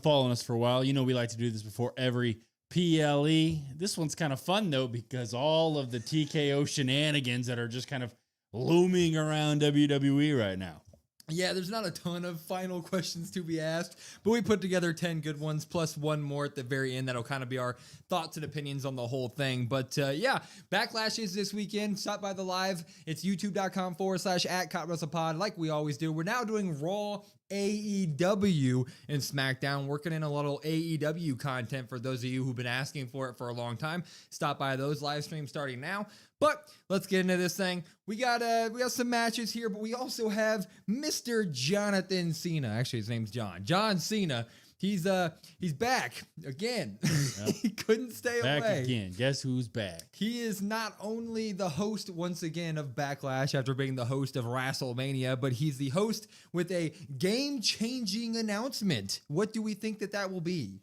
following us for a while, you know we like to do this before every PLE. This one's kind of fun, though, because all of the TKO shenanigans that are just kind of looming around WWE right now. Yeah, there's not a ton of final questions to be asked, but we put together 10 good ones plus one more at the very end that'll kind of be our thoughts and opinions on the whole thing. But yeah, Backlash is this weekend. Stop by the live. It's youtube.com/@CotWrestlePod like we always do. We're now doing Raw, AEW, and SmackDown, working in a little AEW content for those of you who've been asking for it for a long time. Stop by those live streams starting now. But let's get into this thing. We got some matches here, but we also have Mr. Jonathan Cena. Actually, his name's John. John Cena. He's back again. Yep. He couldn't stay away. Back again. Guess who's back? He is not only the host once again of Backlash after being the host of WrestleMania, but he's the host with a game-changing announcement. What do we think that will be?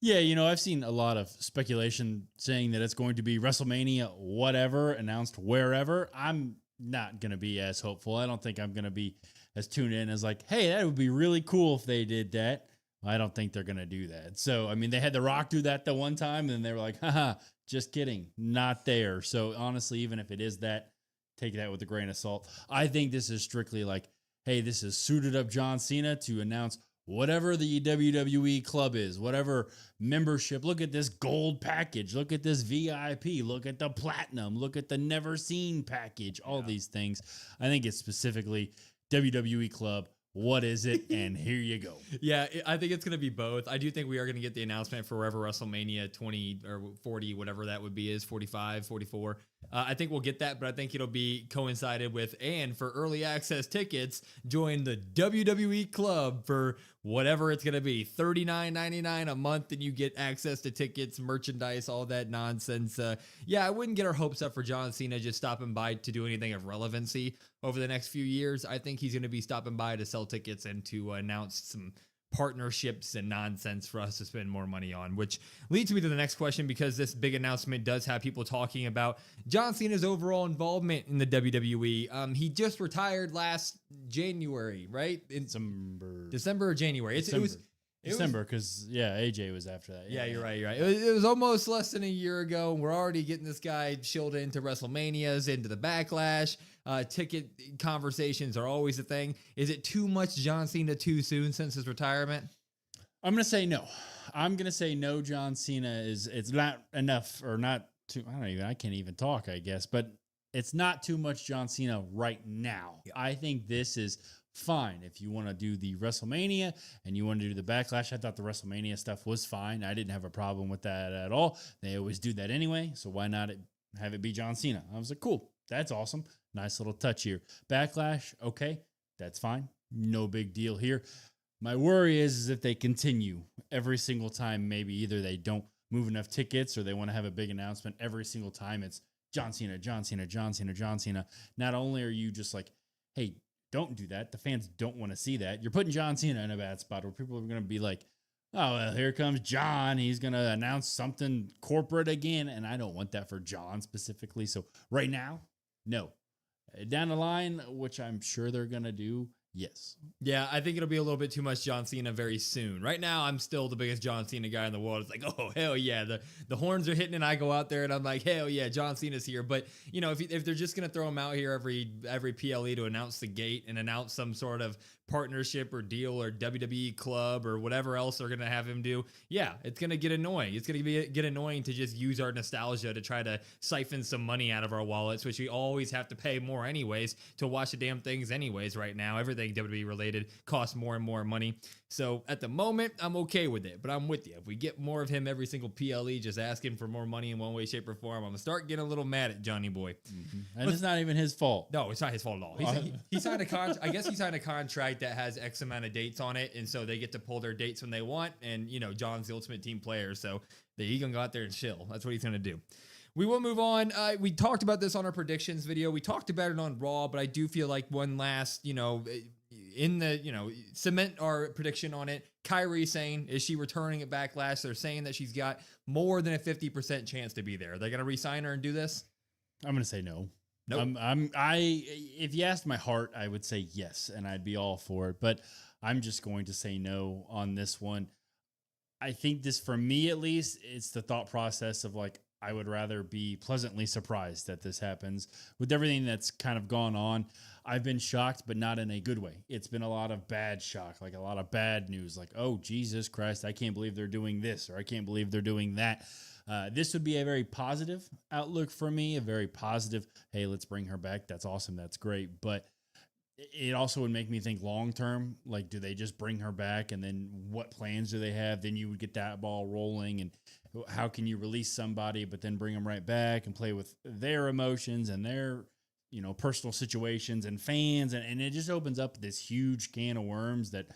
Yeah, you know, I've seen a lot of speculation saying that it's going to be WrestleMania whatever, announced wherever. I'm not going to be as hopeful. I don't think I'm going to be as tuned in as like, hey, that would be really cool if they did that. I don't think they're going to do that. So, I mean, they had The Rock do that the one time, and they were like, haha, just kidding, not there. So, honestly, even if it is that, take that with a grain of salt. I think this is strictly like, hey, this is suited up John Cena to announce whatever the WWE club is, whatever membership. Look at this gold package. Look at this VIP. Look at the platinum. Look at the never seen package. All these things. I think it's specifically WWE club. What is it? And here you go. Yeah, I think it's going to be both. I do think we are going to get the announcement for wherever WrestleMania 20 or 40, whatever that would be, is 45, 44. I think we'll get that, but I think it'll be coincided with, and for early access tickets, join the WWE club for whatever it's going to be, $39.99 a month, and you get access to tickets, merchandise, all that nonsense. Yeah, I wouldn't get our hopes up for John Cena just stopping by to do anything of relevancy over the next few years. I think he's going to be stopping by to sell tickets and to announce some partnerships and nonsense for us to spend more money on, which leads me to the next question, because this big announcement does have people talking about John Cena's overall involvement in the WWE. He just retired last January, right? In December or January. December, because AJ was after that. Yeah, you're right. It was almost less than a year ago, and we're already getting this guy shielded into WrestleManias, into the Backlash. Ticket conversations are always a thing. Is it too much John Cena too soon since his retirement? I'm going to say no. I'm going to say no. John Cena it's not enough, or not too, I can't even talk, I guess, but it's not too much John Cena right now. Yeah. I think this is fine. If you want to do the WrestleMania and you want to do the Backlash, I thought the WrestleMania stuff was fine. I didn't have a problem with that at all. They always do that anyway, so why not have it be John Cena? I was like, cool, that's awesome. Nice little touch here. Backlash, okay, that's fine. No big deal here. My worry is if they continue every single time, maybe either they don't move enough tickets or they want to have a big announcement every single time. It's John Cena, John Cena, John Cena, John Cena. Not only are you just like, hey, don't do that. The fans don't want to see that. You're putting John Cena in a bad spot where people are going to be like, oh, well, here comes John. He's going to announce something corporate again. And I don't want that for John specifically. So right now, no. Down the line, which I'm sure they're going to do, yes. Yeah, I think it'll be a little bit too much John Cena very soon. Right now, I'm still the biggest John Cena guy in the world. It's like, oh, hell yeah. The horns are hitting and I go out there and I'm like, hell yeah, John Cena's here. But, you know, if they're just going to throw him out here every PLE to announce the gate and announce some sort of partnership or deal or WWE club or whatever else they're going to have him do, yeah, it's going to get annoying. It's going to get annoying to just use our nostalgia to try to siphon some money out of our wallets, which we always have to pay more anyways to watch the damn things anyways right now. Everything WWE related costs more and more money. So at the moment, I'm okay with it, but I'm with you. If we get more of him every single PLE just asking for more money in one way, shape, or form, I'm going to start getting a little mad at Johnny Boy. Mm-hmm. And it's not even his fault. No, it's not his fault at all. He signed a contract. I guess he signed a contract that has X amount of dates on it, and so they get to pull their dates when they want, and, you know, John's the ultimate team player, so he's going to go out there and chill. That's what he's going to do. We will move on. We talked about this on our predictions video. We talked about it on Raw, but I do feel like one last, cement our prediction on it. Kyrie Sane, is she returning at Backlash? They're saying that she's got more than a 50% chance to be there. Are they going to re-sign her and do this? I'm going to say no. Nope. If you asked my heart, I would say yes, and I'd be all for it. But I'm just going to say no on this one. I think this, for me at least, it's the thought process of like, I would rather be pleasantly surprised that this happens with everything that's kind of gone on. I've been shocked, but not in a good way. It's been a lot of bad shock, like a lot of bad news, like, oh, Jesus Christ, I can't believe they're doing this, or I can't believe they're doing that. This would be a very positive outlook for me, a very positive, hey, let's bring her back. That's awesome. That's great. But it also would make me think long term, like, do they just bring her back? And then what plans do they have? Then you would get that ball rolling. And how can you release somebody, but then bring them right back and play with their emotions and their, personal situations and fans. And it just opens up this huge can of worms that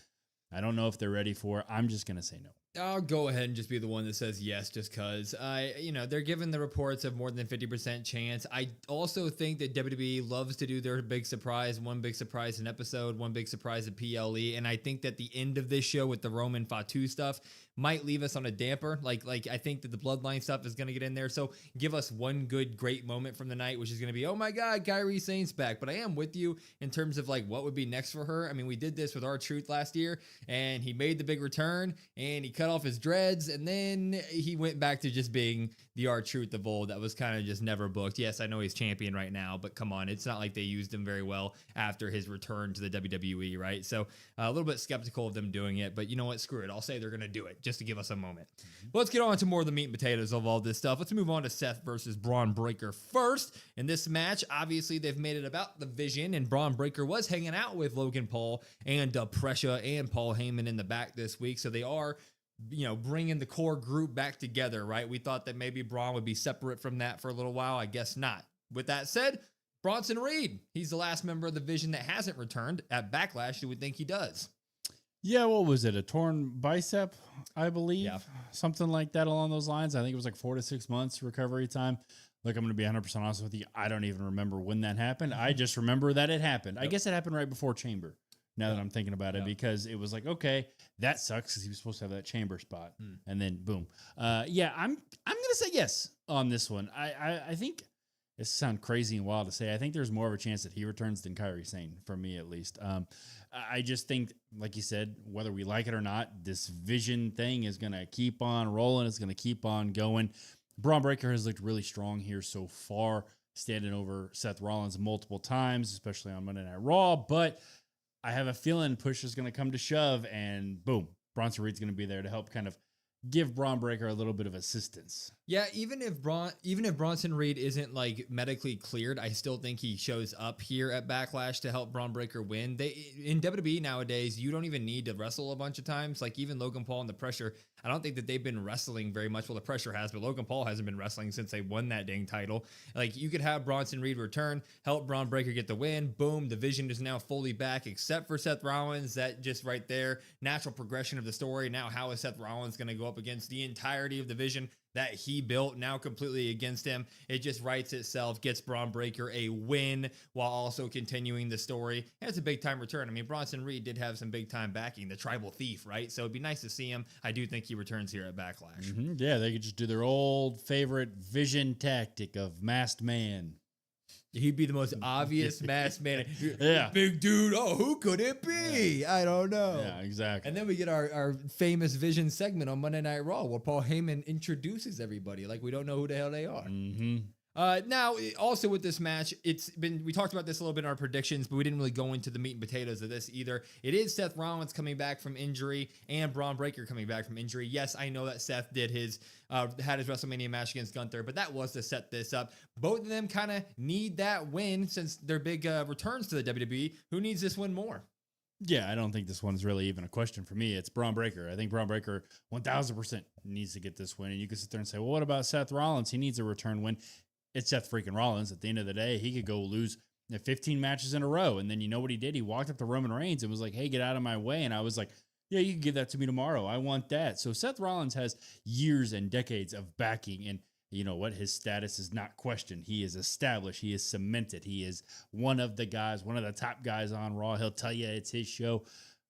I don't know if they're ready for. I'm just going to say no. I'll go ahead and just be the one that says yes, just because they're given the reports of more than 50% chance. I also think that WWE loves to do their big surprise, one big surprise an episode, one big surprise at PLE. And I think that the end of this show with the Roman Fatu stuff might leave us on a damper. Like I think that the Bloodline stuff is going to get in there. So give us one good, great moment from the night, which is going to be, oh my God, Kyrie Sane's back. But I am with you in terms of like what would be next for her. I mean, we did this with R-Truth last year, and he made the big return, and he cut off his dreads, and then he went back to just being the R-Truth of old. That was kind of just never booked. Yes, I know he's champion right now, but come on, it's not like they used him very well after his return to the WWE, right? So a little bit skeptical of them doing it, but you know what? Screw it. I'll say they're going to do it just to give us a moment. But let's get on to more of the meat and potatoes of all this stuff. Let's move on to Seth versus Bron Breakker first. In this match, obviously, they've made it about the Vision, and Bron Breakker was hanging out with Logan Paul and Pressure and Paul Heyman in the back this week, so they are bringing the core group back together, right? We thought that maybe Braun would be separate from that for a little while. I guess not. With that said, Bronson Reed, he's the last member of the Vision that hasn't returned at Backlash. Do we think he does? Yeah, what was it? A torn bicep, I believe? Yeah. Something like that along those lines. I think it was like 4 to 6 months recovery time. Look, I'm going to be 100% honest with you. I don't even remember when that happened. I just remember that it happened. Yep. I guess it happened right before Chamber. Now that I'm thinking about it, because it was like, okay, that sucks because he was supposed to have that chamber spot, and then boom. Yeah, I'm gonna say yes on this one. I think it sounds crazy and wild to say. I think there's more of a chance that he returns than Kyrie Sane, for me at least. I just think, like you said, whether we like it or not, this Vision thing is gonna keep on rolling. It's gonna keep on going. Bron Breakker has looked really strong here so far, standing over Seth Rollins multiple times, especially on Monday Night Raw, but I have a feeling push is going to come to shove, and boom, Bronson Reed's going to be there to help kind of give Bron Breakker a little bit of assistance. Yeah, even if Bronson Reed isn't like medically cleared, I still think he shows up here at Backlash to help Bron Breakker win. In WWE nowadays, you don't even need to wrestle a bunch of times. Like even Logan Paul and the Pressure, I don't think that they've been wrestling very much. Well, the Pressure has, but Logan Paul hasn't been wrestling since they won that dang title. Like you could have Bronson Reed return, help Bron Breakker get the win. Boom, the Vision is now fully back, except for Seth Rollins. That just right there, natural progression of the story. Now, how is Seth Rollins going to go up against the entirety of the Vision that he built, now completely against him? It just writes itself, gets Bron Breakker a win while also continuing the story. And it's a big time return. I mean, Bronson Reed did have some big time backing, the tribal thief, right? So it'd be nice to see him. I do think he returns here at Backlash. Mm-hmm. Yeah, they could just do their old favorite Vision tactic of masked man. He'd be the most obvious masked man. Yeah. Big dude. Oh, who could it be? I don't know. Yeah, exactly. And then we get our famous Vision segment on Monday Night Raw where Paul Heyman introduces everybody like we don't know who the hell they are. Mm-hmm. Now, also with this match, we talked about this a little bit in our predictions, but we didn't really go into the meat and potatoes of this either. It is Seth Rollins coming back from injury and Bron Breakker coming back from injury. Yes, I know that Seth had his WrestleMania match against Gunther, but that was to set this up. Both of them kind of need that win since they're big returns to the WWE. Who needs this win more? Yeah, I don't think this one's really even a question for me. It's Bron Breakker. I think Bron Breakker 1,000% needs to get this win. And you can sit there and say, well, what about Seth Rollins? He needs a return win. It's Seth freaking Rollins. At the end of the day, he could go lose 15 matches in a row. And then you know what he did? He walked up to Roman Reigns and was like, hey, get out of my way. And I was like, yeah, you can give that to me tomorrow. I want that. So Seth Rollins has years and decades of backing. And you know what? His status is not questioned. He is established. He is cemented. He is one of the guys, one of the top guys on Raw. He'll tell you it's his show.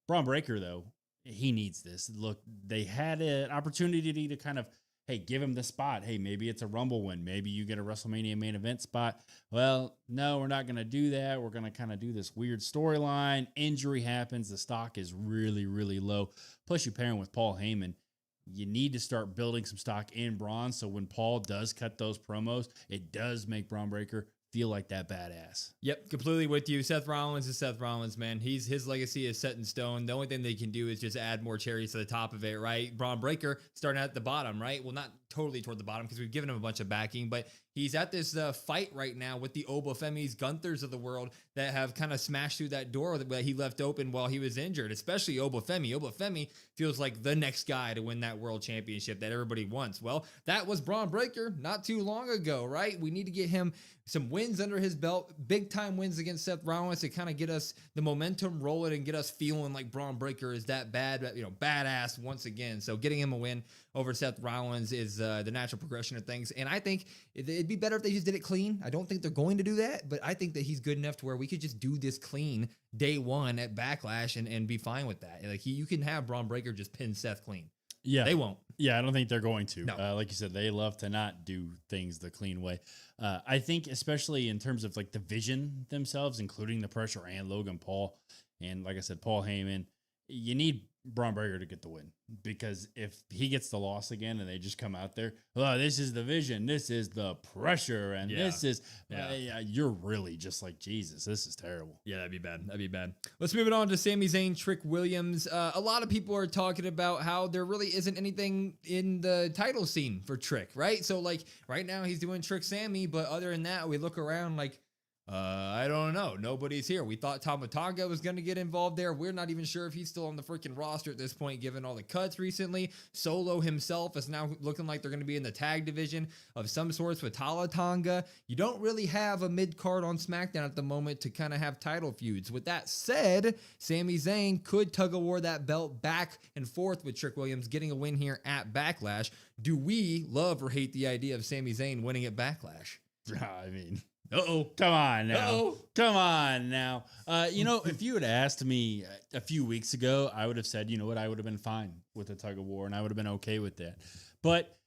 Bron Breakker, though, he needs this. Look, they had an opportunity to kind of, hey, give him the spot. Hey, maybe it's a Rumble win. Maybe you get a WrestleMania main event spot. Well, no, we're not going to do that. We're going to kind of do this weird storyline. Injury happens. The stock is really, really low. Plus, you pair him with Paul Heyman. you need to start building some stock in Braun. So when Paul does cut those promos, it does make Braun Breaker feel like that badass. Yep, completely with you. Seth Rollins is Seth Rollins, man. His legacy is set in stone. The only thing they can do is just add more cherries to the top of it, right? Braun Breaker starting at the bottom, right? Well, not totally toward the bottom because we've given him a bunch of backing, but he's at this fight right now with the Obafemis, Gunthers of the world that have kind of smashed through that door that he left open while he was injured, especially Obafemi. Obafemi feels like the next guy to win that world championship that everybody wants. Well, that was Braun Breaker not too long ago, right? We need to get him some wins under his belt, big time wins against Seth Rollins to kind of get us the momentum rolling and get us feeling like Braun Breaker is that badass once again. So getting him a win over Seth Rollins is the natural progression of things. And I think it'd be better if they just did it clean. I don't think they're going to do that, but I think that he's good enough to where we could just do this clean day one at Backlash and be fine with that. Like you can have Braun Breaker just pin Seth clean. Yeah. They won't. Yeah, I don't think they're going to. No. Like you said, they love to not do things the clean way. I think especially in terms of like the vision themselves, including the pressure and Logan Paul, and like I said, Paul Heyman, you need Braun Breaker to get the win, because if he gets the loss again and they just come out there, oh, this is the vision, this is the pressure, and this is, you're really just like, Jesus, this is terrible. Yeah, that'd be bad. That'd be bad. Let's move it on to Sami Zayn, Trick Williams. A lot of people are talking about how there really isn't anything in the title scene for Trick, right? So like right now he's doing Trick Sammy, but other than that, we look around like, I don't know. Nobody's here. We thought Tama Tonga was going to get involved there. We're not even sure if he's still on the freaking roster at this point, given all the cuts recently. Solo himself is now looking like they're going to be in the tag division of some sorts with Tala Tonga. You don't really have a mid-card on SmackDown at the moment to kind of have title feuds. With that said, Sami Zayn could tug-of-war that belt back and forth with Trick Williams getting a win here at Backlash. Do we love or hate the idea of Sami Zayn winning at Backlash? I mean... Uh-oh. Come on now. Uh-oh. Come on now. If you had asked me a few weeks ago, I would have said, you know what, I would have been fine with a tug of war and I would have been okay with that. But,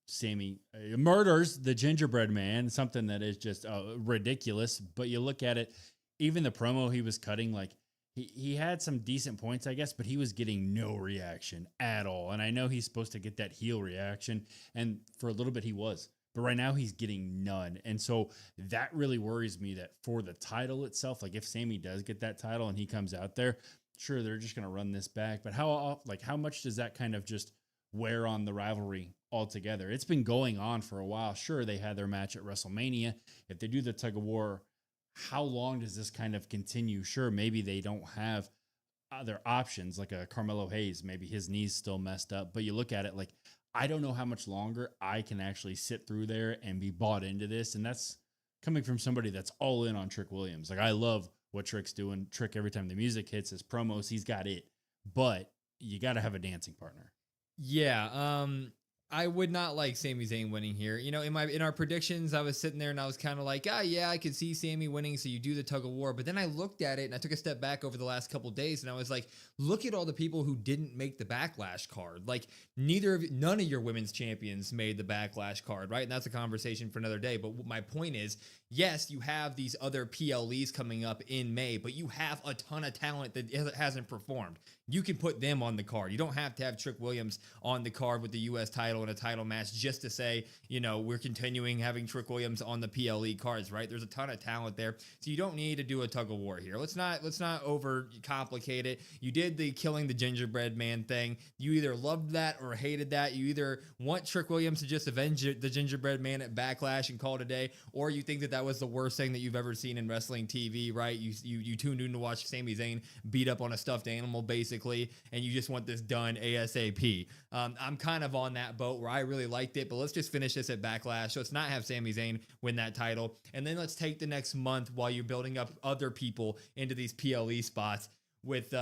Sami murders the Gingerbread Man, something that is just ridiculous. But you look at it, even the promo he was cutting, like he had some decent points, I guess, but he was getting no reaction at all. And I know he's supposed to get that heel reaction. And for a little bit he was. But right now he's getting none. And so that really worries me that for the title itself, like if Sami does get that title and he comes out there, sure, they're just going to run this back. But how much does that kind of just wear on the rivalry altogether? It's been going on for a while. Sure, they had their match at WrestleMania. If they do the tug of war, how long does this kind of continue? Sure, maybe they don't have other options like a Carmelo Hayes. Maybe his knee's still messed up. But you look at it like, I don't know how much longer I can actually sit through there and be bought into this. And that's coming from somebody that's all in on Trick Williams. Like, I love what Trick's doing. Trick, every time the music hits, his promos, he's got it. But you got to have a dancing partner. Yeah, I would not like Sami Zayn winning here. In our predictions, I was sitting there and I was kind of like, I could see Sami winning, so you do the tug of war. But then I looked at it and I took a step back over the last couple of days and I was like, look at all the people who didn't make the Backlash card. Like none of your women's champions made the Backlash card, right? And that's a conversation for another day. But my point is, yes, you have these other PLEs coming up in May, but you have a ton of talent that hasn't performed. You can put them on the card. You don't have to have Trick Williams on the card with the U.S. title and a title match just to say, we're continuing having Trick Williams on the PLE cards, right? There's a ton of talent there. So you don't need to do a tug of war here. Let's not overcomplicate it. You did the killing the Gingerbread Man thing. You either loved that or hated that. You either want Trick Williams to just avenge the Gingerbread Man at Backlash and call it a day, or you think that was the worst thing that you've ever seen in wrestling TV, right? You tuned in to watch Sami Zayn beat up on a stuffed animal, basically, and you just want this done ASAP. I'm kind of on that boat where I really liked it, but let's just finish this at Backlash. So let's not have Sami Zayn win that title, and then let's take the next month while you're building up other people into these PLE spots with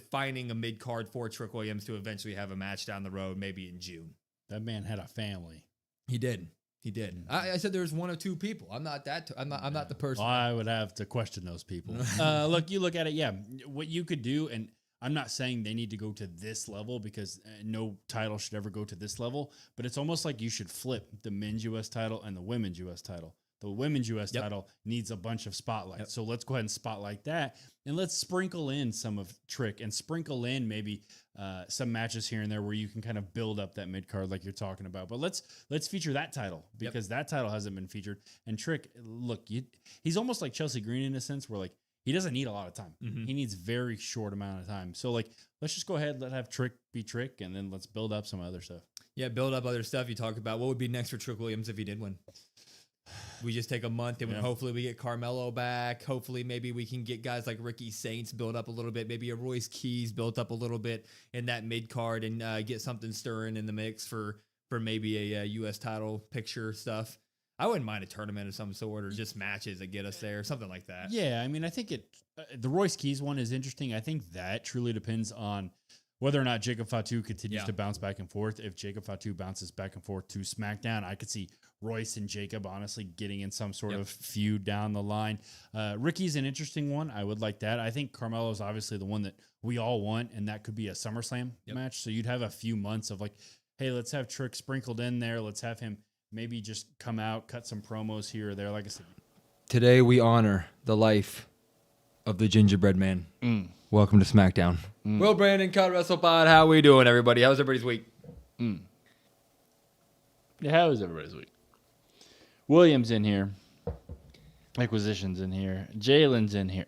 finding a mid card for Trick Williams to eventually have a match down the road, maybe in June. That man had a family. He did. I said there was one or two people. I'm not the person. Well, I would have to question those people. Look, you look at it. Yeah, what you could do, and I'm not saying they need to go to this level because no title should ever go to this level, but it's almost like you should flip the men's U.S. title and the women's U.S. title. The women's U.S. title needs a bunch of spotlight. So let's go ahead and spotlight that. And let's sprinkle in some of Trick and sprinkle in maybe some matches here and there where you can kind of build up that mid card like you're talking about. But let's feature that title because that title hasn't been featured. And Trick, look, he's almost like Chelsea Green in a sense where like he doesn't need a lot of time. He needs very short amount of time. So like let's just go ahead, have Trick be Trick, and then let's build up some other stuff. Yeah, build up other stuff. You talked about what would be next for Trick Williams if he did win. We just take a month and hopefully we get Carmelo back. Hopefully maybe we can get guys like Ricky Saints built up a little bit. Maybe a Royce Keys built up a little bit in that mid card and get something stirring in the mix for maybe a U.S. title picture stuff. I wouldn't mind a tournament of some sort or just matches that get us there, something like that. Yeah, I mean, I think the Royce Keys one is interesting. I think that truly depends on whether or not Jacob Fatu continues to bounce back and forth. If Jacob Fatu bounces back and forth to SmackDown, I could see Royce and Jacob honestly getting in some sort of feud down the line. Ricky's an interesting one. I would like that. I think Carmelo's obviously the one that we all want, and that could be a SummerSlam match. So you'd have a few months of like, hey, let's have Trick sprinkled in there. Let's have him maybe just come out, cut some promos here or there. Like I said, today we honor the life of the Gingerbread Man. Welcome to SmackDown. Will Brandon, Cut WrestlePod. How we doing, everybody? How's everybody's week? Yeah, how is everybody's week? William's in here. Acquisitions in here. Jalen's in here.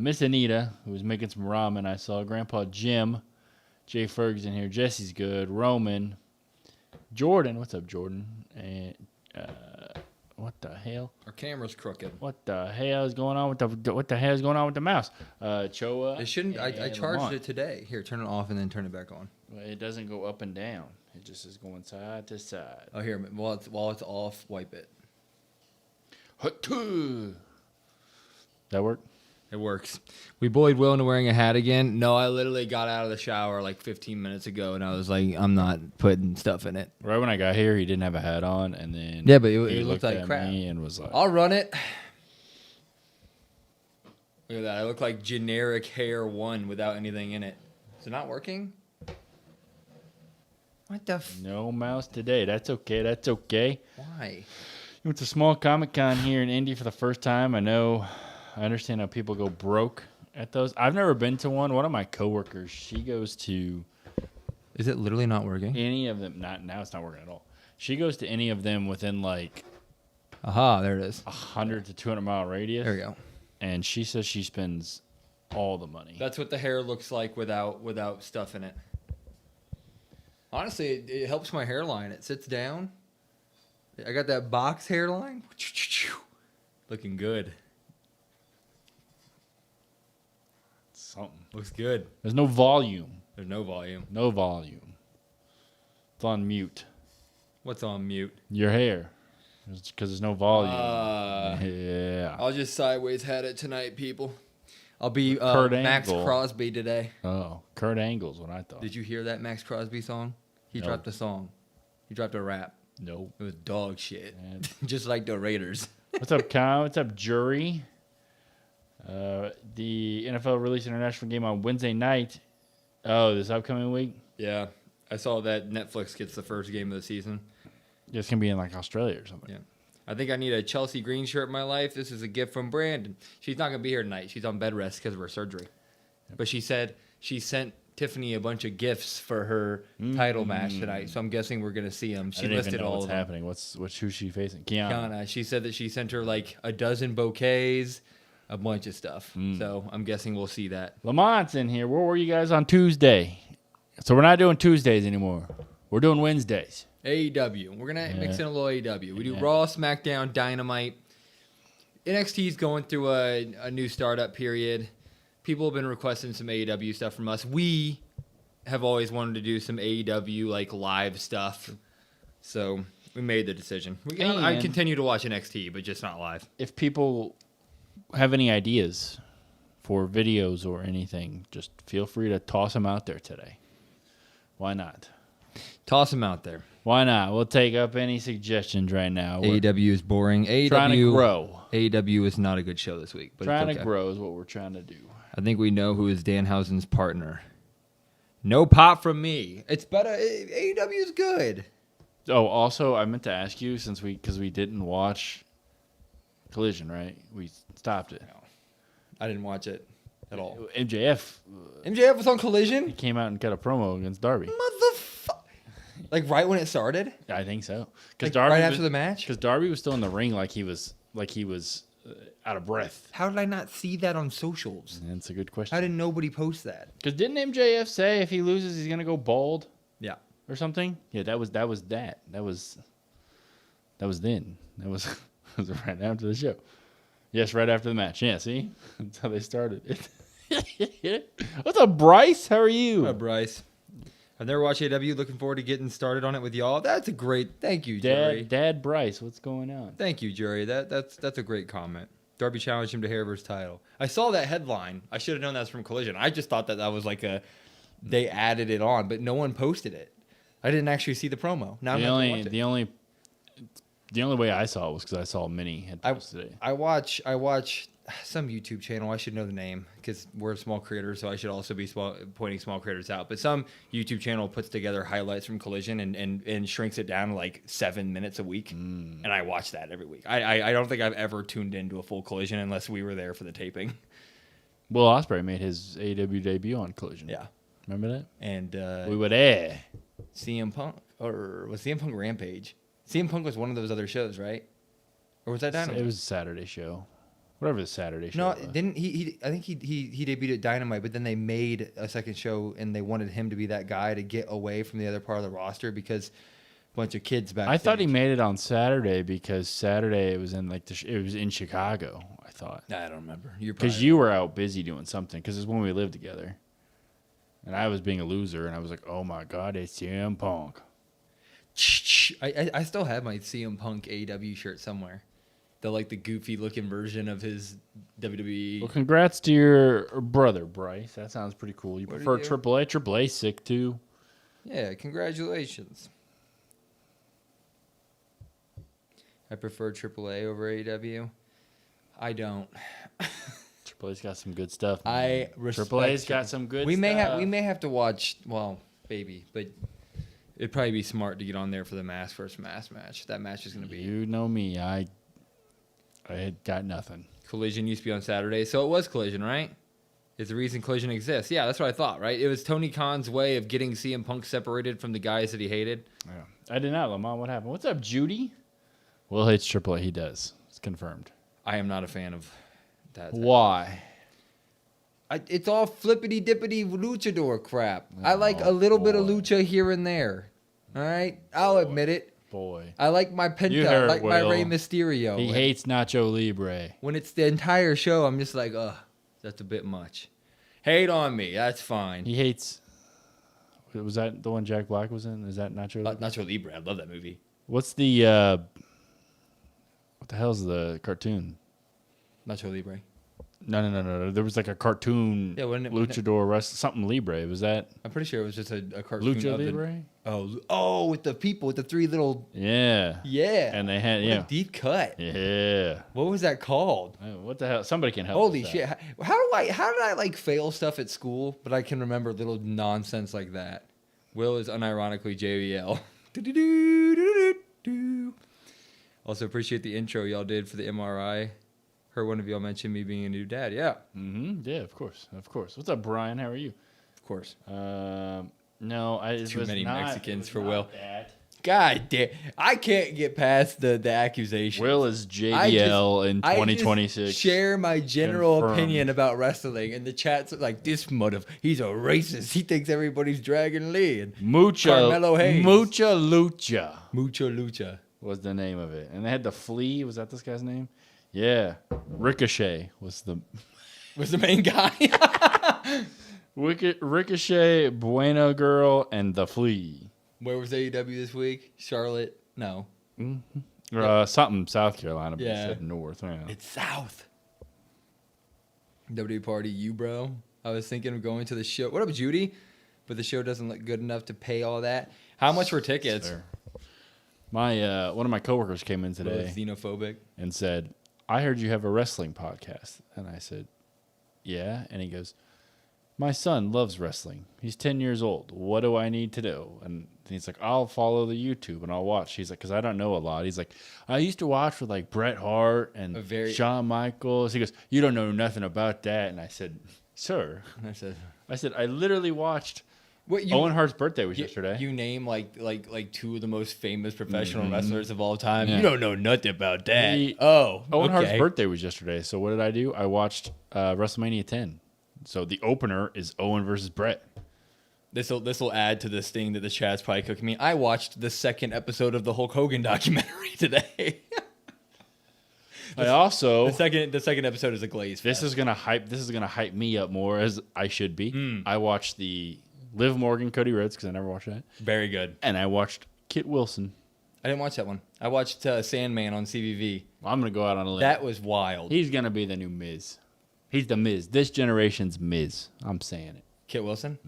Miss Anita, who was making some ramen, I saw. Grandpa Jim. Jay Ferg's in here. Jesse's good. Roman. Jordan. What's up, Jordan? And what the hell? Our camera's crooked. What the hell is going on with the mouse? Choa. It shouldn't. I charged it today. Here, turn it off and then turn it back on. Well, it doesn't go up and down. It just is going side to side. Oh, here. While it's off, wipe it. That work? It works. We bullied Will into wearing a hat again. No, I literally got out of the shower like 15 minutes ago, and I was like, I'm not putting stuff in it. Right when I got here, he didn't have a hat on, and then but he it looked like at crap. me and was like, I'll run it. Look at that. I look like generic hair one without anything in it. Is it not working? What the no mouse today. That's okay. That's okay. Why? You went to small Comic-Con here in Indy for the first time. I understand how people go broke at those. I've never been to one. One of my coworkers, she goes to. Is it literally not working? Any of them. Now it's not working at all. She goes to any of them within like. Aha, there it is. 100 to 200 mile radius. There we go. And she says she spends all the money. That's what the hair looks like without stuff in it. Honestly, it helps my hairline. It sits down. I got that box hairline. Looking good. Something. Looks good. There's no volume. There's no volume. No volume. It's on mute. What's on mute? Your hair. It's because there's no volume. Yeah. I'll just sideways hat it tonight, people. I'll be Kurt Max Angle. Crosby today. Oh, Kurt Angle's what I thought. Did you hear that Max Crosby song? He No. dropped a song. He dropped a rap. Nope. It was dog shit. Man. Just like the Raiders. What's up, Kyle? What's up, Jury? The NFL released an international game on Wednesday night. Oh, this upcoming week? Yeah. I saw that Netflix gets the first game of the season. It's going to be in like Australia or something. Yeah. I think I need a Chelsea Green shirt in my life. This is a gift from Brandon. She's not going to be here tonight. She's on bed rest because of her surgery. Yep. But she said she sent Tiffany a bunch of gifts for her title match tonight. So I'm guessing we're going to see them. She listed all what's of them. happening. Who's she facing? Kiana. She said that she sent her like a dozen bouquets, a bunch of stuff. So I'm guessing we'll see that. Lamont's in here. Where were you guys on Tuesday? So we're not doing Tuesdays anymore. We're doing Wednesdays. AEW. We're going to mix in a little AEW. We do Raw, SmackDown, Dynamite. NXT's going through a new startup period. People have been requesting some AEW stuff from us. We have always wanted to do some AEW like live stuff. So we made the decision. I continue to watch NXT, but just not live. If people have any ideas for videos or anything, just feel free to toss them out there today. Why not? Toss them out there. Why not? We'll take up any suggestions right now. AEW is boring. AEW, trying to grow. AEW is not a good show this week. But Trying it's okay. to grow is what we're trying to do. I think we know who is Danhausen's partner. No pop from me. It's better. AEW is good. Oh, also, I meant to ask you because we didn't watch Collision, right? We stopped it. No, I didn't watch it at all. MJF Was on he Collision? came out and cut a promo against Darby. Motherfucker. Like right when it started? I think so. Like right after the match? Because Darby was still in the ring, like he was out of breath. How did I not see that on socials? That's a good question. How did nobody post that? Because didn't MJF say if he loses, he's gonna go bald Yeah. or something? Yeah, that was then. That was that was right after the show. Yes, right after the match. Yeah, see, that's how they started it. What's up, Bryce? How are you? Bryce. I've never watched AW. Looking forward to getting started on it with y'all. That's a great. Thank you, Jerry. Dad Bryce, what's going on? Thank you, Jerry. That's a great comment. Darby challenged him to hair versus title. I saw that headline. I should have known that's from Collision. I just thought that was like they added it on, but no one posted it. I didn't actually see the promo. Now the only way I saw it was because I saw Minnie had posted it. I watch some YouTube channel. I should know the name because we're small creators, so I should also be pointing small creators out. But some YouTube channel puts together highlights from Collision and shrinks it down to like 7 minutes a week, and I watch that every week. I don't think I've ever tuned into a full Collision unless we were there for the taping. Will Ospreay made his AEW debut on Collision. Yeah, remember that? and We were there. CM Punk, or was CM Punk Rampage? CM Punk was one of those other shows, right? Or was that Dynamite? It was a Saturday show. Whatever the Saturday show No, was. didn't he? I think he debuted at Dynamite, but then they made a second show, and they wanted him to be that guy to get away from the other part of the roster because a bunch of kids back. I thought he made it on Saturday because Saturday it was in like it was in Chicago. I thought I don't remember. because you were out busy doing something because it's when we lived together, and I was being a loser, and I was like, oh my god, it's CM Punk. I still have my CM Punk AEW shirt somewhere. The goofy looking version of his WWE. Well, congrats to your brother, Bryce. That sounds pretty cool. You What prefer did you- AAA? AAA sick too. Yeah, congratulations. I prefer AAA over AEW. I don't. AAA's got some good stuff. I respect AAA's got some good. we may stuff. have to watch. Well, maybe, but it'd probably be smart to get on there for the mask versus mask match. That match is going to be You know me. I had got nothing. Collision used to be on Saturday, so it was Collision, right? Is the reason Collision exists? Yeah, that's what I thought, right? It was Tony Khan's way of getting CM Punk separated from the guys that he hated. Yeah. I did not, Lamont. What happened? What's up, Judy? Will hates AAA. He does. It's confirmed. I am not a fan of that. Why? It's all flippity dippity luchador crap. I like a little bit of boy. lucha here and there. All right, I'll admit it. Boy. I like my You Penta, heard like my Will. Rey Mysterio. He hates Nacho Libre. When it's the entire show, I'm just like, ugh, that's a bit much. Hate on me, that's fine. He hates. Was that the one Jack Black was in? Is that Nacho? Nacho Libre, I love that movie. What's the? What the hell's the cartoon? Nacho Libre. No. There was like a cartoon wasn't it? luchador wrestling something Libre. Was that I'm pretty sure it was just a cartoon. Lucha of the- Libre? Oh, with the people, with the three little. Yeah. Yeah. And they had What yeah. a deep cut. Yeah. What was that called? What the hell? Somebody can help. Holy with shit! that. How did I like fail stuff at school, but I can remember little nonsense like that? Will is unironically JBL. Also appreciate the intro y'all did for the MRI. Heard one of y'all mention me being a new dad. Yeah, Yeah, of course. What's up, Brian? How are you? of course. No, Too many Mexicans for Will. That. God damn, I can't get past the accusation. Will is JBL in I just 2026. share my general Confirmed. opinion about wrestling, and the chat's like, this he's a racist. He thinks everybody's Dragon Lee and Carmelo Hayes. Mucha Lucha Mucho Lucha. was the name of it, and they had the Flea. Was that this guy's name? Yeah, Ricochet was the Was the main guy. Ricochet, Bueno Girl, and the Flea. Where was AEW this week? Charlotte? No. Something South Carolina, but Yeah. it said North. Yeah. It's South. WWE party, you bro. I was thinking of going to the show. What up, Judy? But the show doesn't look good enough to pay all that. How much were tickets? Fair. My one of my coworkers came in Will today is xenophobic. and said, "I heard you have a wrestling podcast," and I said, "Yeah," and he goes, my son loves wrestling. He's 10 years old. What do I need to do? And he's like, I'll follow the YouTube and I'll watch. He's like, because I don't know a lot. He's like, I used to watch with like Bret Hart and Shawn Michaels. He goes, you don't know nothing about that. And I said, sir, I said, I literally watched. Owen Hart's birthday was yesterday. You name like two of the most famous professional wrestlers of all time. Yeah. You don't know nothing about that. Owen Hart's birthday was yesterday. So what did I do? I watched WrestleMania 10. So the opener is Owen versus Bret. This will add to this thing that the chat's probably cooking me. I watched the second episode of the Hulk Hogan documentary today. The second episode is a glaze fest. This is gonna hype me up more as I should be. I watched the Liv Morgan Cody Rhodes because I never watched that. Very good. And I watched Kit Wilson. I didn't watch that one. I watched Sandman on CVV. Well, I'm gonna go out on a limb. That was wild. He's gonna be the new Miz. He's the Miz. This generation's Miz. I'm saying it. Kit Wilson?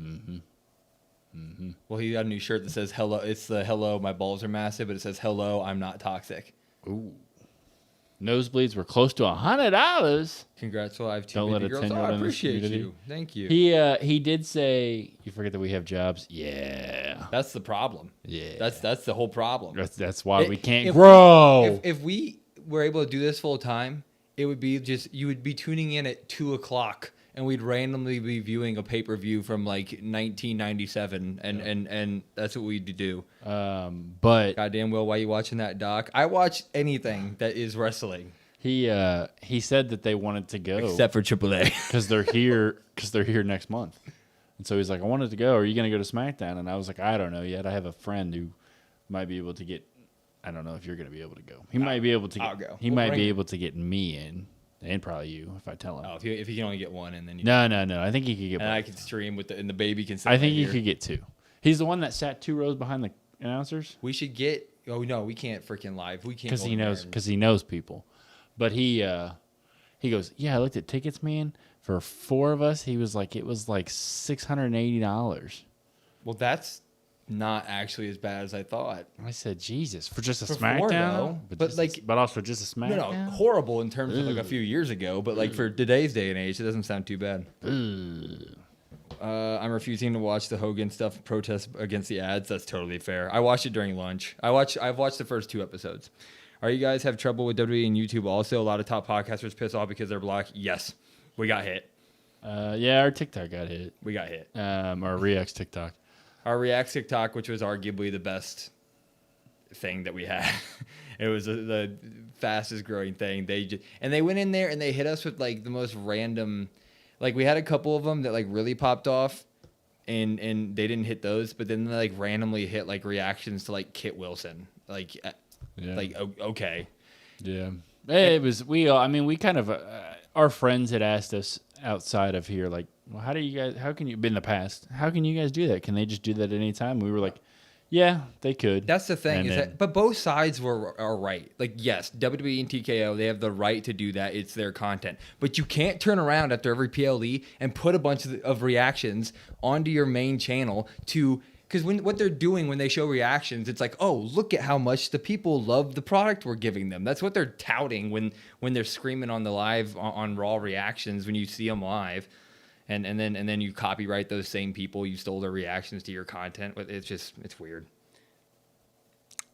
Mm-hmm. Well, he got a new shirt that says hello. It's the hello, my balls are massive, but it says hello, I'm not toxic. Ooh. Nosebleeds were close to $100. Congrats, well, I have two Don't let a girls. 10-year-old I appreciate you. Thank you. He did say, you forget that we have jobs? Yeah. That's the problem. Yeah. That's the whole problem. That's why we can't grow. If we were able to do this full time, it would be just, you would be tuning in at 2:00 and we'd randomly be viewing a pay-per-view from like 1997 and that's what we'd do. But goddamn well, why are you watching that, Doc? I watch anything that is wrestling. He said that they wanted to go except for AAA because they're here next month. And so he's like, I wanted to go. Are you going to go to SmackDown? And I was like, I don't know yet. I have a friend who might be able to get. I don't know if you're going to be able to go. He might be able to. I'll go. He might be able to get me in, and probably you if I tell him. Oh, if he can only get one, and then you no. I think he could get. And I could stream and the baby can. Sit I think he could get two. He's the one that sat 2 rows behind the announcers. We should get. Oh no, we can't freaking live. We can't because he knows people. But he goes, yeah, I looked at tickets, man. For 4 of us, he was like, it was like $680. Well, that's not actually as bad as I thought. I said, Jesus, for just a SmackDown, but also just a SmackDown. No, horrible in terms of like a few years ago, but like for today's day and age, it doesn't sound too bad. I'm refusing to watch the Hogan stuff protest against the ads. That's totally fair. I watched it during lunch. I've watched the first 2 episodes. Are you guys have trouble with WWE and YouTube also? A lot of top podcasters piss off because they're black. Yes, we got hit. Yeah, our TikTok got hit. We got hit. Our Reacts TikTok. Our Reacts TikTok, which was arguably the best thing that we had. It was the fastest growing thing. They went in there and they hit us with like the most random. Like we had a couple of them that like really popped off, and they didn't hit those. But then they like randomly hit like reactions to like Kit Wilson. Like, okay. Yeah. It was we kind of our friends had asked us outside of here like, well, how can you in the past, how can you guys do that? Can they just do that at any time? We were like, yeah, they could. That's the thing, but both sides are right. Like, yes, WWE and TKO, they have the right to do that. It's their content. But you can't turn around after every PLE and put a bunch of reactions onto your main channel because what they're doing when they show reactions, it's like, oh, look at how much the people love the product we're giving them. That's what they're touting when they're screaming on the live on Raw reactions when you see them live. And then you copyright those same people. You stole their reactions to your content. It's weird.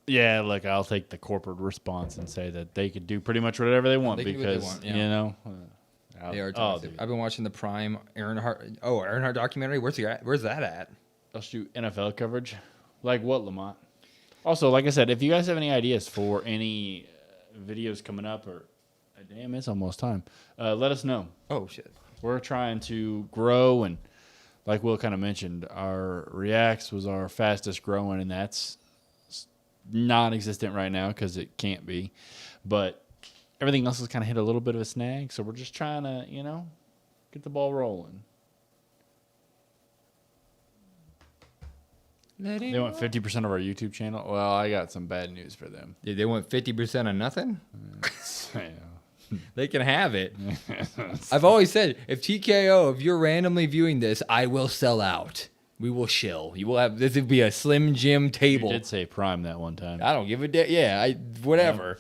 Yeah, like I'll take the corporate response and say that they could do pretty much whatever they want because they want. They are toxic. I've been watching the Prime Earnhardt documentary. Where's that at? I'll shoot NFL coverage. Like what, Lamont? Also, like I said, if you guys have any ideas for any videos coming up or damn, it's almost time. Let us know. Oh shit. We're trying to grow, and like Will kind of mentioned, our Reacts was our fastest growing, and that's non-existent right now because it can't be. But everything else has kind of hit a little bit of a snag, so we're just trying to, get the ball rolling. They want 50% of our YouTube channel. Well, I got some bad news for them. Yeah, they want 50% of nothing? Yeah. They can have it. I've always said, if you're randomly viewing this, I will sell out. We will shill. You will have this would be a Slim Jim table. You did say Prime that one time. I don't give a damn. Yeah, whatever.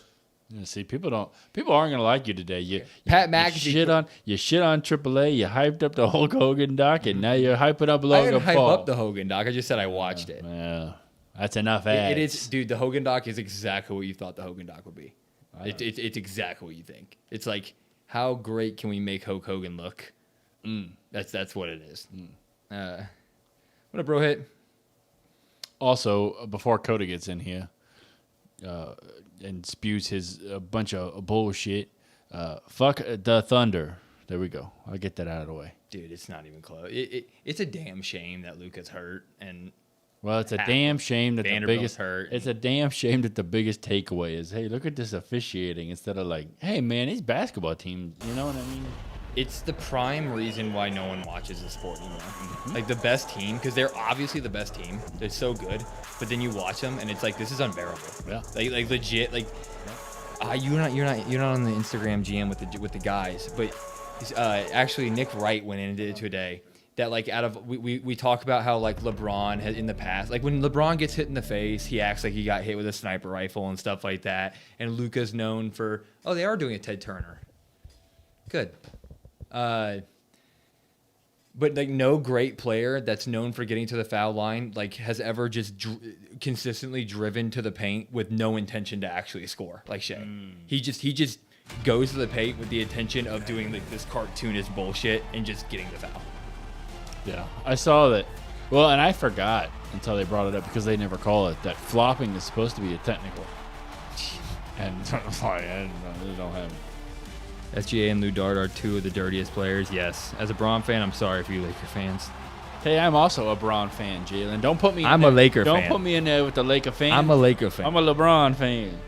Yeah, see, people aren't gonna like you today. Pat you McAfee shit on AAA. You hyped up the Hulk Hogan doc, and now you're hyping up I Logan didn't hype Paul. up the Hogan doc. I just said I watched it. Yeah, that's enough ads. It is, dude. The Hogan doc is exactly what you thought the Hogan doc would be. It's exactly what you think. It's like, how great can we make Hulk Hogan look? That's what it is. What up, bro? Hit. Also, before Coda gets in here and spews his bunch of bullshit, fuck the Thunder. There we go. I'll get that out of the way. Dude, it's not even close. It's a damn shame that Luca's hurt and. Well, it's a damn shame that the biggest hurt. It's a damn shame that the biggest takeaway is, hey, look at this officiating instead of like, hey, man, these basketball teams, you know what I mean? It's the prime reason why no one watches the sport anymore. Like the best team, because they're obviously the best team. They're so good, but then you watch them and it's like, this is unbearable. Yeah. Like legit. Like you're not on the Instagram GM with the guys, but actually Nick Wright went in and did it today. That like we talk about how like LeBron has in the past, like when LeBron gets hit in the face, he acts like he got hit with a sniper rifle and stuff like that. And Luka's known for, oh, they are doing a Ted Turner. Good. But like no great player that's known for getting to the foul line like has ever just consistently driven to the paint with no intention to actually score like Shea. He just goes to the paint with the intention of doing like this cartoonish bullshit and just getting the foul. Yeah, I saw that. Well, and I forgot until they brought it up because they never call it that flopping is supposed to be a technical. And I don't have it. SGA and Lou Dart are two of the dirtiest players. Yes. As a Bron fan, I'm sorry for you Laker fans. Hey, I'm also a Bron fan, Jalen. Don't put me. I'm a Laker fan. Don't put me in there with the Laker fan. I'm a Laker fan. I'm a LeBron fan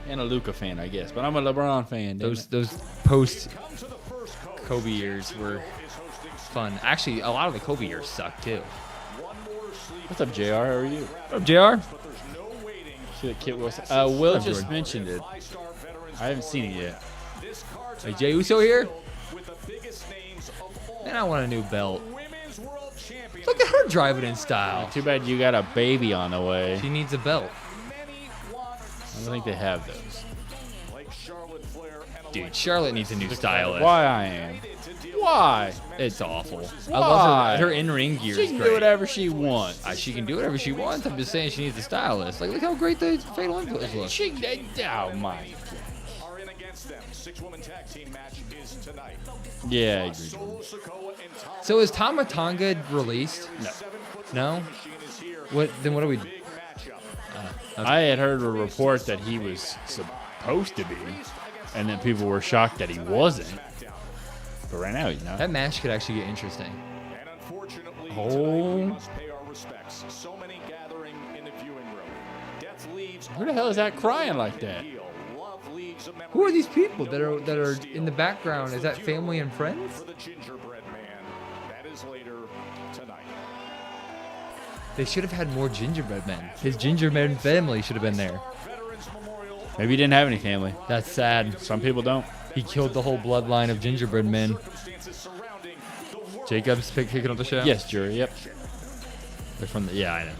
and a Luka fan, I guess. But I'm a LeBron fan. Those post Kobe years were fun. Actually, a lot of the Kobe years sucked too. What's up, JR? How are you? What up, JR? See that kid was. Will up, just Jordan? mentioned it. I haven't seen it yet. Hey, Jey Uso here? And I want a new belt. Look at her driving in style. Too bad you got a baby on the way. She needs a belt. I don't think they have those. Dude, Charlotte needs a new stylist. Why I am? Why? It's awful. Why? I love her in-ring gear She is can great. do whatever she wants. She can do whatever she wants. I'm just saying she needs a stylist. Like, look how great the Fatal Influence look. Oh my. Yeah, I agree. So is Tama Tonga released? No? What are we... I had heard a report that he was supposed to be, and then people were shocked that he wasn't. But right now, he's not. That match could actually get interesting. Oh. Who the hell is that crying like that? Who are these people that are in the background? Is that family and friends? They should have had more gingerbread men. His gingerbread family should have been there. Maybe he didn't have any family. That's sad. Some people don't. He killed the whole bloodline of gingerbread men. Jacob's kicking up the show? Yes, jury. Yep. They're from the... Yeah, I know.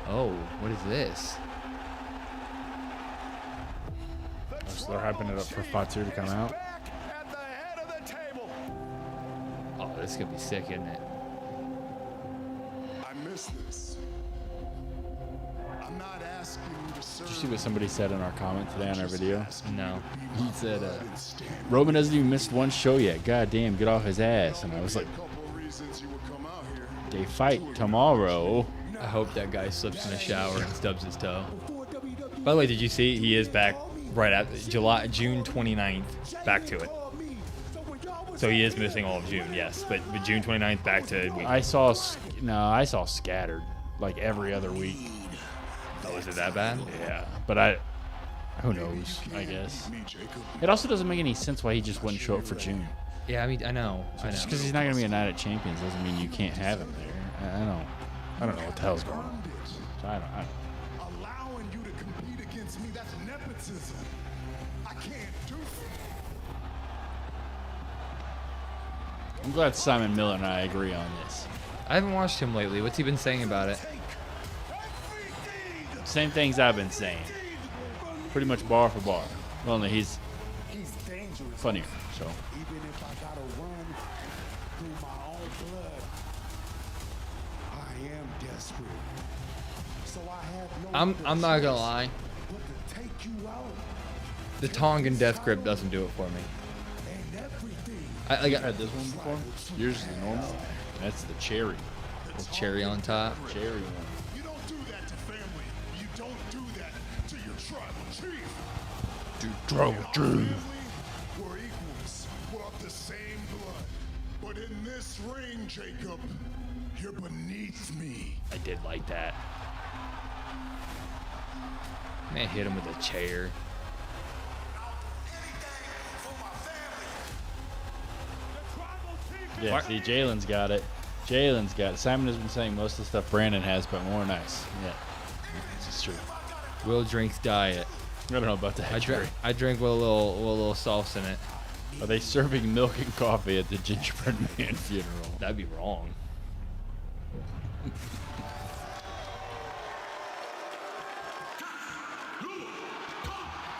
Oh, what is this? So they're hyping it up for Fatu to come out. Oh, this is going to be sick, isn't it? I miss this. I'm not asking you to serve. Did you see what somebody said in our comment today on our video? No. He said, Roman hasn't even missed one show yet. God damn, get off his ass. And I was like, they fight tomorrow. I hope that guy slips in the shower and stubs his toe. By the way, did you see he is back right at June 29th, back to it. So he is missing all of June, yes. But June 29th, back to week. I saw scattered like every other week. Oh, is it that bad? Yeah, but who knows, I guess. It also doesn't make any sense why he just wouldn't show up for June. Yeah, I mean, I know. Just because he's not going to be a Night at Champions doesn't mean you can't have him there. I don't know what the hell's going on. So I don't. Allowing you to compete against me, that's nepotism. I can't do it. I'm glad Simon Miller and I agree on this. I haven't watched him lately. What's he been saying about it? same things I've been saying. Pretty much bar for bar. Well, no, he's funnier, so. Even if I gotta run through my own blood, I am desperate. So I have no I'm not gonna lie. but to take you out The Tongan Death Grip doesn't do it for me. and everything. I got Had this one before? Yours is the normal. That's the cherry. the cherry on top. Cherry one. You don't do that to family. You don't do that to your tribal chief. Family, we're equals. We're of the same blood. But in this ring, Jacob, you're beneath me. I did like that. Man, hit him with a chair. Yeah, see, Jalen's got it. Jalen's got it. Simon has been saying most of the stuff Brandon has, but more nice. Yeah, this is true. Will Drink's diet. I don't know about that. I drink with a little sauce in it. Are they serving milk and coffee at the Gingerbread Man funeral? That'd be wrong.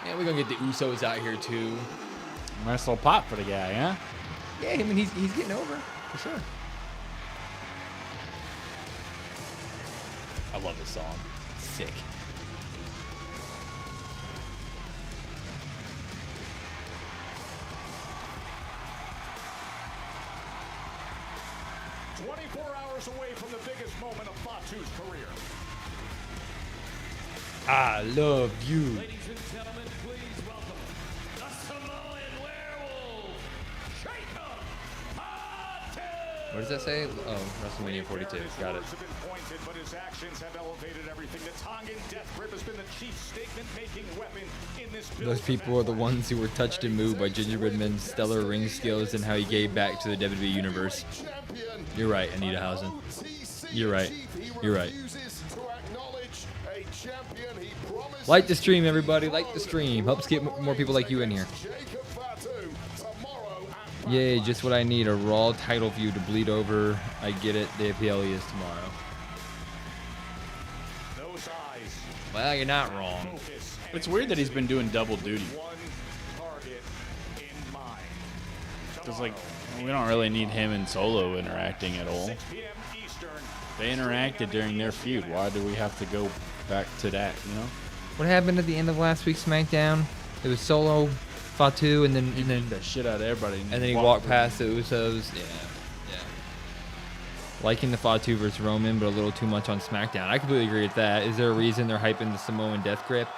Yeah, we're gonna get the Usos out here too. Nice little pop for the guy, huh? Yeah, I mean he's getting over for sure. I love this song. Sick. Hours away from the biggest moment of Fatu's career. I love you. Ladies and gentlemen, please welcome the Samoan werewolf, Jacob Fatu. What does that say? Oh, WrestleMania 42. Got it. Have been pointed, but his actions have elevated everything. The Tongan Death Grip has been the chief statement-making weapon in this. Those people are the ones who were touched and moved by Gingerbread Man's stellar ring skills and how he gave back to the WWE Universe. You're right, Anita Housen. You're right. You're right. Like the stream, everybody. Like the stream. Helps get more people like you in here. Yay, just what I need. A Raw title feud to bleed over. I get it. The APLE is tomorrow. Well, you're not wrong. It's weird that he's been doing double duty. Because, like, we don't really need him and Solo interacting at all. They interacted during their feud. Why do we have to go back to that, you know? What happened at the end of last week's SmackDown? It was Solo, Fatu, and then The shit out of everybody. and then he walked past the Usos. Yeah. Liking the Fatu versus Roman, but a little too much on SmackDown. I completely agree with that. Is there a reason they're hyping the Samoan Death Grip?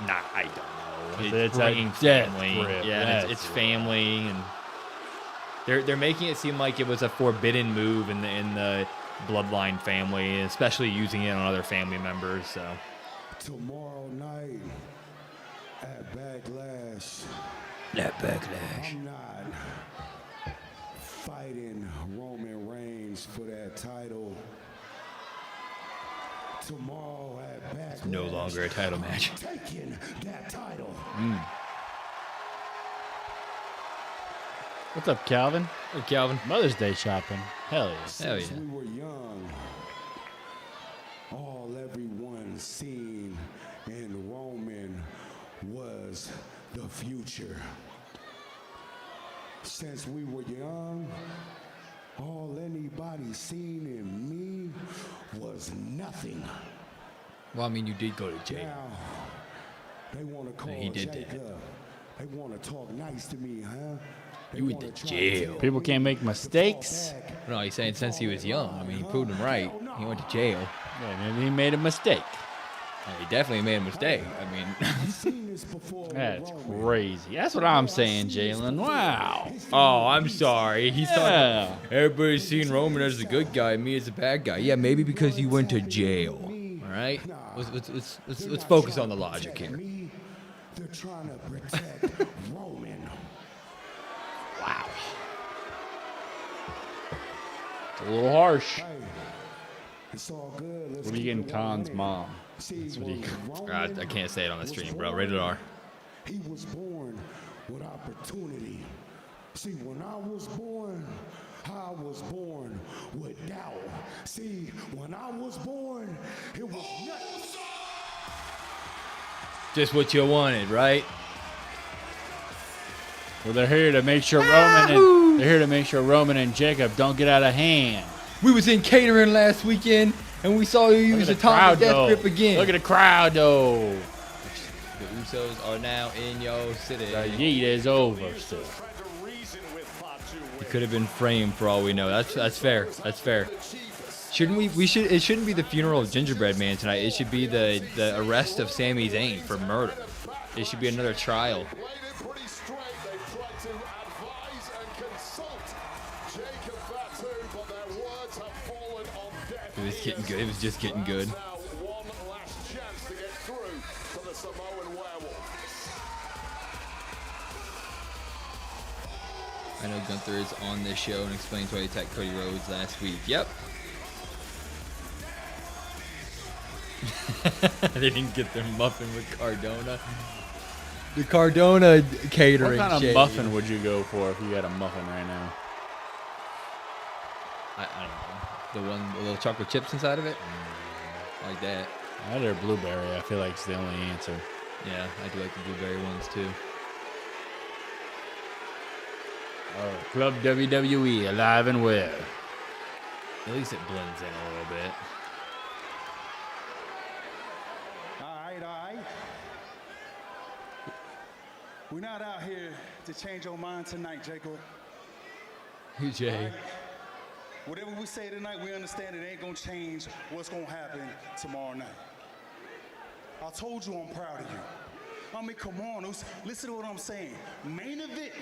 Nah, I don't know. It's a bringing death family. grip. Yeah, That's it's family, and they're making it seem like it was a forbidden move in the Bloodline family, especially using it on other family members. So Tomorrow night at Backlash, Backlash. I'm not fighting Roman Reigns for that title. Tomorrow at Backlash, No longer a title match. I'm taking that title. What's up, Calvin? Hey, Calvin. Mother's Day shopping. Hell yeah. Hell Since yeah. we were young, all everyone seen in Roman was the future. Since we were young, all anybody seen in me was nothing. Well, I mean, you did go to jail. Now, they want to call He did that. Jacob. They want to talk nice to me, huh? They You went wanna to try jail. tell People me can't make to mistakes. fall back. No, he's saying since he was young. I mean, he proved him right. He went to jail. Yeah, maybe he made a mistake. He definitely made a mistake. I mean, I've seen this before with That's Roman. crazy. That's what I'm saying, Jalen. Wow. oh, I'm sorry. He's Yeah. talking. Everybody's seen Roman as the good guy, me as the bad guy. Yeah, maybe because you went to jail. All right. Let's focus on the logic here. Me, they're trying to protect Roman. Wow. It's a little harsh. Hey, it's all good. Let's What are you keep getting it Khan's 100. mom? See, That's what he- when Roman I can't say it on the was stream, bro. born, Rated R. He was born with opportunity. See, when I was born, I was born with doubt. See, when I was born, it was nuts. Just what you wanted, right? Well, they're here to make sure Roman and Jacob don't get out of hand. We was in catering last weekend, and we saw you use the Samoan Death Grip again. Look at the crowd, though. The Usos are now in your city. The yeet is over, still. It could have been framed for all we know. That's fair. That's fair. Shouldn't we? It shouldn't be the funeral of Gingerbread Man tonight. It should be the arrest of Sami Zayn for murder. It should be another trial. It was getting good. It was just getting good. I know Gunther is on this show and explains why he attacked Cody Rhodes last week. Yep. They didn't get their muffin with Cardona. The Cardona catering. What kind of muffin would you go for if you had a muffin right now? I don't know. The one with little chocolate chips inside of it? Like that. Either blueberry, I feel like it's the only answer. Yeah, I do like the blueberry ones too. Oh, Club WWE, alive and well. At least it blends in a little bit. All right. We're not out here to change your mind tonight, Jacob. Jay. All right? Whatever we say tonight, we understand it ain't gonna change what's gonna happen tomorrow night. I told you I'm proud of you. I mean, come on, listen to what I'm saying. Main event,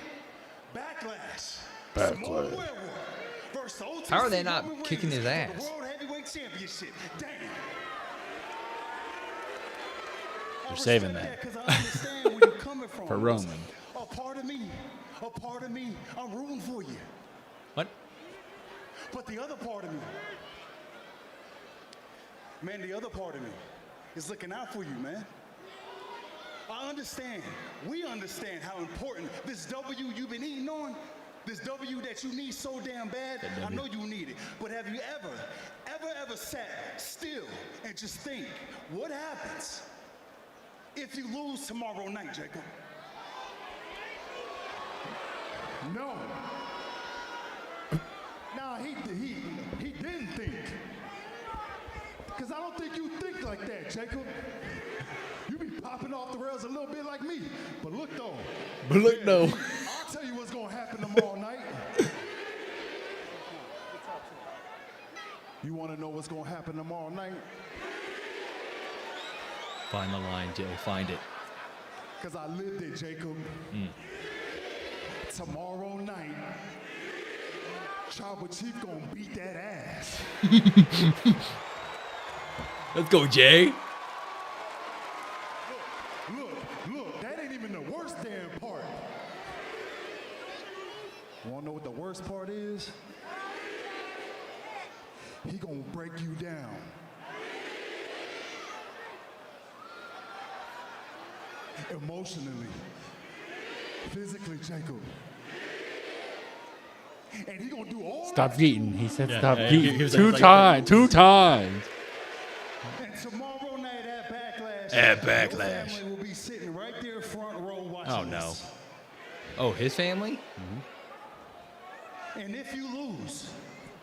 Backlash. Samoan Werewolf versus OTC. How are they not Roman kicking his Reigns for ass? the World Heavyweight Championship. Damn. They're saving that. Because I understand where you're coming from. For Roman. A part of me, I'm rooting for you. What? But the other part of me, man, the other part of me is looking out for you, man. I understand. We understand how important this W you've been eating on, this W that you need so damn bad. I know you need it. But have you ever sat still and just think, what happens if you lose tomorrow night, Jacob? No. Nah, he didn't think. Because I don't think you think like that, Jacob. You be popping off the rails a little bit like me. But look, though. I'll tell you what's going to happen tomorrow night. You want to know what's going to happen tomorrow night? Find the line, Jay. Find it. Because I lived it, Jacob. Tomorrow night, Tribal Chief gonna beat that ass. Let's go, Jay. Look, that ain't even the worst damn part. Wanna know what the worst part is? He gonna break you down. Emotionally, physically, Jacob. And he gonna do all Stop that eating. too. He said Yeah, stop yeah, eating. he was Two like- times. And tomorrow night at Backlash, At your Backlash. family will be sitting right there front row watching Oh, no. this. Oh, his family? And if you lose,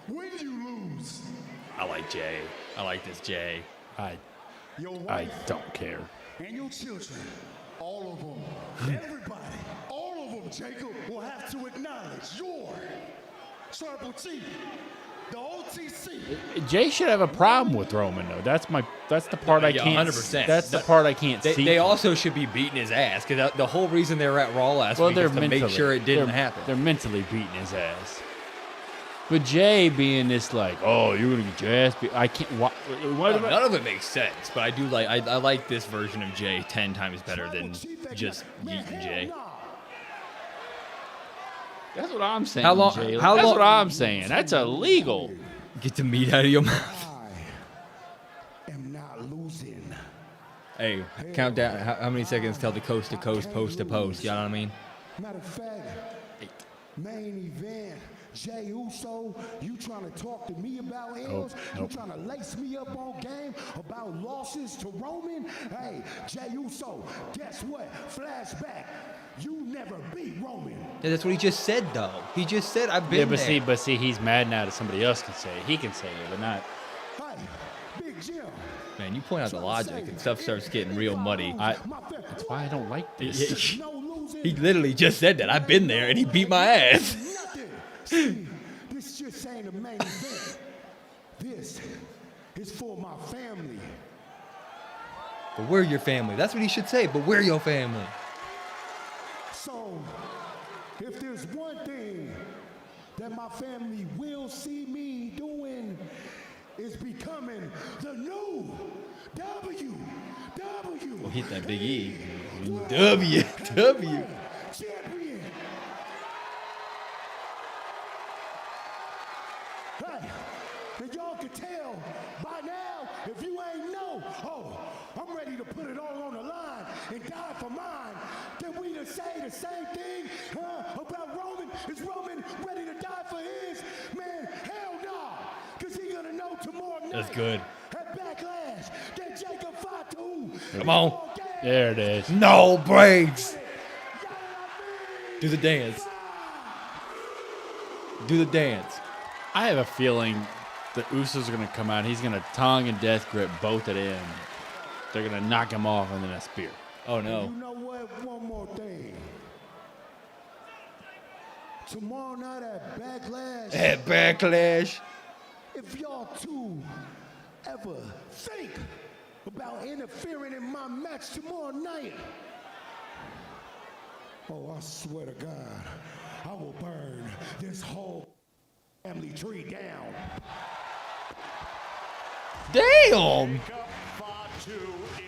When you lose, I like Jay. I like this Jay. your I wife don't care. and your children, all of them, everybody, all of them, Jacob. will have to acknowledge your Tribal Chief, the OTC. Jay should have a problem with Roman though. That's the part I Yeah, can't. 100%. That's the part I can't see. They also should be beating his ass because the whole reason they were at Raw last week is to make sure it didn't happen. They're mentally beating his ass. But Jay being this like, oh, you're gonna get your ass beat. I can't. What about, None of it makes sense, but I do like. I like this version of Jay 10 times better than just yeeting Jay. That's what I'm saying. How long- Jay. how That's long- what I'm saying. That's illegal. Get the meat out of your mouth. I am not losing. Hey, count down how many seconds till the coast to coast, post to post. You know what I mean? Matter of fact, main event, Jey Uso, you trying to talk to me about L's? You trying to lace me up on game about losses to Roman? Hey, Jey Uso, guess what? Flashback. You never beat Roman. Yeah, that's what he just said, though. He just said, "I've been there." But see, he's mad now that somebody else can say it. He can say it, but not. Hey, Big Jim. Man, you point out the logic and stuff starts getting real muddy. That's why I don't like this. He literally just said that. I've been there, and he beat my ass. See, this just ain't a main event. This is for my family. But we're your family. That's what he should say. But we're your family. So, if there's one thing that my family will see me doing, is becoming the new WWE We'll hit that Big E. W. champion. Hey, and y'all can tell by now, if you ain't know, I'm ready to put it all on the line and die for mine. Can we just say the same thing about Roman? Is Roman ready to die for his? Man, hell no, because he's going to know tomorrow night. That's good. At Backlash, that Jacob Fatu. Come on. There it is. No breaks. Do the dance. Do the dance. I have a feeling the Usos are going to come out. He's going to tongue and death grip both at him. They're going to knock him off and then a spear. Oh, no. You know what? One more thing. Tomorrow night at Backlash. At Backlash. If y'all two ever think about interfering in my match tomorrow night, I swear to God, I will burn this whole family tree down. Damn.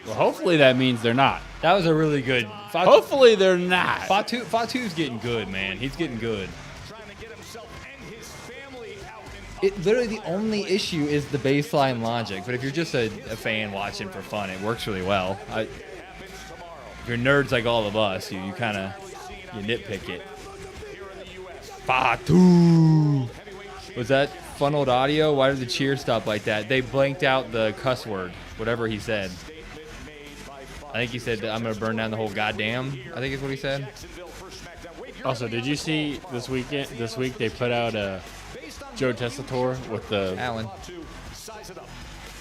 Well, hopefully that means they're not. That was a really good. Hopefully they're not. Fatu's getting good, man. He's getting good. It literally the only issue is the baseline logic. But if you're just a fan watching for fun, it works really well. If you're nerds like all of us, you kind of nitpick it. Fatu. Was that funneled audio? Why did the cheer stop like that? They blanked out the cuss word, whatever he said. I think he said, "I'm gonna burn down the whole goddamn." I think is what he said. Also, did you see this week they put out a Joe Tessitore with the Allen.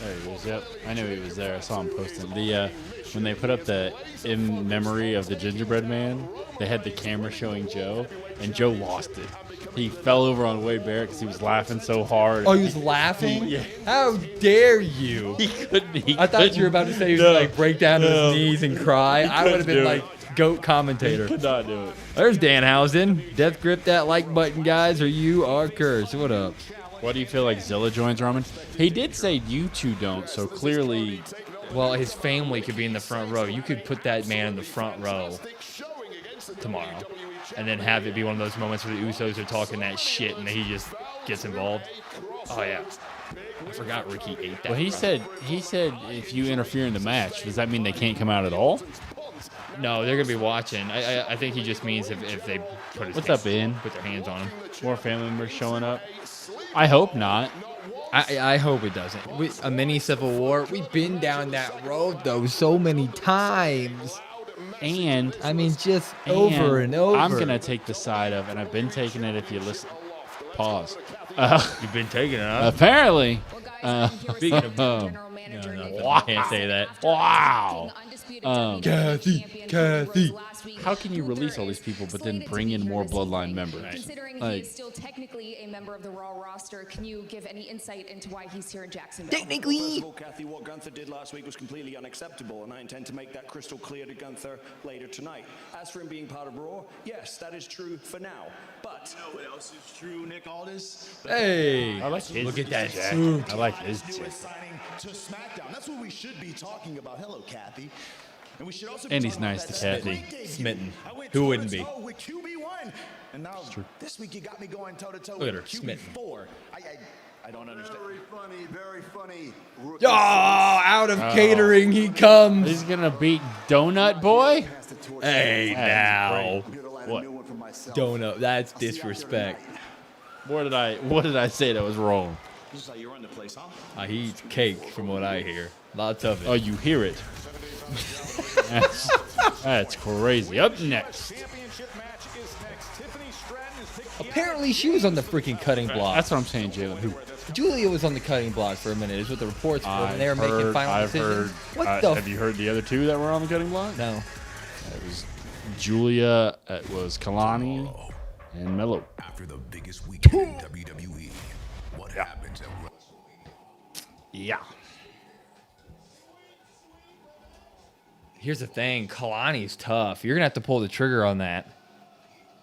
There he is. Yep, I knew he was there. I saw him posting the when they put up the in memory of the Gingerbread Man. They had the camera showing Joe, and Joe lost it. He fell over on Wade Barrett because he was laughing so hard. Oh, he was laughing? Yeah. How dare you? He couldn't. I thought you were about to say he was like break down to his knees and cry. I would have been like GOAT commentator. He could not do it. There's Danhausen. Death grip that like button, guys, or you are cursed. What up? What do you feel like Zilla joins Roman? He did say you two don't, so clearly. Well, his family could be in the front row. You could put that man in the front row tomorrow and then have it be one of those moments where the Usos are talking that shit and he just gets involved. Oh, yeah. I forgot Ricky ate that. Well, he said if you interfere in the match, does that mean they can't come out at all? No, they're going to be watching. I think he just means if they put his What's up, Ian? Put their hands on him. More family members showing up? I hope not. I hope it doesn't. A mini civil war. We've been down that road, though, so many times. And I mean, just over and over. I'm going to take the side of, and I've been taking it if you listen. Pause. You've been taking it, huh? Apparently. Speaking of no, I can't say that. Wow. Kathy. How can you release all these people but then bring in more Bloodline members? Considering Like, he's still technically a member of the Raw roster, can you give any insight into why he's here in Jacksonville? Technically. First of all, Kathy, what Gunther did last week was completely unacceptable, and I intend to make that crystal clear to Gunther later tonight. As for him being part of Raw, yes, that is true for now. But You know what else is true, Nick Aldis? Hey. I like his Look at that jacket. suit. I like his He jacket. was signing to SmackDown. That's what we should be talking about. Hello, Kathy. And we should also And be he's talking nice about to that Kathy. great debut. Smitten. I went Who wouldn't be? toe-to-toe with QB1. And now this week you got me going toe-to-toe Look at with her, smitten. QB4. I don't understand. Very funny. Oh, out of catering he comes. He's going to beat Donut Boy? Hey, That's now. What? Donut. That's disrespect. What did I say that was wrong? This is how you run the place, huh? He eats cake, from what I hear. Lots of it. Oh, you hear it. That's crazy. Up next. Apparently, she was on the freaking cutting block. That's what I'm saying, Jalen. Who? Julia was on the cutting block for a minute, is what the reports were. And they were making final decisions. Have you heard the other two that were on the cutting block? No. It was Julia, it was Kalani, and Mello. After the biggest weekend in WWE, what happens at WrestleMania? Yeah. Here's the thing. Kalani's tough. You're going to have to pull the trigger on that.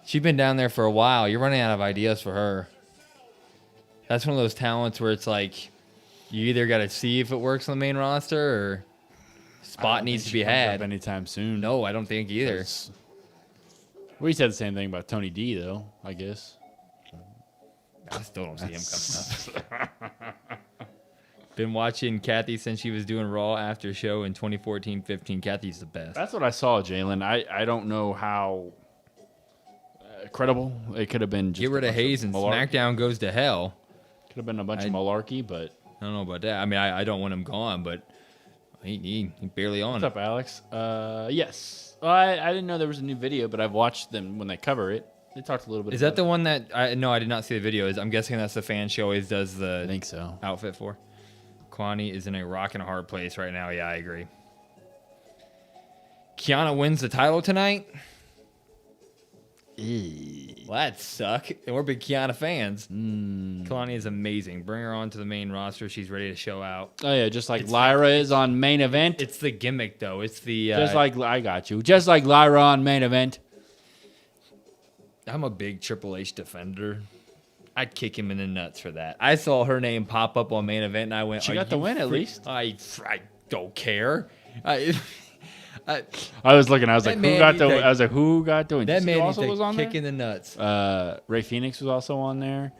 She's been down there for a while. You're running out of ideas for her. That's one of those talents where it's like you either got to see if it works on the main roster or spot needs to be had anytime soon. No, I don't think either. We said the same thing about Tony D, though, I guess. I still don't see him coming up. Been watching Kathy since she was doing Raw after show in 2014-15. Kathy's the best. That's what I saw, Jalen. I don't know how credible it could have been. Just get rid of Hayes and SmackDown goes to hell. Could have been a bunch of malarkey, but I don't know about that. I mean, I don't want him gone, but he barely on. What's up, Alex? Yes. Well, I didn't know there was a new video, but I've watched them when they cover it. They talked a little bit. Is that the one that I did not see the video. I'm guessing that's the fan she always does the I think so. Outfit for. Kwani is in a rock and a hard place right now. Yeah, I agree. Kiana wins the title tonight. Well, that suck. And we're big Kiana fans. Kalani is amazing. Bring her on to the main roster. She's ready to show out. Oh yeah, just like Lyra is on main event. It's the gimmick though. It's the just like I got you. Just like Lyra on main event. I'm a big Triple H defender. I'd kick him in the nuts for that. I saw her name pop up on main event and I went, she got the win at least. I don't care. I was looking. I was like, who got the? I was like, who got the win? That man also was on kick there. In the nuts. Ray Phoenix was also on there.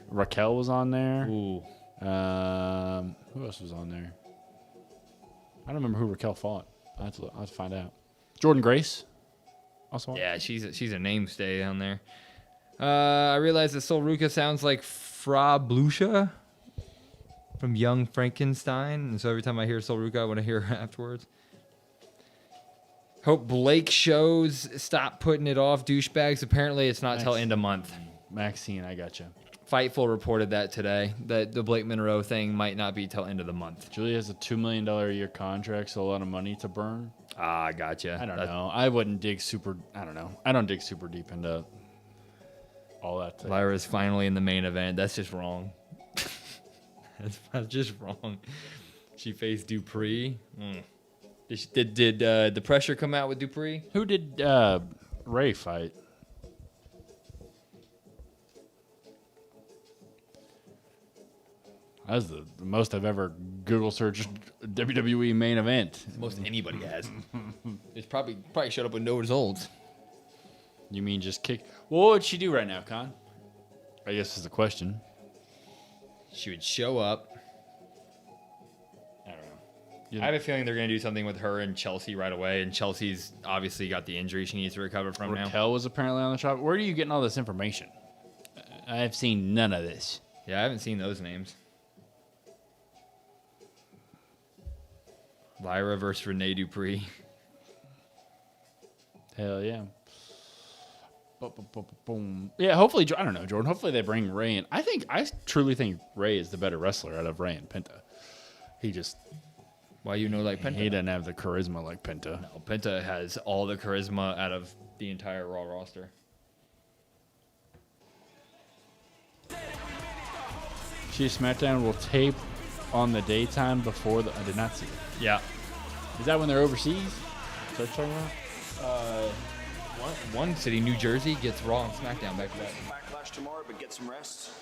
Raquel was on there. Ooh. Who else was on there? I don't remember who Raquel fought. I have to find out. Jordan Grace. Also on. Yeah, she's a namestay on there. I realized that Sol Ruka sounds like Fra Blucha from Young Frankenstein, and so every time I hear Sol Ruka, I want to hear her afterwards. Hope Blake shows. Stop putting it off, douchebags. Apparently, it's not till end of month. Maxine, I gotcha. Fightful reported that today, that the Blake Monroe thing might not be till end of the month. Julie has a $2 million a year contract, so a lot of money to burn. Ah, gotcha. I don't know. I wouldn't dig super. I don't know. I don't dig super deep into all that. Lyra's finally in the main event. That's just wrong. That's just wrong. She faced Dupree. Did the pressure come out with Dupree? Who did Ray fight? That's the most I've ever Google searched WWE main event. Most anybody has. It's probably showed up with no results. You mean just kick? Well, what would she do right now, Con? I guess is the question. She would show up. I don't know. I have a feeling they're going to do something with her and Chelsea right away, and Chelsea's obviously got the injury she needs to recover from now. Raquel was apparently on the shop. Where are you getting all this information? I have seen none of this. Yeah, I haven't seen those names. Lyra versus Rene Dupree. Hell yeah. Boom. Yeah, hopefully, I don't know, Jordan. Hopefully they bring Ray in. I truly think Ray is the better wrestler out of Ray and Penta. He just... Why like Penta? He doesn't have the charisma like Penta. No, Penta has all the charisma out of the entire Raw roster. She SmackDown will tape on the daytime before the... I did not see it. Yeah. Is that when they're overseas? Is that what you're talking about? One city, New Jersey, gets Raw and SmackDown back to back. Backlash tomorrow, but get some rest.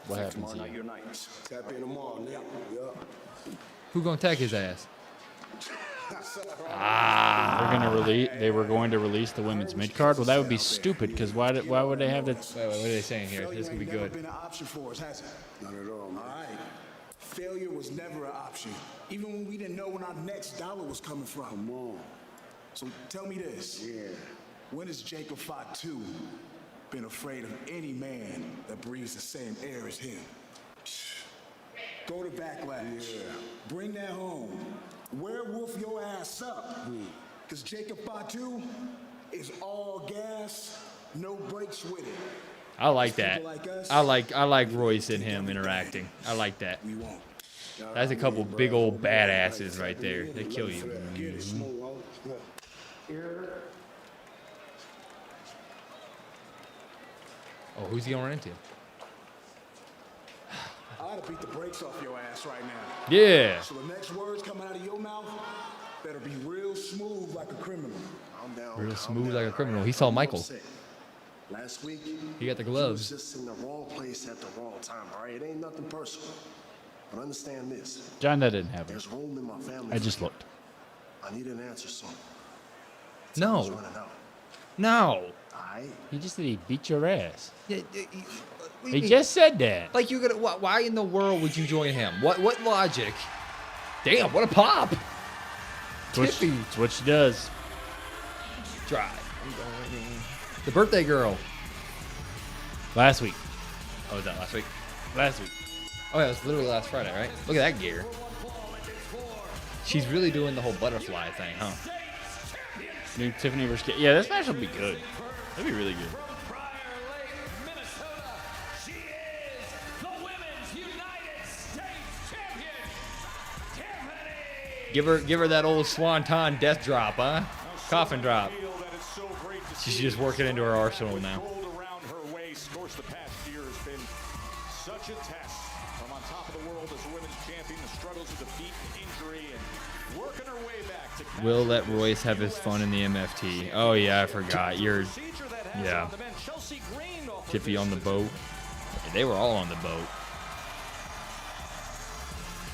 What happens Tomorrow night, here? your night. Tap in tomorrow, nigga. Yeah. Who gonna tag his ass? They were going to release the women's mid card. Well, that would be stupid because why would they have to? Wait, what are they saying here? This could be good. Been an option for us, has it? Not at all. All right. Failure was never an option, even when we didn't know when our next dollar was coming from. Come on. So tell me this. Yeah. When is Jacob Fatu been afraid of any man that breathes the same air as him. Go to Backlash. Yeah. Bring that home. Werewolf your ass up. Because Jacob Fatu is all gas, no brakes with it. I like that. People like us, I like Royce and him interacting. I like that. we won't. That's a couple big old badasses right there. They kill you. Get it, Smo. Oh, who's he gonna run into? I ought to beat the brakes off your ass right now. Yeah. So the next words coming out of your mouth better be real smooth like a criminal. Calm down. Real calm smooth down. like a criminal. He saw Michael. Last week, He got the You gloves. was just in the wrong place at the wrong time, all right? It ain't nothing personal. But understand this. John, that didn't happen. There's room in my family. I just looked. I need an answer soon. No. Time's running out. No. All right? He just said he beat your ass. What do you He mean? just said that. Like you're gonna. Why in the world would you join him? What logic? Damn! What a pop! Tiffy It's what she does. drive. The birthday girl. Last week. Oh, was that last week? Last week. Oh yeah, it was literally last Friday, right? Look at that gear. She's really doing the whole butterfly thing, huh? New Tiffany versus Kate. Yeah, this match will be good. That'll be really good. She is the Women's United States Champion, Tiffany. Give her that old swanton death drop, huh? Coffin drop. She's just working into her arsenal now. Gold around her waist. Of course, the past year has been such a test. From on top of the world as a women's champion, the struggles of defeat and injury, and working her way back to. Will let Royce have his fun in the MFT. Oh yeah, I forgot. You're yeah. Tiffy on the boat. They were all on the boat.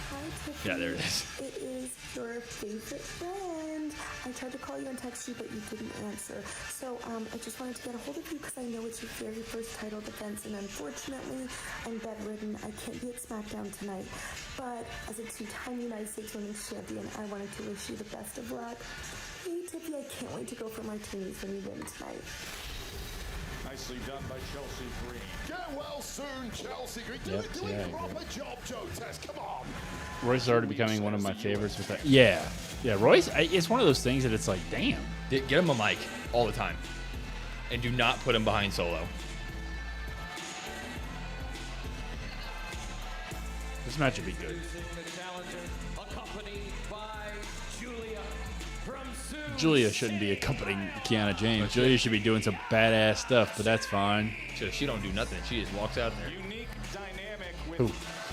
Hi, Tiffany. Yeah, there it is. It is your favorite friend. I tried to call you and text you, but you didn't answer. So I just wanted to get a hold of you because I know it's your very first title defense, and unfortunately, I'm bedridden. I can't be at Smackdown tonight. But as a two-time United States Women's Champion, I wanted to wish you the best of luck. Hey, Tiffy, I can't wait to go for martinis when you win tonight. Nicely done by Chelsea Green. Get well soon, Chelsea. Yep, Do yeah, a I proper agree. job, Joe Test. Come on. Royce is already becoming one of my favorites with that. Yeah. Yeah, Royce, it's one of those things that it's like, damn. Get him a mic all the time. And do not put him behind Solo. This match would be good. Julia shouldn't be accompanying Kiana James. Julia should be doing some badass stuff, but that's fine. She don't do nothing. She just walks out there. Unique dynamic with Who?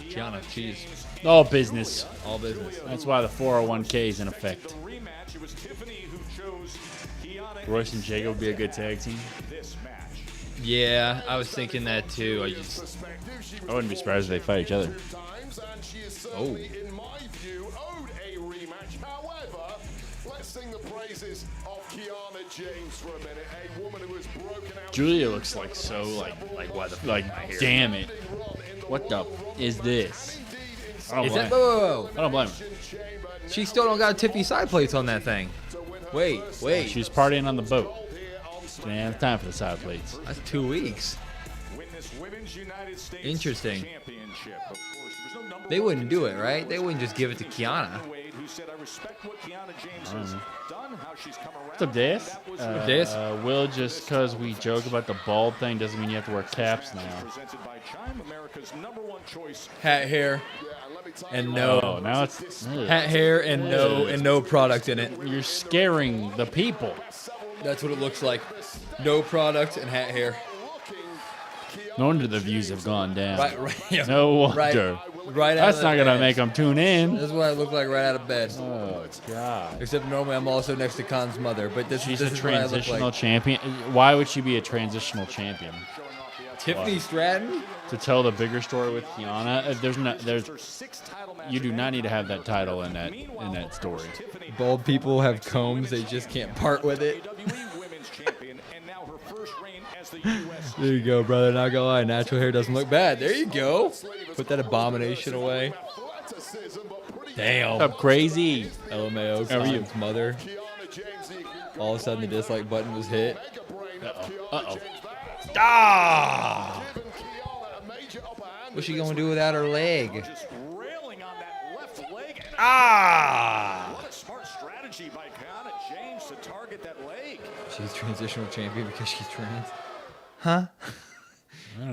Kiana, she's All business. all business. That's why the 401k is in effect. the rematch. It was Tiffany who chose Kiana Royce and Jacob would be a good tag team. this match. Yeah, I was thinking that too. I wouldn't be surprised if they fight each other. Oh. In my view, owed a rematch. However, let's sing the praises of Kiana James for a minute. A woman who has broken out. Julia looks like so like why the fuck like am I here? damn it. What the is this? I don't Is blame that whoa? I don't blame her. She still don't got Tiffy side plates on that thing. Wait. She was partying on the boat. She didn't have time for the side plates. That's 2 weeks. Witness Women's United States Interesting. Championship. Of course, there was no number They one wouldn't do it, contender right? They wouldn't just give it to Kiana. Wade, who said, I respect what Kiana James has done, how she's come around. What's up, Des? That was Des? Will, just because we joke about the bald thing doesn't mean you have to wear caps now. presented by Chime, America's #1 choice. Hat hair and Oh, no now it's ugh. hat hair and no product in it. You're scaring the people. That's what it looks like. No product and hat hair. No wonder the views have gone down. Right. Yeah. No Right. wonder. Right out That's of not the gonna bed. make them tune in. This is what I look like right out of bed. Oh God. Except normally I'm also next to Khan's mother, but She's this a is what I look transitional like. champion. Why would she be a transitional champion? Tiffany Stratton? To tell the bigger story with Kiana, you do not need to have that title in that story. Bald people have combs, they just can't part with it. WWE Women's Champion, and now her first reign as the U.S. There you go, brother. Not gonna lie, natural hair doesn't look bad. There you go. Put that abomination away. Damn. What's up, crazy? LMAO, How are you? Khan's mother. All of a sudden, the dislike button was hit. Uh oh. Ah! What's she gonna do without her leg? Just railing on that left leg. Ah! What a smart strategy by Kiana James to target that leg. She's transitional champion because she's trans. Huh?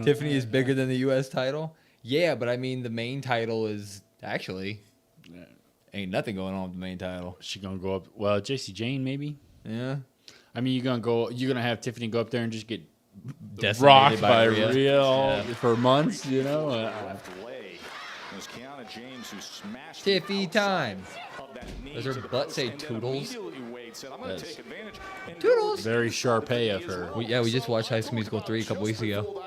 Tiffany is bigger than the U.S. title? Yeah, but I mean, the main title is actually ain't nothing going on with the main title. She gonna go up. Well, JC Jane maybe. Yeah. I mean, you're gonna have Tiffany go up there and just get Decimated rocked by Rhea. Rhea for months, you know. Left leg. It was Kiana James who smashed Tiffy the time. outside of that knee Does her to the butt post, say and then Toodles? immediately Wade said, "I'm gonna Yes. take advantage." And Toodles. Very Sharpay of her. We just watched High School Musical 3 a couple weeks ago.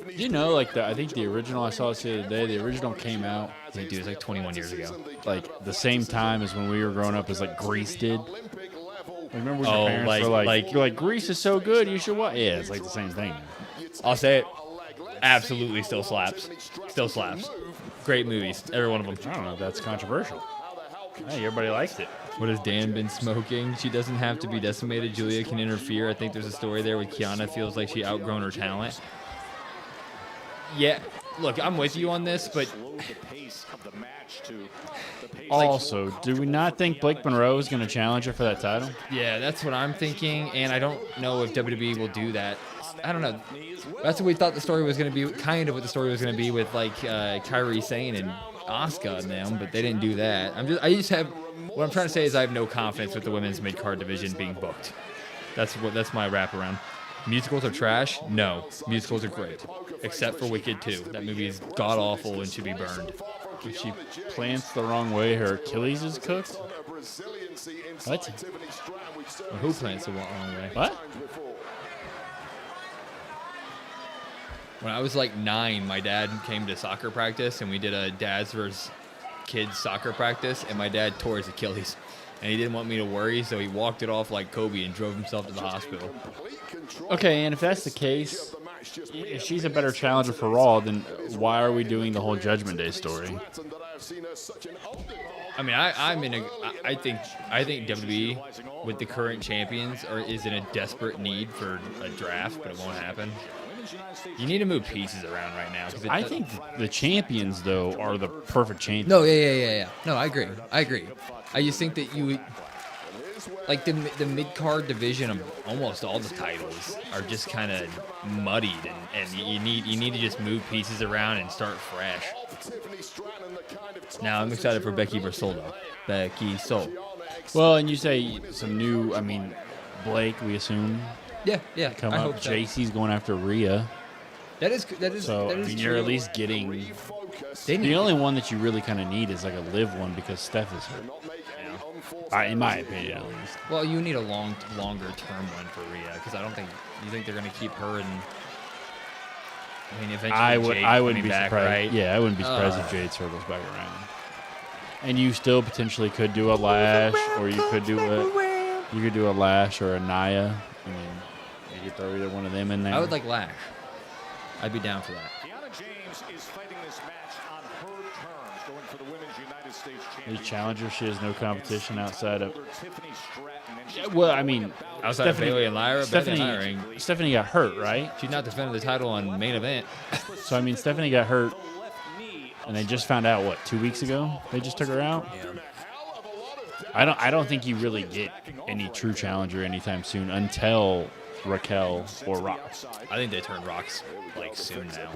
You know, like I think the original I saw this the other day. The original came out Dude, it was like 21 years ago. like the same time as when we were growing up, as like Grease did. Like, remember when Oh, your parents like- were like- you're like Grease is so good, you should watch. Yeah, it's like the same thing. I'll say it. Absolutely still slaps. Still slaps. Great movies. Every one of them. I don't know if that's controversial. Hey, everybody liked it. What has Dan been smoking? She doesn't have to be decimated. Julia can interfere. I think there's a story there with Kiana feels like she outgrown her talent. Yeah, look, I'm with you on this, but slowed the pace of the match to the pace. Also, do we not think Blake Monroe is going to challenge her for that title? yeah, that's what I'm thinking, and I don't know if WWE will do that. I don't know. That's what we thought the story was going to be, kind of what the story was going to be with like Kyrie Sane and Asuka and them, but they didn't do that. What I'm trying to say is I have no confidence with the women's mid-card division being booked. That's my wraparound. Musicals are trash? No. Musicals are great. Except for Wicked 2. That movie is god-awful and should be burned. If she plants the wrong way, her Achilles is cooked? What? Well, who plants the wrong way? What? When I was like 9, my dad came to soccer practice, and we did a dads versus kids soccer practice, and my dad tore his Achilles. And he didn't want me to worry, so he walked it off like Kobe and drove himself to the hospital. Okay, and if that's the case, if she's a better challenger for Raw, then why are we doing the whole Judgment Day story? I mean, I think WWE with the current champions is in a desperate need for a draft, but it won't happen. You need to move pieces around right now. I think the champions, though, are the perfect champions. No, yeah. No, I agree. I just think that you, like the mid-card division of almost all the titles are just kind of muddied, and you need to just move pieces around and start fresh. Now I'm excited for Becky Soul. Well, and you say some new, I mean, Blake, we assume, Yeah. come I up. hope so. JC's going after Rhea. That is. So, that I is mean, true. you're at least getting... They need The only one that you really kind of need is like a live one because Steph is hurt. In my opinion, at least. Well, you need a longer term one for Rhea because I don't think you think they're going to keep her in. I mean, eventually I wouldn't Jade be coming back, surprised. right? Yeah, I wouldn't be surprised if Jade circles back around. And you still potentially could do a Lash, or you could do a Lash or a Nia. I mean, you could throw either one of them in there. I would like Lash. I'd be down for that. Kiana James is fighting this match on her terms, going for the Women's United States the Championship. challenger. She has no competition outside of. Tiffany Stratton, and she's Yeah, well, I mean, Outside of Bayley and Lyra, Stephanie got hurt, right? She's not defending the title on main event. So I mean, Stephanie got hurt, and they just found out what 2 weeks ago. They just took her out. I don't think you really get any true challenger anytime soon until Raquel or Rox. I think they turn Rox like soon now.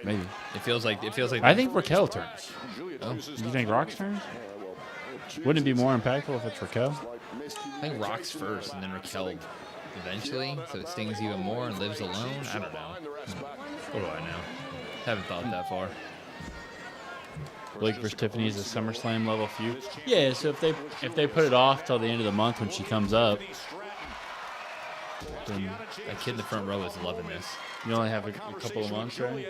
Maybe. It feels like. I think Raquel turns. Oh, you think Rox turns? Wouldn't it be more impactful if it's Raquel? I think Rox first and then Raquel eventually, so it stings even more and lives alone. I don't know. What do I know? Haven't thought that far. Blake versus Tiffany is a SummerSlam level feud. Yeah, so if they put it off till the end of the month when she comes up, then That kid in the front row is loving this. you only have a couple of months, right?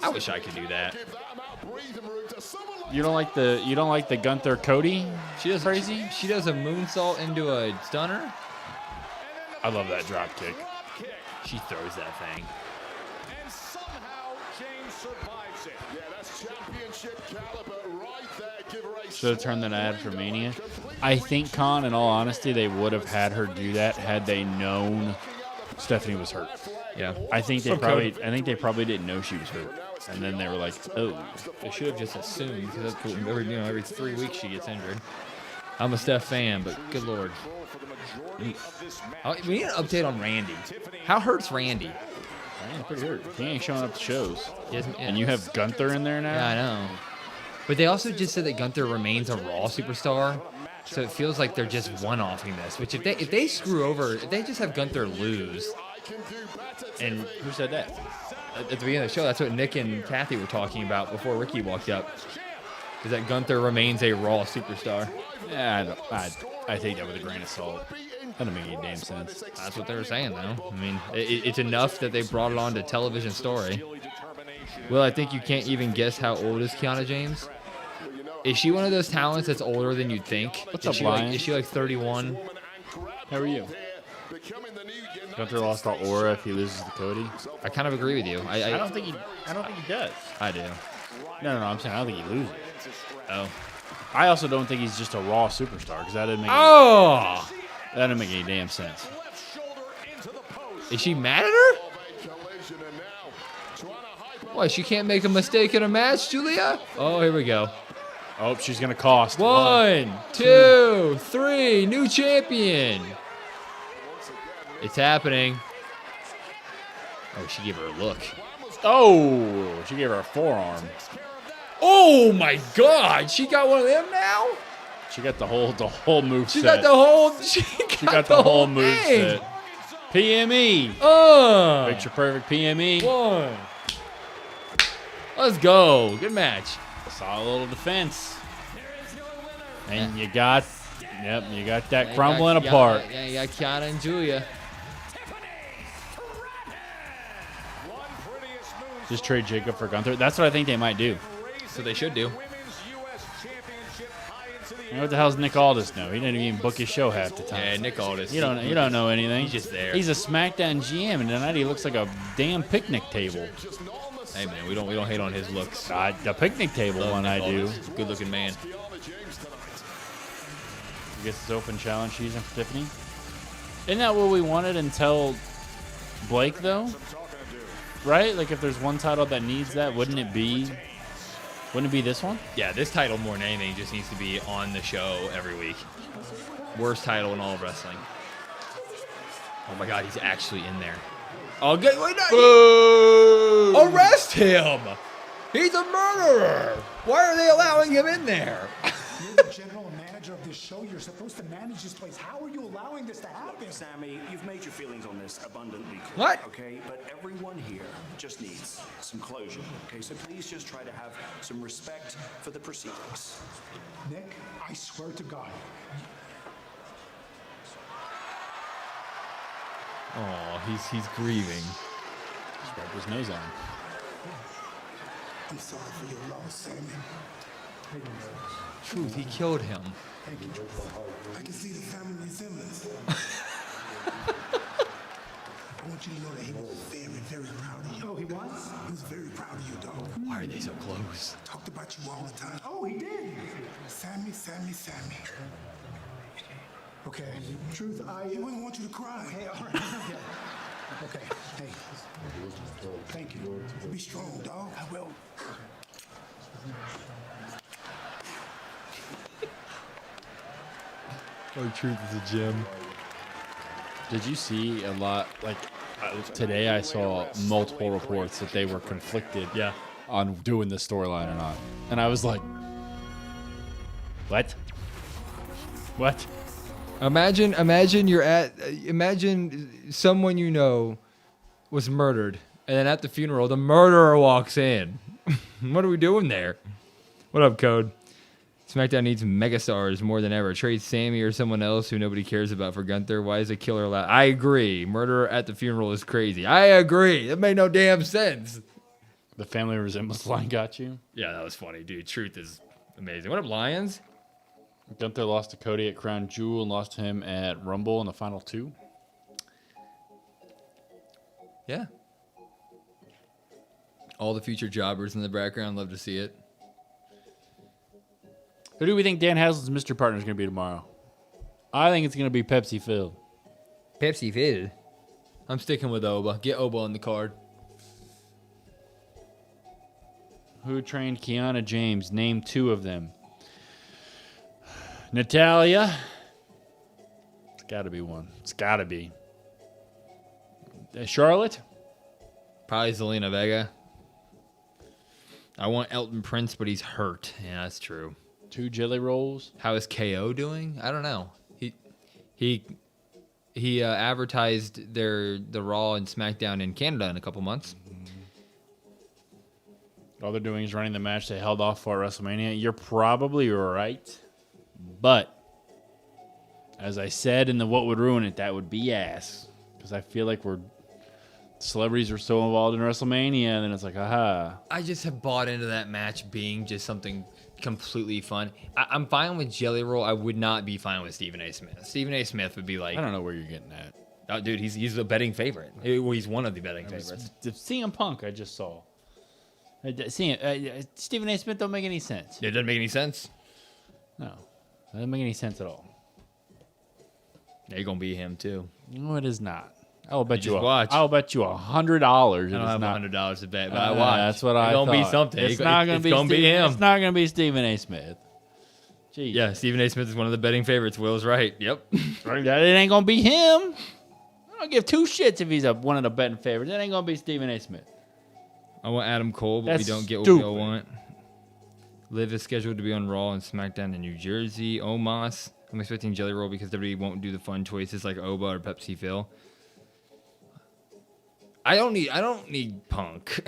I wish I could do that. You don't like the Gunther Cody? She does crazy. She does a moonsault into a stunner. I love that drop kick. She throws that thing. And somehow James survives it. Yeah, that's championship caliber right there. Give her a Should have turned that ad for Mania. I think, Con, in all honesty, they would have had her do that had they known Stephanie was hurt. Yeah. I think they probably didn't know she was hurt, and then they were like, "Oh." They should have just assumed because that's cool. Every 3 weeks she gets injured. I'm a Steph fan, but good lord. We need an update on Randy. How hurt's Randy? Randy's pretty hurt. He ain't showing up to shows. Yeah. And you have Gunther in there now? Yeah, I know. But they also just said that Gunther remains a Raw superstar, so it feels like they're just one-offing this. Which if they screw over, if they just have Gunther lose, And who said that? at the beginning of the show, that's what Nick and Kathy were talking about before Ricky walked up. Is that Gunther remains a Raw superstar? Yeah, I take that with a grain of salt. That doesn't make any damn sense. That's what they were saying, though. I mean, it's enough that they brought it on to television story. Well, I think you can't even guess how old is Kiana James. Is she one of those talents that's older than you'd think? What's up, Lion? Is she like 31? How are you? Gunther lost to Aura if he loses to Cody. I kind of agree with you. I don't think he does. I do. No, I'm saying I don't think he loses. Oh. I also don't think he's just a Raw superstar because that didn't make any damn sense. Is she mad at her? What, she can't make a mistake in a match, Julia? Oh, here we go. Oh, she's gonna cost. 1, 2, 3, new champion. It's happening. Oh, she gave her a look. Oh, she gave her a forearm. Oh my God, she got one of them now. She got the whole move She set. got the whole. She got the whole move thing. set. PME. Picture perfect PME. 1. Let's go. Good match. Solid little defense. And you got that crumbling apart. Yeah, you got Kiana and Julia. Just trade Jacob for Gunther. That's what I think they might do. So they should do. You know what the hell's Nick Aldis know? He didn't even book his show half the time. Yeah, Nick Aldis. You don't know anything. He's just there. He's a SmackDown GM, and tonight he looks like a damn picnic table. Hey man, we don't hate on his looks. The picnic table one I do. Good looking man. He gets his open challenge season for Tiffany. Isn't that what we wanted until Blake though? Right? Like if there's one title that needs that, wouldn't it be this one? Yeah, this title more than anything just needs to be on the show every week. Worst title in all of wrestling. Oh my God, he's actually in there. Oh, good. Wait, no, arrest him! He's a murderer! Why are they allowing him in there? You're the general manager of this show. You're supposed to manage this place. How are you allowing this to happen? Sammy, you've made your feelings on this abundantly clear. What? Okay, but everyone here just needs some closure. Okay, so please just try to have some respect for the proceedings. Nick, I swear to God. Oh, he's grieving. Just wiped his nose on him. I'm sorry for your loss, Sammy. Truth, he killed him. Thank you. I can see the family resemblance. I want you to know that he was very, very proud of you. Oh, he was? He was very proud of you, dog. Why are they so close? Talked about you all the time. Oh, he did. Sammy. Okay. Truth, he wouldn't want you to cry. Okay, all right. Yeah. Okay. Hey. Thank you. Be strong, dog. I will. Oh, Truth is a gem. Did you see a lot, like, today I saw multiple reports that they were conflicted on doing this storyline or not. And I was like, what? What? Imagine someone you know was murdered, and then at the funeral, the murderer walks in. What are we doing there? What up, Code? SmackDown needs megastars more than ever. Trade Sami or someone else who nobody cares about for Gunther. Why is a killer allowed? I agree. Murderer at the funeral is crazy. I agree. That made no damn sense. The family resemblance line got you? Yeah, that was funny, dude. Truth is amazing. What up, Lions? Gunther lost to Cody at Crown Jewel and lost to him at Rumble in the final 2. Yeah. All the future jobbers in the background. Love to see it. Who do we think Dan Haslam's mystery partner is going to be tomorrow? I think it's going to be Pepsi Phil. Pepsi Phil. I'm sticking with Oba. Get Oba on the card. Who trained Kiana James? Name 2 of them. Natalia. It's got to be one. It's got to be. Charlotte. Probably Zelina Vega. I want Elton Prince, but he's hurt. Yeah, that's true. 2 jelly rolls. How is KO doing? I don't know. He advertised the Raw and SmackDown in Canada in a couple months. All they're doing is running the match they held off for WrestleMania. You're probably right. But, as I said in the What Would Ruin It, that would be ass. Because I feel like celebrities are so involved in WrestleMania, and then it's like, aha. I just have bought into that match being just something completely fun. I'm fine with Jelly Roll. I would not be fine with Stephen A. Smith. Stephen A. Smith would be like... I don't know where you're getting at. Oh, dude, he's a betting favorite. Well, he's one of the betting favorites. CM Punk, I just saw. Stephen A. Smith don't make any sense. It doesn't make any sense? No. It doesn't make any sense at all. You're going to be him, too. No, it is not. I'll bet you watch. I'll bet you $100. I don't have $100 to bet, but I watch. That's what I thought. It's going to be something. It's not going to be him. It's not going to be Stephen A. Smith. Jeez. Yeah, Stephen A. Smith is one of the betting favorites. Will's right. Yep. It ain't going to be him. I don't give 2 shits if he's one of the betting favorites. It ain't going to be Stephen A. Smith. I want Adam Cole, but That's we don't get what stupid. we all want. Liv is scheduled to be on Raw and SmackDown in New Jersey. Omos. I'm expecting Jelly Roll because WWE won't do the fun choices like Oba or Pepsi Phil. I don't need Punk.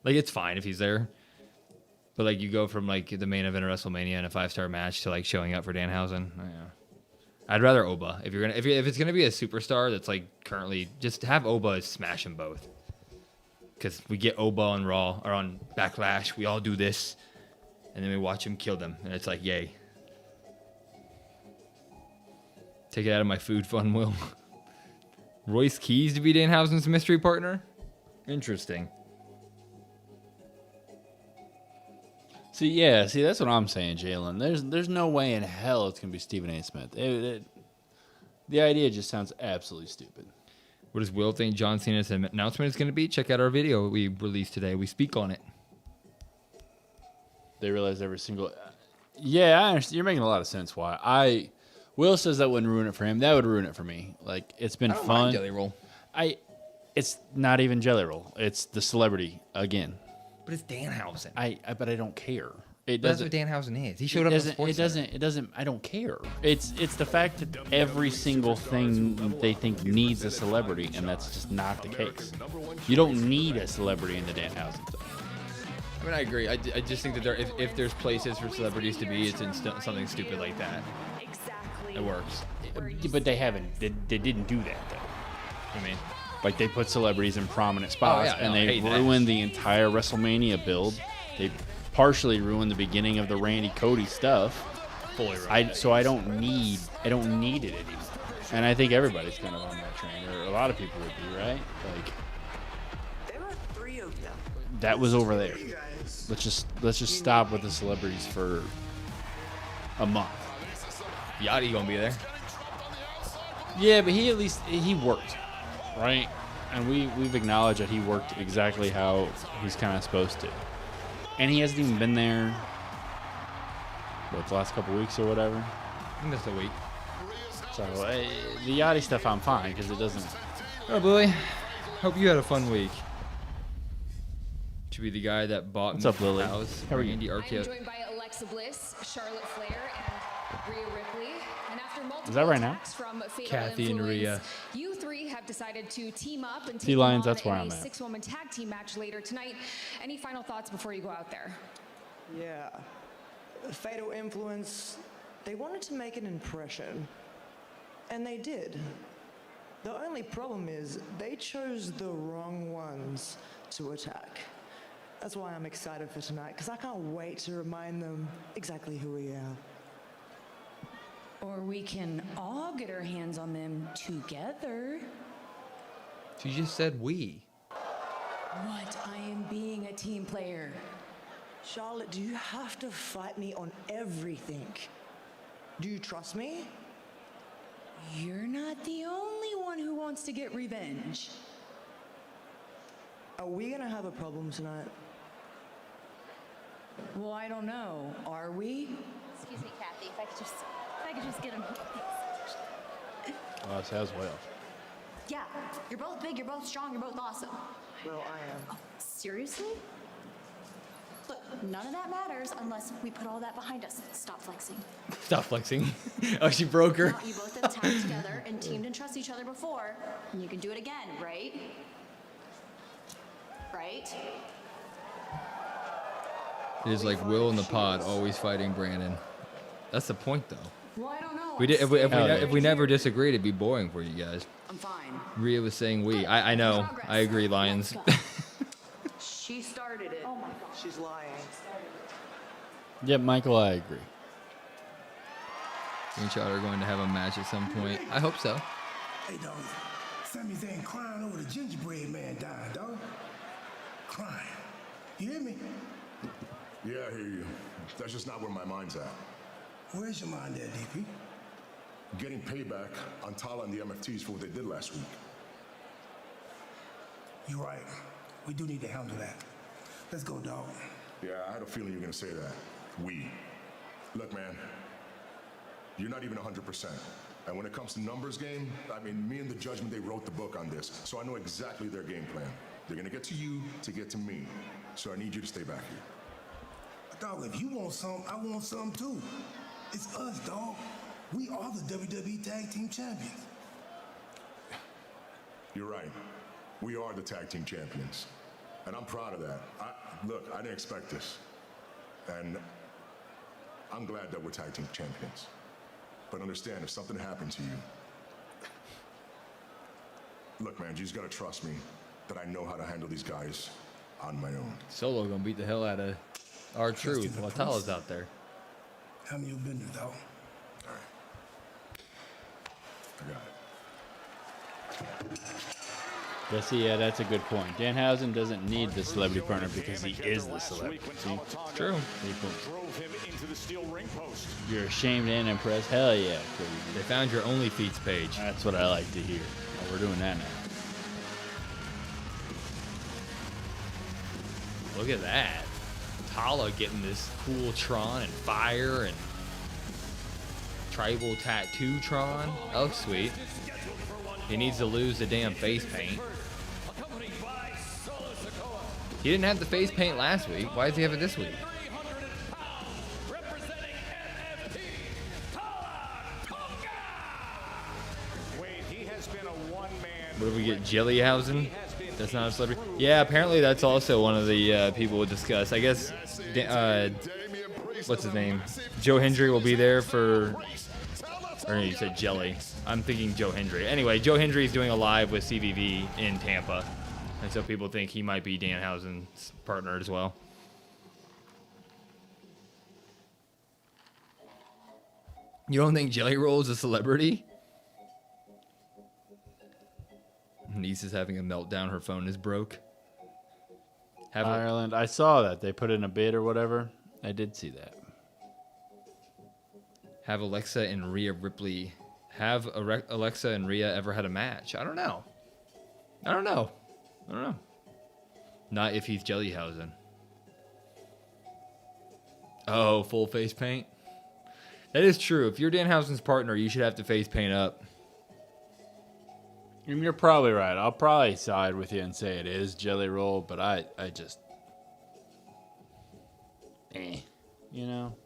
Like, it's fine if he's there. But like, you go from like the main event of WrestleMania and a 5-star match to like showing up for Danhausen. Yeah. I'd rather Oba. If it's gonna be a superstar that's like currently, just have Oba smash them both. Because we get Oba on Raw or on Backlash, we all do this, and then we watch him kill them, and it's like, yay. Take it out of my food fun, Will. Royce Keys to be Danhausen's mystery partner? Interesting. See, that's what I'm saying, Jalen. There's no way in hell it's gonna be Stephen A. Smith. The idea just sounds absolutely stupid. What does Will think John Cena's announcement is going to be? Check out our video we released today. We speak on it. They realize every single... Yeah, I understand. You're making a lot of sense why. Will says that wouldn't ruin it for him. That would ruin it for me. Like, it's been fun. Mind Jelly Roll. It's not even Jelly Roll. It's the celebrity again. But it's Danhausen. But I don't care. That's what Danhausen is. He showed up. It doesn't. I don't care. It's the fact that every single thing they think needs a celebrity, and that's just not the case. You don't need a celebrity in the Danhausen thing. I mean, I agree. I just think that if there's places for celebrities to be, it's in something stupid like that. Exactly. It works. But they haven't. They didn't do that though. I mean, like they put celebrities in prominent spots, and they ruined the entire WrestleMania build. They partially ruined the beginning of the Randy Cody stuff. Fully ruined. So I don't need it anymore. And I think everybody's kind of on that train, or a lot of people would be, right? Like there are 3 of them. That was over there. Let's just stop with the celebrities for a month. Yachty gonna be there. Yeah, but he at least worked, right? And we've acknowledged that he worked exactly how he's kind of supposed to. And he hasn't even been there, the last couple weeks or whatever. I missed a week. So the Yachty stuff I'm fine because it doesn't. Oh, Lily. Hope you had a fun week. Should be the guy that bought What's up, Lily? House. How are you? I'm joined by Alexa Bliss, Charlotte Flair, and Rhea Ripley. And after multiple Is that right now? attacks from Fatal Kathy and Influence, Rhea. you 3 have decided to team up and take T-Lines, on that's where in I'm a at. 6-woman tag team match later tonight. Any final thoughts before you go out there? Yeah. Fatal Influence, they wanted to make an impression. And they did. The only problem is they chose the wrong ones to attack. That's why I'm excited for tonight, because I can't wait to remind them exactly who we are. Or we can all get our hands on them together. She just said we. What? I am being a team player. Charlotte, do you have to fight me on everything? Do you trust me? You're not the only one who wants to get revenge. Are we gonna have a problem tonight? Well, I don't know. Are we? Excuse me, Kathy, if I could just get him. Oh, it's as well. Yeah, you're both big, you're both strong, you're both awesome. Well, I am. Oh, seriously? Look, none of that matters unless we put all that behind us. Stop flexing. Stop flexing. Oh, she broke her. Now, you both have tagged together and teamed and trust each other before, and you can do it again, right? Right? It is like Will in the pod, always fighting Brandon. That's the point, though. Well, I don't know. If we never disagreed, it'd be boring for you guys. I'm fine. Rhea was saying we. I know. I agree, Lions. She started it. Oh my gosh. She's lying. Yeah, Michael, I agree. Me and Chad are going to have a match at some point. I hope so. Hey, dog. Sami Zayn crying over the gingerbread man dying, dog. Crying. You hear me? Yeah, I hear you. That's just not where my mind's at. Where's your mind at, DP? Getting payback on Tala and the MFTs for what they did last week. You're right. We do need to handle that. Let's go, dog. Yeah, I had a feeling you were gonna say that. We. Look, man, you're not even 100%. And when it comes to numbers game, I mean, me and the Judgment, they wrote the book on this, so I know exactly their game plan. They're gonna get to you to get to me. So I need you to stay back here. Dog, if you want some, I want some too. It's us, dog. We are the WWE Tag Team Champions. You're right. We are the tag team champions. And I'm proud of that. Look, I didn't expect this. And I'm glad that we're tag team champions. But understand, if something happened to you, look, man, you just gotta trust me that I know how to handle these guys on my own. Solo gonna beat the hell out of R-Truth while Tala's out there. How many you been to, dog? All right. I got it. Yeah, that's a good point. Danhausen doesn't need the celebrity partner because he is the celebrity. See? True. Drove him into the steel ring post. You're ashamed and impressed? Hell yeah. They found your OnlyFeeds page. That's what I like to hear. Oh, we're doing that now. Look at that. Tala getting this cool Tron and fire and tribal tattoo Tron. Oh, sweet. He needs to lose the damn face paint. He didn't have the face paint last week. Why does he have it this week? What do we get? Jillyhausen? That's not a celebrity. Yeah, apparently that's also one of the people we'll discuss. I guess, what's his name? Joe Hendry will be there for, or you said Jelly. I'm thinking Joe Hendry. Anyway, Joe Hendry is doing a live with CVV in Tampa. And so people think he might be Danhausen's partner as well. You don't think Jelly Roll is a celebrity? Niece is having a meltdown. Her phone is broke. Ireland. I saw that. They put in a bid or whatever. I did see that. Have Alexa and Rhea Ripley... Have Alexa and Rhea ever had a match? I don't know. Not if he's Jellyhausen. Oh, full face paint? That is true. If you're Danhausen's partner, you should have to face paint up. And you're probably right. I'll probably side with you and say it is Jelly Roll, but I just... You know?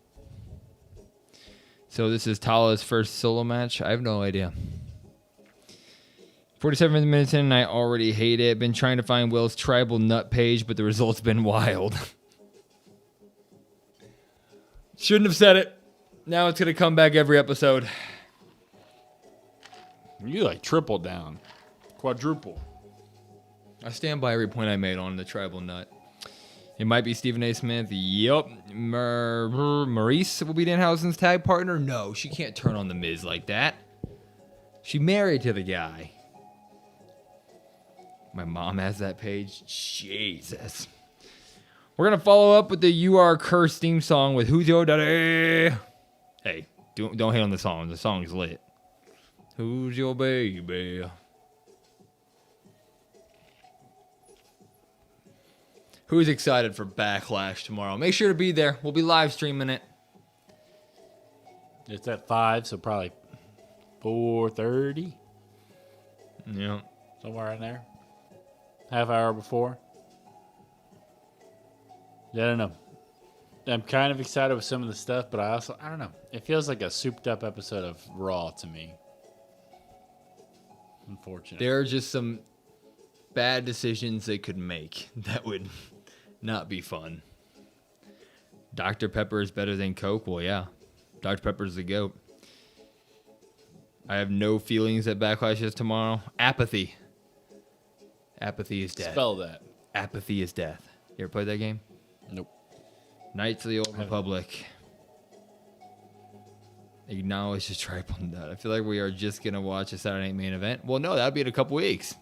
So this is Tala's first solo match? I have no idea. 47 minutes in and I already hate it. Been trying to find Will's tribal nut page, but the results been wild. Shouldn't have said it. Now it's going to come back every episode. You like triple down. Quadruple. I stand by every point I made on the tribal nut. It might be Stephen A. Smith. Yup. Maurice will be Danhausen's tag partner? No, she can't turn on The Miz like that. She married to the guy. My mom has that page. Jesus. We're going to follow up with the You Are Cursed theme song with Who's Your Daddy? Hey, don't hate on the song. The song's lit. Who's your baby? Who's excited for Backlash tomorrow? Make sure to be there. We'll be live streaming it. It's at 5, so probably 4:30. Yeah. Somewhere in there. Half hour before. Yeah, I don't know. I'm kind of excited with some of the stuff, but I don't know. It feels like a souped up episode of Raw to me. Unfortunately. There are just some bad decisions they could make that would not be fun. Dr. Pepper is better than Coke? Well, yeah. Dr. Pepper's the GOAT. I have no feelings that Backlash is tomorrow. Apathy. Apathy is death. Spell that. Apathy is death. You ever played that game? Nope. Knights of the Old Republic. Acknowledge the tribal nut. I feel like we are just going to watch a Saturday Night Main Event. Well, no, that'll be in a couple weeks.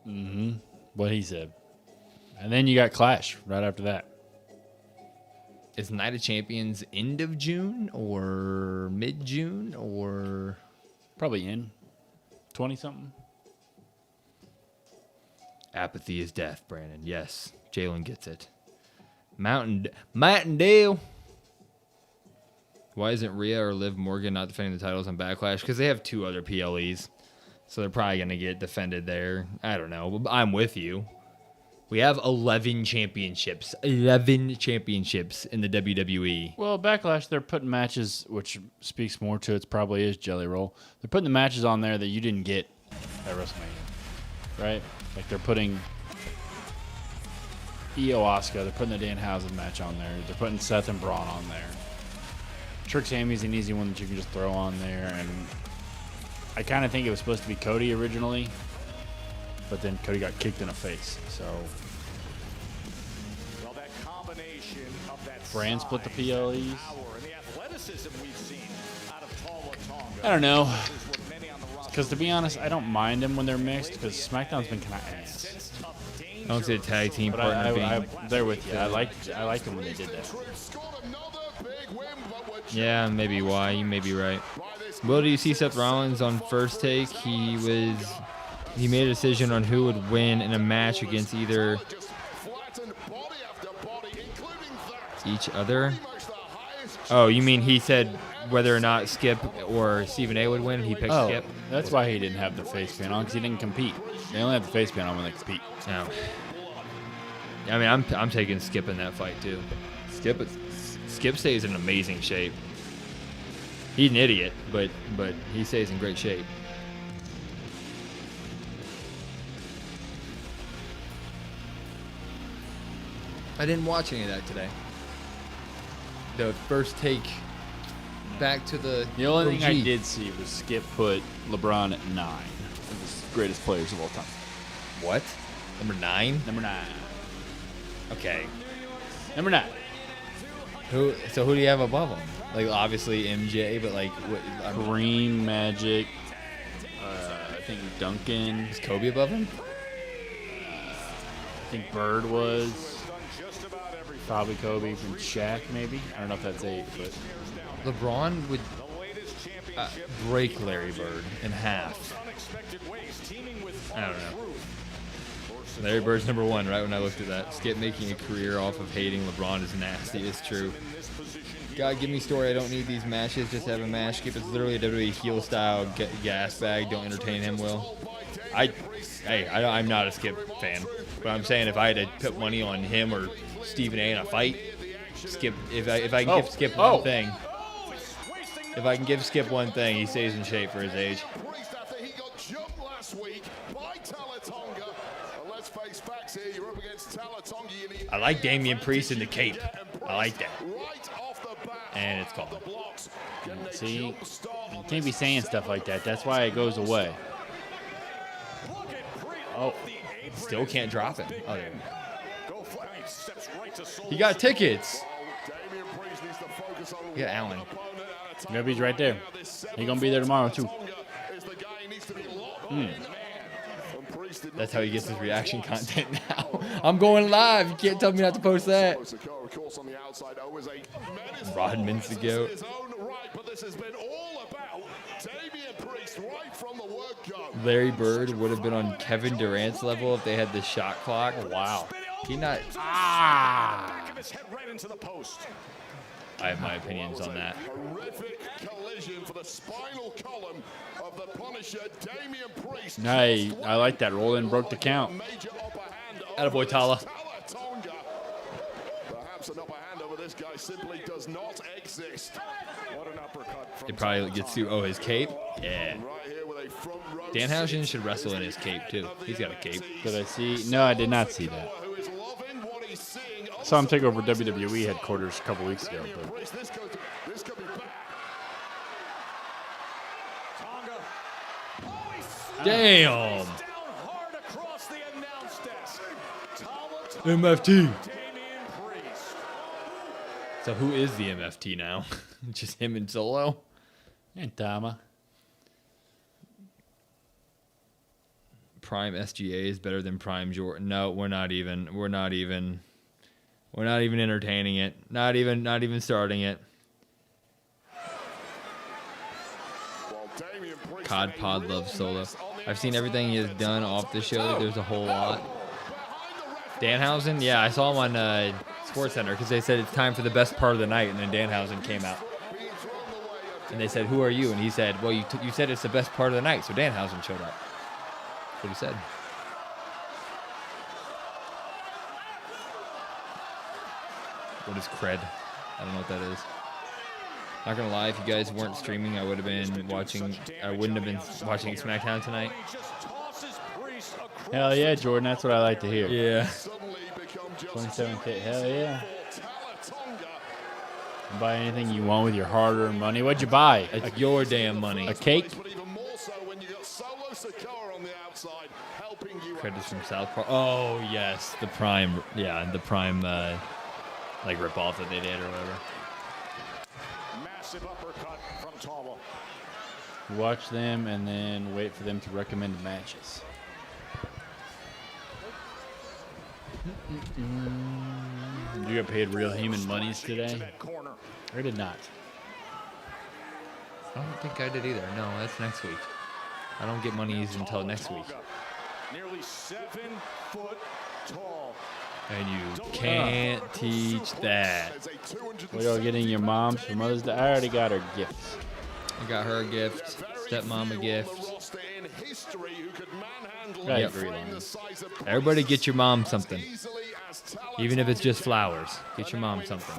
Mm-hmm. What he said. And then you got Clash right after that. Is Night of Champions end of June or mid-June or... Probably in 20-something. Apathy is death, Brandon. Yes, Jalen gets it. Mountain Dew. Why isn't Rhea or Liv Morgan not defending the titles on Backlash? Because they have 2 other PLEs. So they're probably going to get defended there. I don't know. I'm with you. We have 11 championships. 11 championships in the WWE. Well, Backlash, they're putting matches, which speaks more to it probably is Jelly Roll. They're putting the matches on there that you didn't get at WrestleMania. Right? Like they're putting Io Asuka, they're putting the Danhausen match on there. They're putting Seth and Bron on there. Trick Sammy's an easy one that you can just throw on there. And I kind of think it was supposed to be Cody originally, but then Cody got kicked in the face. So Well, that combination of that Brand split the PLEs. and the athleticism we've seen out of Tala Tonga. I don't know. Because to be honest, I don't mind them when they're mixed because SmackDown's been kind of ass. I don't see a tag team But partner being... they're with you. I liked them when they did that. Yeah, maybe why. You may be right. Will, do you see Seth Rollins on First Take? He made a decision on who would win in a match against either each other. Oh, you mean he said whether or not Skip or Stephen A would win? He picked Skip. That's why he didn't have the face paint on because he didn't compete. They only have the face paint on when they compete. No. I mean, I'm taking Skip in that fight too. Skip stays in amazing shape. He's an idiot, but he stays in great shape. I didn't watch any of that today. The First Take back to the only OG. thing I did see was Skip put LeBron at 9. One of the greatest players of all time. What? Number 9? Number 9. Okay. Number 9. Who do you have above him? Like obviously MJ, but like what? Kareem, Magic. I think Duncan. Is Kobe above him? I think Bird was. Probably Kobe from Shaq, maybe. I don't know if that's 8, but LeBron would break Larry Bird in half. I don't know. Larry Bird's number 1, right when I looked at that. Skip making a career off of hating LeBron is nasty. It's true. God, give me story. I don't need these matches. Just have a match. Skip is literally a WWE heel style gas bag. Don't entertain him, Will. I'm not a Skip fan, but I'm saying if I had to put money on him or Stephen A in a fight, Skip. If I can give Skip one thing, if I can give Skip one thing, he stays in shape for his age. I like Damian Priest in the cape. I like that. And it's gone. See, you can't be saying stuff like that. That's why it goes away. Oh, still can't drop him. Oh, there. He got tickets. Yeah, Allen. He's right there. He's gonna be there tomorrow too. That's how he gets his reaction content now. I'm going live. You can't tell me not to post that. Rodman's the goat. Larry Bird would have been on Kevin Durant's level if they had the shot clock. Wow. He not. I have my opinions on that. Horrific collision for the spinal column of the Punisher, Damian Priest. Hey, I like that. Rollins broke the count. Attaboy, Tala. Perhaps an upper hand over this guy simply does not exist. What an uppercut from It probably gets to his cape. Yeah. Danhausen should wrestle in his cape too. He's got a cape. Did I see? No, I did not see that. Saw him take over WWE headquarters a couple weeks ago. But. Damn. MFT. So who is the MFT now? Just him and Solo? And Tama. Prime SGA is better than Prime Jordan. No, we're not even entertaining it. Not even starting it. COD Pod loves Solo. I've seen everything he has done off the show. There's a whole lot. Danhausen, yeah, I saw him on SportsCenter because they said it's time for the best part of the night, and then Danhausen came out. And they said, "Who are you?" And he said, "Well, you said it's the best part of the night." So Danhausen showed up. That's what he said. What is cred? I don't know what that is. Not gonna lie, if you guys weren't streaming, I wouldn't have been watching SmackDown tonight. Hell yeah, Jordan. That's what I like to hear. Yeah. 27K. Hell yeah. You buy anything you want with your hard-earned money. What'd you buy? It's your damn money. A cake? Credits from South Park. Oh yes, the Prime. Yeah, the Prime like rip-off that they did or whatever. Massive uppercut from Tama. Watch them and then wait for them to recommend matches. You got paid real human monies today? I did not. I don't think I did either. No, that's next week. I don't get monies until next week. Nearly 7 foot tall. And you can't teach that. What are you getting your moms for Mother's Day? I already got her gifts. I got her a gift, stepmom a gift. Yep. Everybody get your mom something. Even if it's just flowers. Get your mom something.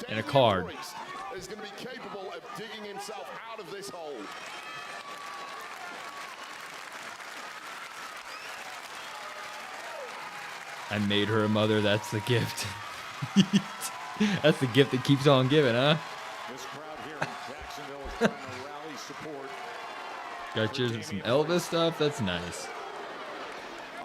And a card. Is going to be capable of digging himself out of this hole. I made her a mother. That's the gift. That's the gift that keeps on giving, huh? This crowd here in Jacksonville is trying to rally support. Got yours some Elvis stuff. That's nice.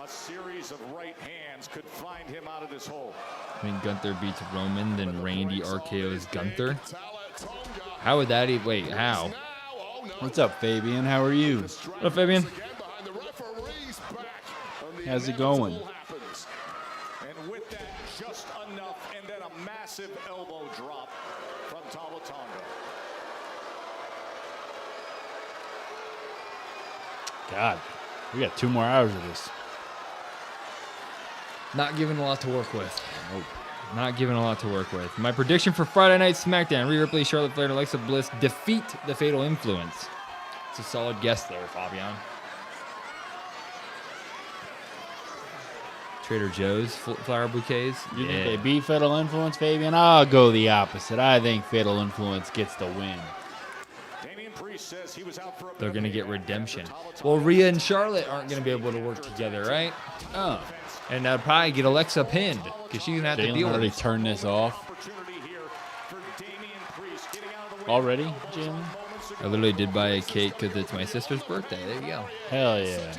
A series of right hands could find him out of this hole. I mean, Gunther beats Roman, then Randy RKO's Gunther. How would that wait, how? What's up, Fabian? How are you? What up, Fabian? How's it going? And with that, just enough, and then a massive elbow drop from Tama Tonga. God, we got 2 more hours of this. Not given a lot to work with. Nope. Not given a lot to work with. My prediction for Friday Night SmackDown: Rhea Ripley, Charlotte Flair, and Alexa Bliss defeat the Fatal Influence. It's a solid guess there, Fabian. Trader Joe's flower bouquets. You think they beat Fatal Influence, Fabian? I'll go the opposite. I think Fatal Influence gets the win. Says he was out for They're going to get redemption. Well, Rhea and Charlotte aren't going to be able to work together, right? Oh. And they'll probably get Alexa pinned because she's going to have to deal with already it. Turn this off. Already, Jalen? I literally did buy a cake because it's my sister's birthday. There you go. Hell yeah.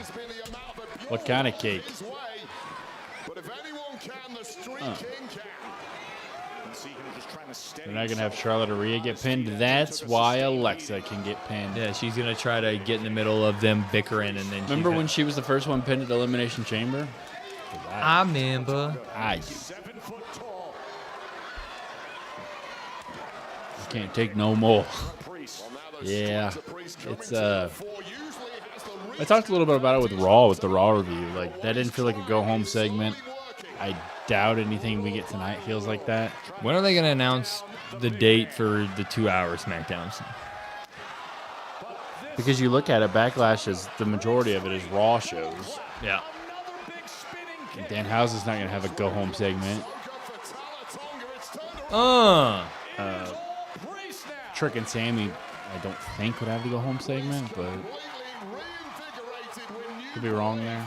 What kind of cake? They're not going to have Charlotte or Rhea get pinned. That's why Alexa can get pinned. Yeah, she's going to try to get in the middle of them bickering. And then Remember when she was the first one pinned at Elimination Chamber? I remember. I do. I can't take no more. Yeah. It's I talked a little bit about it with Raw, with the Raw review. Like, that didn't feel like a go-home segment. I doubt anything we get tonight feels like that. When are they going to announce the date for the 2-hour SmackDowns? Because you look at it, Backlash is the majority of it is Raw shows. Yeah. And Danhausen's not going to have a go-home segment. Trick and Sami, I don't think would have the go-home segment, but could be wrong there.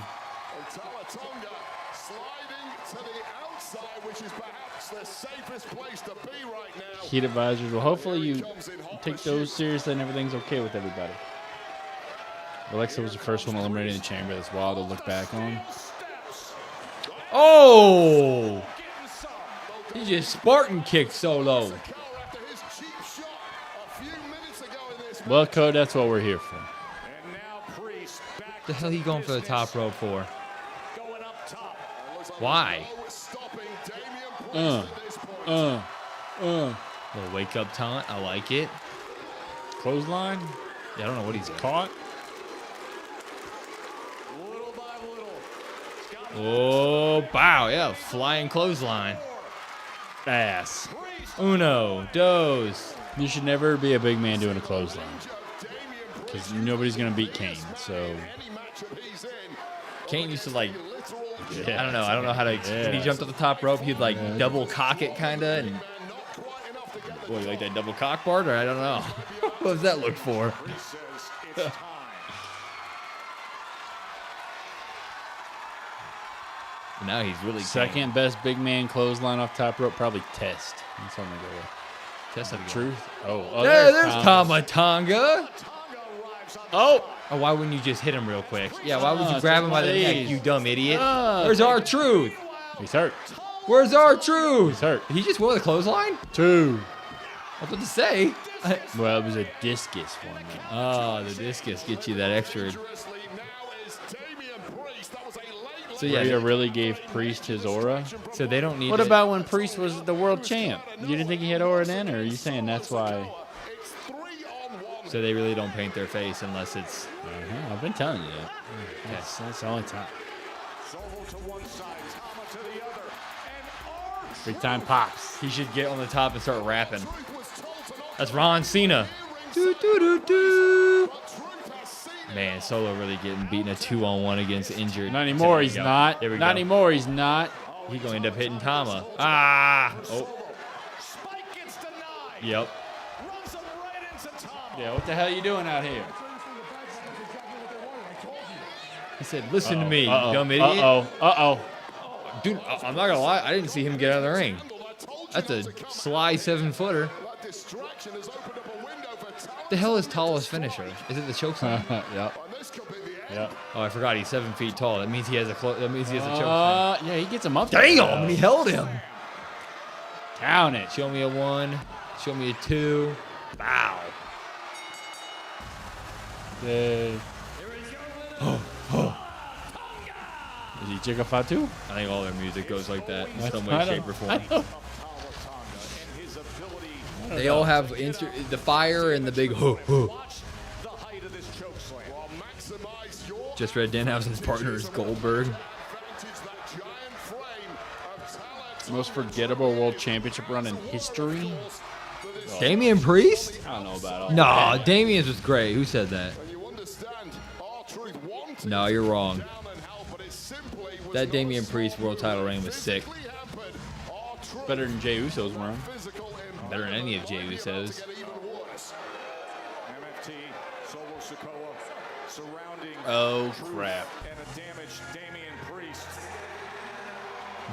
Heat advisors. Well, hopefully you take those seriously and everything's okay with everybody. Alexa was the first one eliminated in the chamber. That's wild to look back on. Oh! He just Spartan kicked Solo. Well, Code, that's what we're here for. The hell are you going for the top rope for? Why? Little wake up taunt. I like it. Clothesline? Yeah, I don't know what he's caught. Oh, wow. Yeah, flying clothesline. Ass. Uno, dos. You should never be a big man doing a clothesline. Because nobody's going to beat Kane, so... Kane used to, like... Yeah. I don't know how to... Yeah. When he jumped off the top rope, he'd, like, double cock it, kind of, and... Boy, you like that double cock part, or I don't know. What does that look for? Now he's really second best big man clothesline off top rope, probably Test. That's what I'm gonna go with. Test of Truth. There's Tama Tonga. Oh, why wouldn't you just hit him real quick? Yeah, why would you grab him by the neck, you dumb idiot? Where's our truth? He's hurt. Where's our truth? He's hurt. Did he just win the clothesline? 2. I was about to say. Well, it was a discus one. Oh, the discus gets you that extra. So yeah, Rhea really gave Priest his aura. So they don't need. What about when Priest was the world champ? You didn't think he had aura then, or are you saying that's why? So they really don't paint their face unless it's. I've been telling you that. That's the only time. Big time pops. He should get on the top and start rapping. That's Ron Cena. Do, do, do, do. Man, Solo really getting beaten a 2-on-1 against injured. Not anymore, he's not. There we go. Not anymore, he's not. He gonna end up hitting Tama. Ah! Oh. Yep. Yeah, what the hell are you doing out here? He said, listen to me, you dumb idiot. Dude, I'm not gonna lie, I didn't see him get out of the ring. That's a sly 7-footer. The hell is tallest finisher? Is it the chokeslam? Yep. Yep. Oh, I forgot he's 7 feet tall. That means he has a chokeslam. Yeah, he gets him up. Damn, he held him. Count it. Show me a 1. Show me a 2. Wow. Is he Jigga Fatu? I think all their music goes like that in some way, shape, or form. They all have the fire and the big Just read Danhausen's partner is Goldberg. Most forgettable world championship run in history? Damian Priest? I don't know about all No, Damian's was great. Who said that? No, you're wrong. That Damian Priest world title reign was sick. Better than Jey Uso's run. Better than any of Jey Uso's. Oh, crap.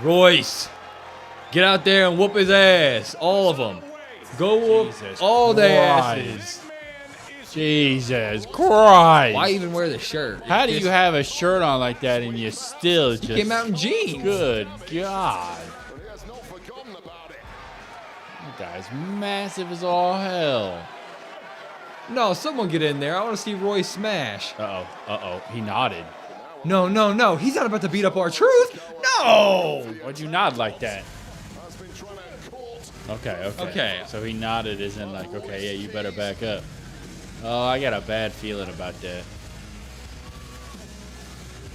Royce, get out there and whoop his ass. All of them. Go whoop all their asses. Jesus Christ. Why even wear the shirt? How do you have a shirt on like that and you still just... came out in jeans. Good God. That guy's massive as all hell. No, someone get in there. I want to see Roy smash. Uh-oh. He nodded. No. He's not about to beat up R-Truth. No. Why'd you nod like that? Okay. So he nodded as in like, okay, yeah, you better back up. Oh, I got a bad feeling about that.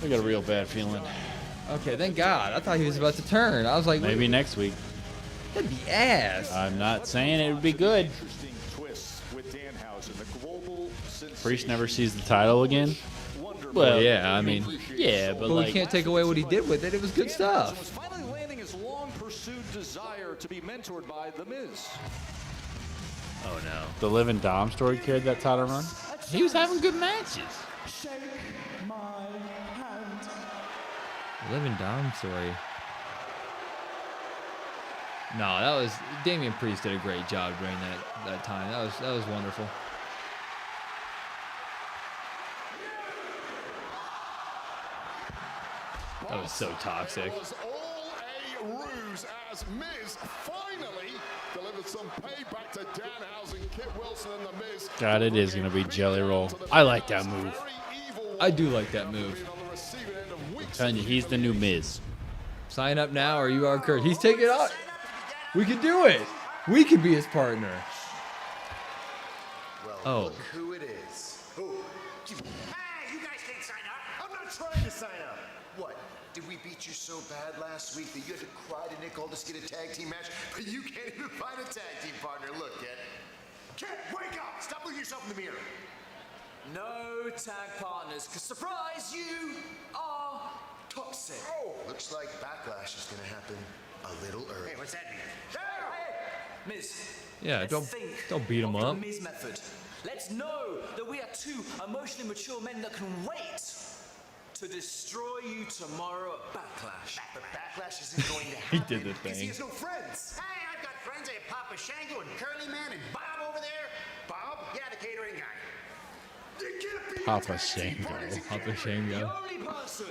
I got a real bad feeling. Okay, thank God. I thought he was about to turn. I was like, maybe next week. That'd be ass. I'm not saying it would be good. Priest never sees the title again. Well, yeah, I mean, yeah, but we can't take away what he did with it. It was good stuff. Finally landing his long-pursued desire to be mentored by The Miz. Oh no. The Living Dom story carried that title run. He was having good matches. Shake my hand. Living Dom story. No, that was Damian Priest did a great job during that time. That was wonderful. That was so toxic. It was all a ruse as Miz finally delivered some payback to Danhausen, Kit Wilson, and The Miz. God, it is going to be Jelly Roll. I like that move. I do like that move. I'm telling you, he's the new Miz. Sign up now or you are cursed. He's taking it out. We can do it. We can be his partner. Well, look who it is. Who? Hey, you guys can't sign up. I'm not trying to sign up. What? Did we beat you so bad last week that you had to cry to Nick Aldis to get a tag team match? But you can't even find a tag team partner. Look, kid. Kid, wake up! Stop looking yourself in the mirror. No tag partners, because surprise, you are toxic. Oh, looks like Backlash is going to happen a little early. Hey, what's that mean? Hey, Miz. Yeah, let's don't beat him of up. The Miz method. Let's know that we are two emotionally mature men that can wait to destroy you tomorrow at Backlash. But Backlash isn't going to He happen. did the Because he thing. has no friends. Hey, I've got friends. I have Papa Shango and Curly Man and Bob over there. Bob? Yeah, the catering guy. You can't be Papa Shango. Papa The Shango. only person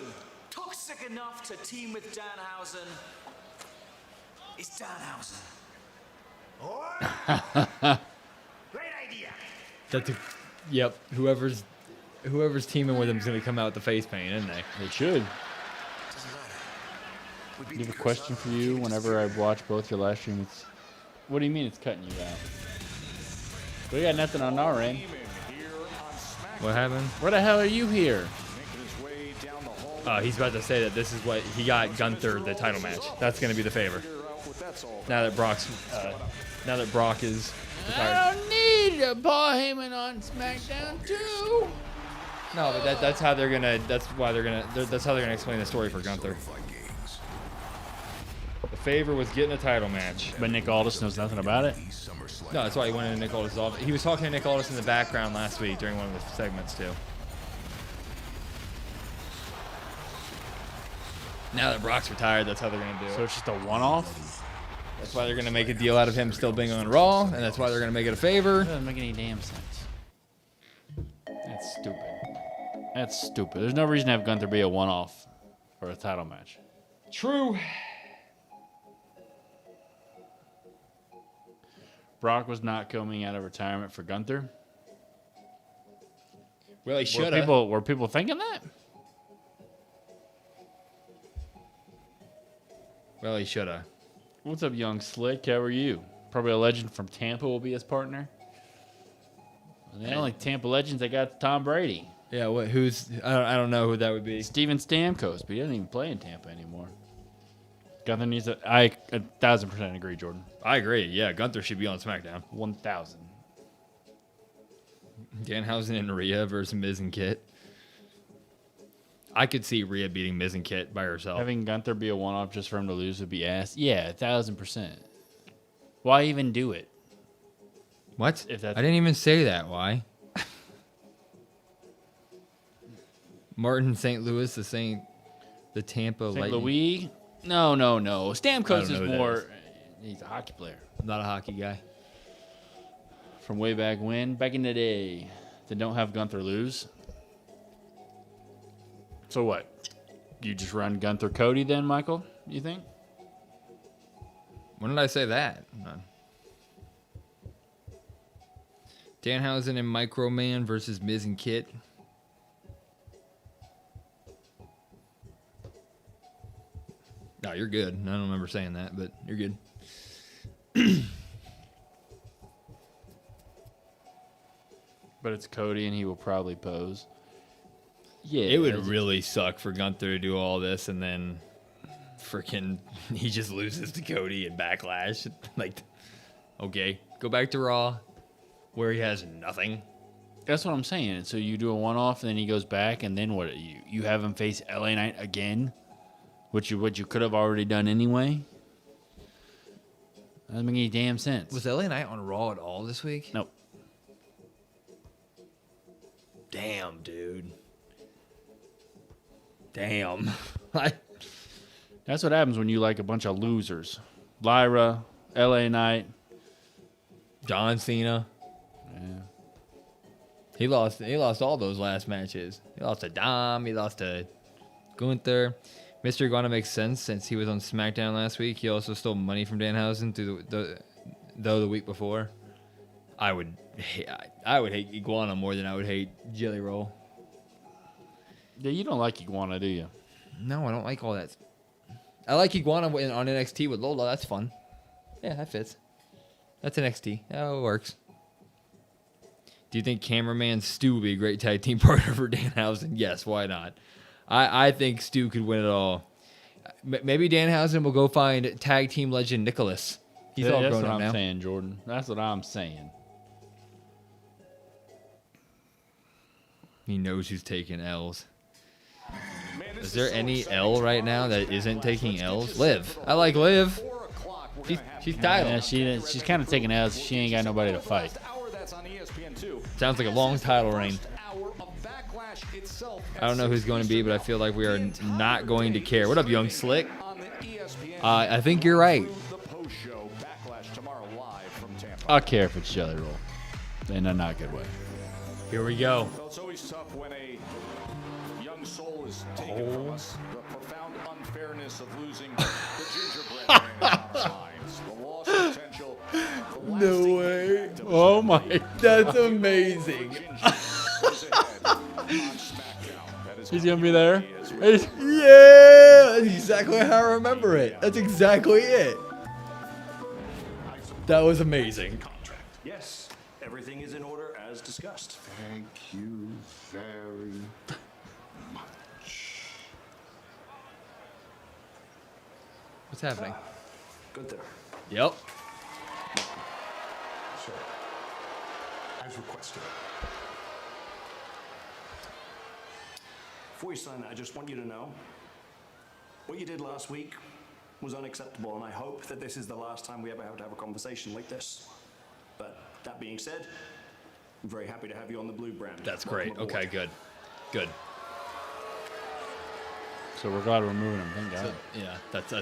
toxic enough to team with Danhausen is Danhausen. Great idea. Yep. Whoever's teaming with him is going to come out with the face paint, isn't they? They should. I have a question for you. Whenever I watch both your live streams, what do you mean it's cutting you out? We got nothing on our end. What happened? Where the hell are you here? He's about to say that this is what he got Gunther the title match. That's going to be the favor. Now that Brock is retired. I don't need Paul Heyman on SmackDown too. No, but that's how they're gonna. That's how they're gonna explain the story for Gunther. The favor was getting a title match, but Nick Aldis knows nothing about it. No, that's why he went into Nick Aldis' office. He was talking to Nick Aldis in the background last week during one of the segments too. Now that Brock's retired, that's how they're gonna do it. So it's just a one-off. That's why they're gonna make a deal out of him still being on Raw, and that's why they're gonna make it a favor. That doesn't make any damn sense. That's stupid. That's stupid. There's no reason to have Gunther be a one-off for a title match. True. Brock was not coming out of retirement for Gunther. Well, he should have. Were people thinking that? Well, he should have. What's up, young slick? How are you? Probably a legend from Tampa will be his partner. The only Tampa legends they got Tom Brady. Yeah, what? Who's? I don't know who that would be. Steven Stamkos, but he doesn't even play in Tampa anymore. Gunther needs a. I 1,000% agree, Jordan. I agree. Yeah, Gunther should be on SmackDown. 1,000. Danhausen and Rhea versus Miz and Kit. I could see Rhea beating Miz and Kit by herself. Having Gunther be a one-off just for him to lose would be ass. Yeah, 1,000%. Why even do it? What? If I that's didn't even say that. Why? Martin St. Louis, the Tampa St. Lightning. Louis? No. Stamkos is who that more. is. He's a hockey player. I'm not a hockey guy. From way back when, back in the day, they don't have Gunther lose. So what? You just run Gunther Cody then, Michael? You think? When did I say that? Danhausen and Microman versus Miz and Kit. No, you're good. I don't remember saying that, but you're good. But it's Cody, and he will probably pose. Yeah, It would really suck for Gunther to do all this, and then freaking he just loses to Cody in Backlash. Like, okay, go back to Raw, where he has nothing. That's what I'm saying. So you do a one-off, and then he goes back, and then what? You have him face LA Knight again, which you could have already done anyway. Doesn't make any damn sense. Was LA Knight on Raw at all this week? Nope. Damn, dude. Damn. That's what happens when you like a bunch of losers. Lyra, LA Knight, John Cena. Yeah. He lost all those last matches. He lost to Dom. He lost to Gunther. Mr. Iguana makes sense since he was on SmackDown last week. He also stole money from Danhausen through the week before. I would hate Iguana more than I would hate Jelly Roll. Yeah, you don't like Iguana, do you? No, I don't like all that. I like Iguana on NXT with Lola. That's fun. Yeah, that fits. That's NXT. Oh, it works. Do you think Cameraman Stu would be a great tag team partner for Danhausen? Yes, why not? I think Stu could win it all. Maybe Danhausen will go find tag team legend Nicholas. He's all grown up now. That's what I'm saying, Jordan. That's what I'm saying. He knows who's taking L's. Is there any L right now that isn't taking L's? Liv. I like Liv. She's title. Yeah, she's kind of taking L's. She ain't got nobody to fight. Sounds like a long title reign. I don't know who's going to be, but I feel like we are not going to care. What up, Young Slick? I think you're right. I'll care if it's Jelly Roll. In a not good way. Here we go. It's always tough when a young soul is taken from us. The profound unfairness of losing the gingerbread man in our minds. The lost potential. No way. Oh my. That's amazing. He's going to be there? Yeah, that's exactly how I remember it. That's exactly it. That was amazing. Yes, everything is in order as discussed. Thank you very much. What's happening? Gunther. Yep. Sir, as requested. Before you sign that, I just want you to know what you did last week was unacceptable, and I hope that this is the last time we ever have to have a conversation like this. But that being said, I'm very happy to have you on the blue brand. That's great. Okay, good. Good. So we're glad we're moving him. Thank God. Yeah, that's.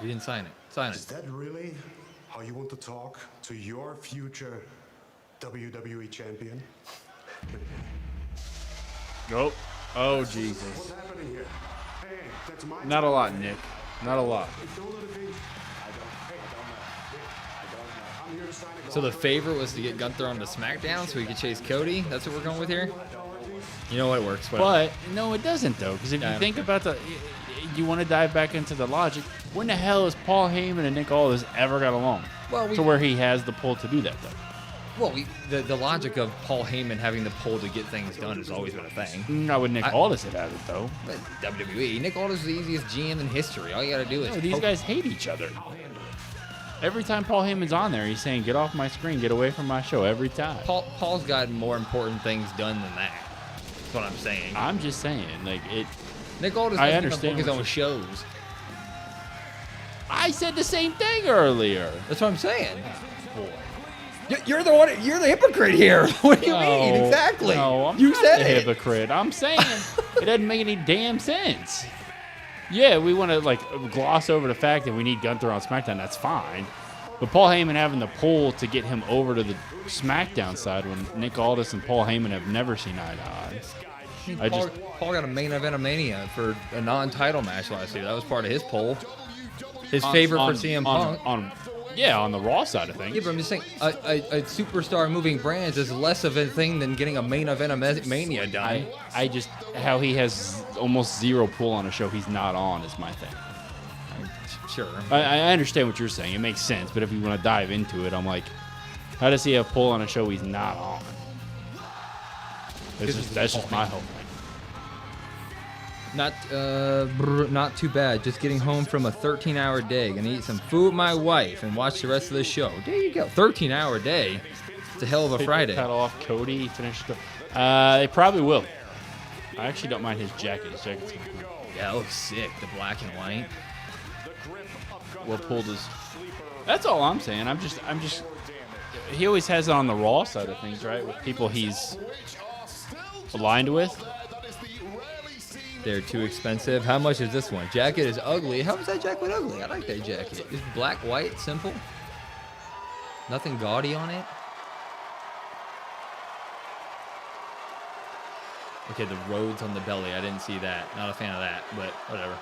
We didn't sign it. Sign Is it. that really how you want to talk to your future WWE champion? Nope. Oh, Jesus. What's happening here? Hey, that's my Not a lot, Nick. Not a lot. Don't let it be. I don't know. I'm here to sign a So the favor was to get Gunther onto SmackDown so he could chase Cody. That's what we're going with here. You know what? It works. Whatever. But no, it doesn't though. Because if you think about you want to dive back into the logic. When the hell has Paul Heyman and Nick Aldis ever got along? Well, to where he has the pull to do that though. Well, the logic of Paul Heyman having the pull to get things done has always been a thing. Not with Nick Aldis it has it though. But WWE, Nick Aldis is the easiest GM in history. All you got to do is. No, these guys hate each other. Every time Paul Heyman's on there, he's saying, "Get off my screen, get away from my show." Every time. Paul's got more important things done than that. That's what I'm saying. I'm just saying, like it. Nick Aldis I doesn't understand book his own shows. I said the same thing earlier. That's what I'm saying. You're the one. You're the hypocrite here. What do you mean? Exactly. No, I'm you not said the it. hypocrite. I'm saying it doesn't make any damn sense. Yeah, we want to like gloss over the fact that we need Gunther on SmackDown. That's fine. But Paul Heyman having the pull to get him over to the SmackDown side when Nick Aldis and Paul Heyman have never seen eye to eye. Paul got a main event of Mania for a non-title match last year. That was part of his poll. His favor for CM Punk. Yeah, on the Raw side of things. Yeah, but I'm just saying, a superstar moving brands is less of a thing than getting a main event of Mania done. I just, how he has almost zero pull on a show he's not on is my thing. Sure. I understand what you're saying. It makes sense. But if you want to dive into it, I'm like, how does he have pull on a show he's not on? That's just my whole thing. Not too bad. Just getting home from a 13-hour day. Gonna eat some food with my wife and watch the rest of the show. There you go. 13-hour day. It's a hell of a Friday. Cut off Cody. Finished. They probably will. I actually don't mind his jacket. His jacket's cool. Yeah, it looks sick. The black and white. What pulled his? That's all I'm saying. I'm just. He always has it on the Raw side of things, right? With people he's aligned with. They're too expensive. How much is this one? Jacket is ugly. How is that jacket ugly? I like that jacket. It's black, white, simple. Nothing gaudy on it. Okay, the roads on the belly. I didn't see that. Not a fan of that, but whatever.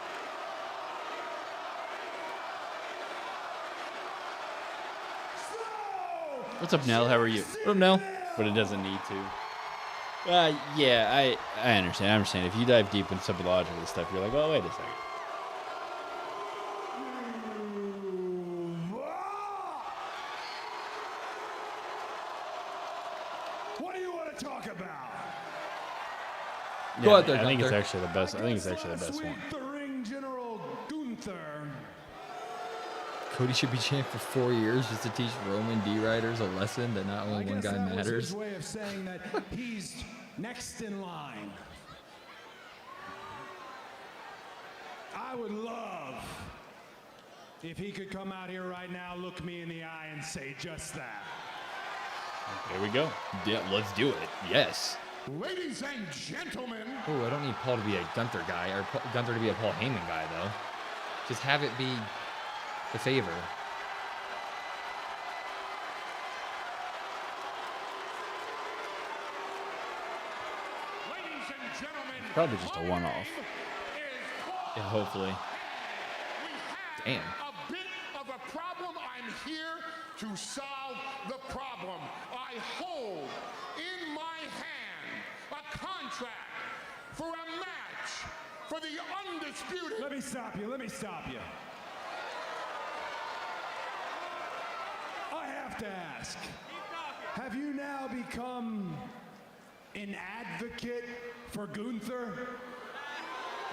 What's up, Nell? How are you? What up, Nell? But it doesn't need to. Yeah, I understand. I understand. If you dive deep into some logical stuff, you're like, oh, wait a second. What do you want to talk about? Yeah, Go out there, I think it's Gunther. actually the best. I think it's actually the best one. The ring general Gunther. Cody should be champ for 4 years just to teach Roman D riders a lesson that not only one guy that was matters. his way of saying that he's next in line. I would love if he could come out here right now, look me in the eye, and say just that. There we go. Yeah, let's do it. Yes. Ladies and gentlemen. Oh, I don't need Paul to be a Gunther guy or Gunther to be a Paul Heyman guy though. Just have it be the favor. Ladies and gentlemen. Probably just a one-off. Yeah, hopefully. Damn. A bit of a problem. I'm here to solve the problem. I hold in my hand a contract for a match for the undisputed. Let me stop you. Let me stop you. I have to ask, have you now become an advocate for Gunther?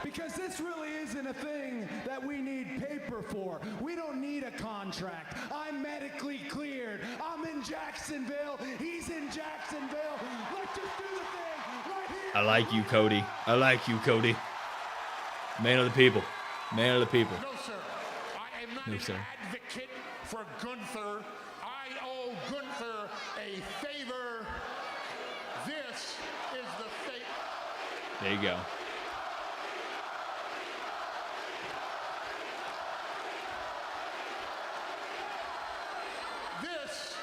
Because this really isn't a thing that we need paper for. We don't need a contract. I'm medically cleared. I'm in Jacksonville. He's in Jacksonville. Let's just do the thing right here. I like you, Cody. I like you, Cody. Man of the people. Man of the people. No, sir. I am not No, an sir. advocate for Gunther. I owe Gunther a favor. This is the fate. There you go. This,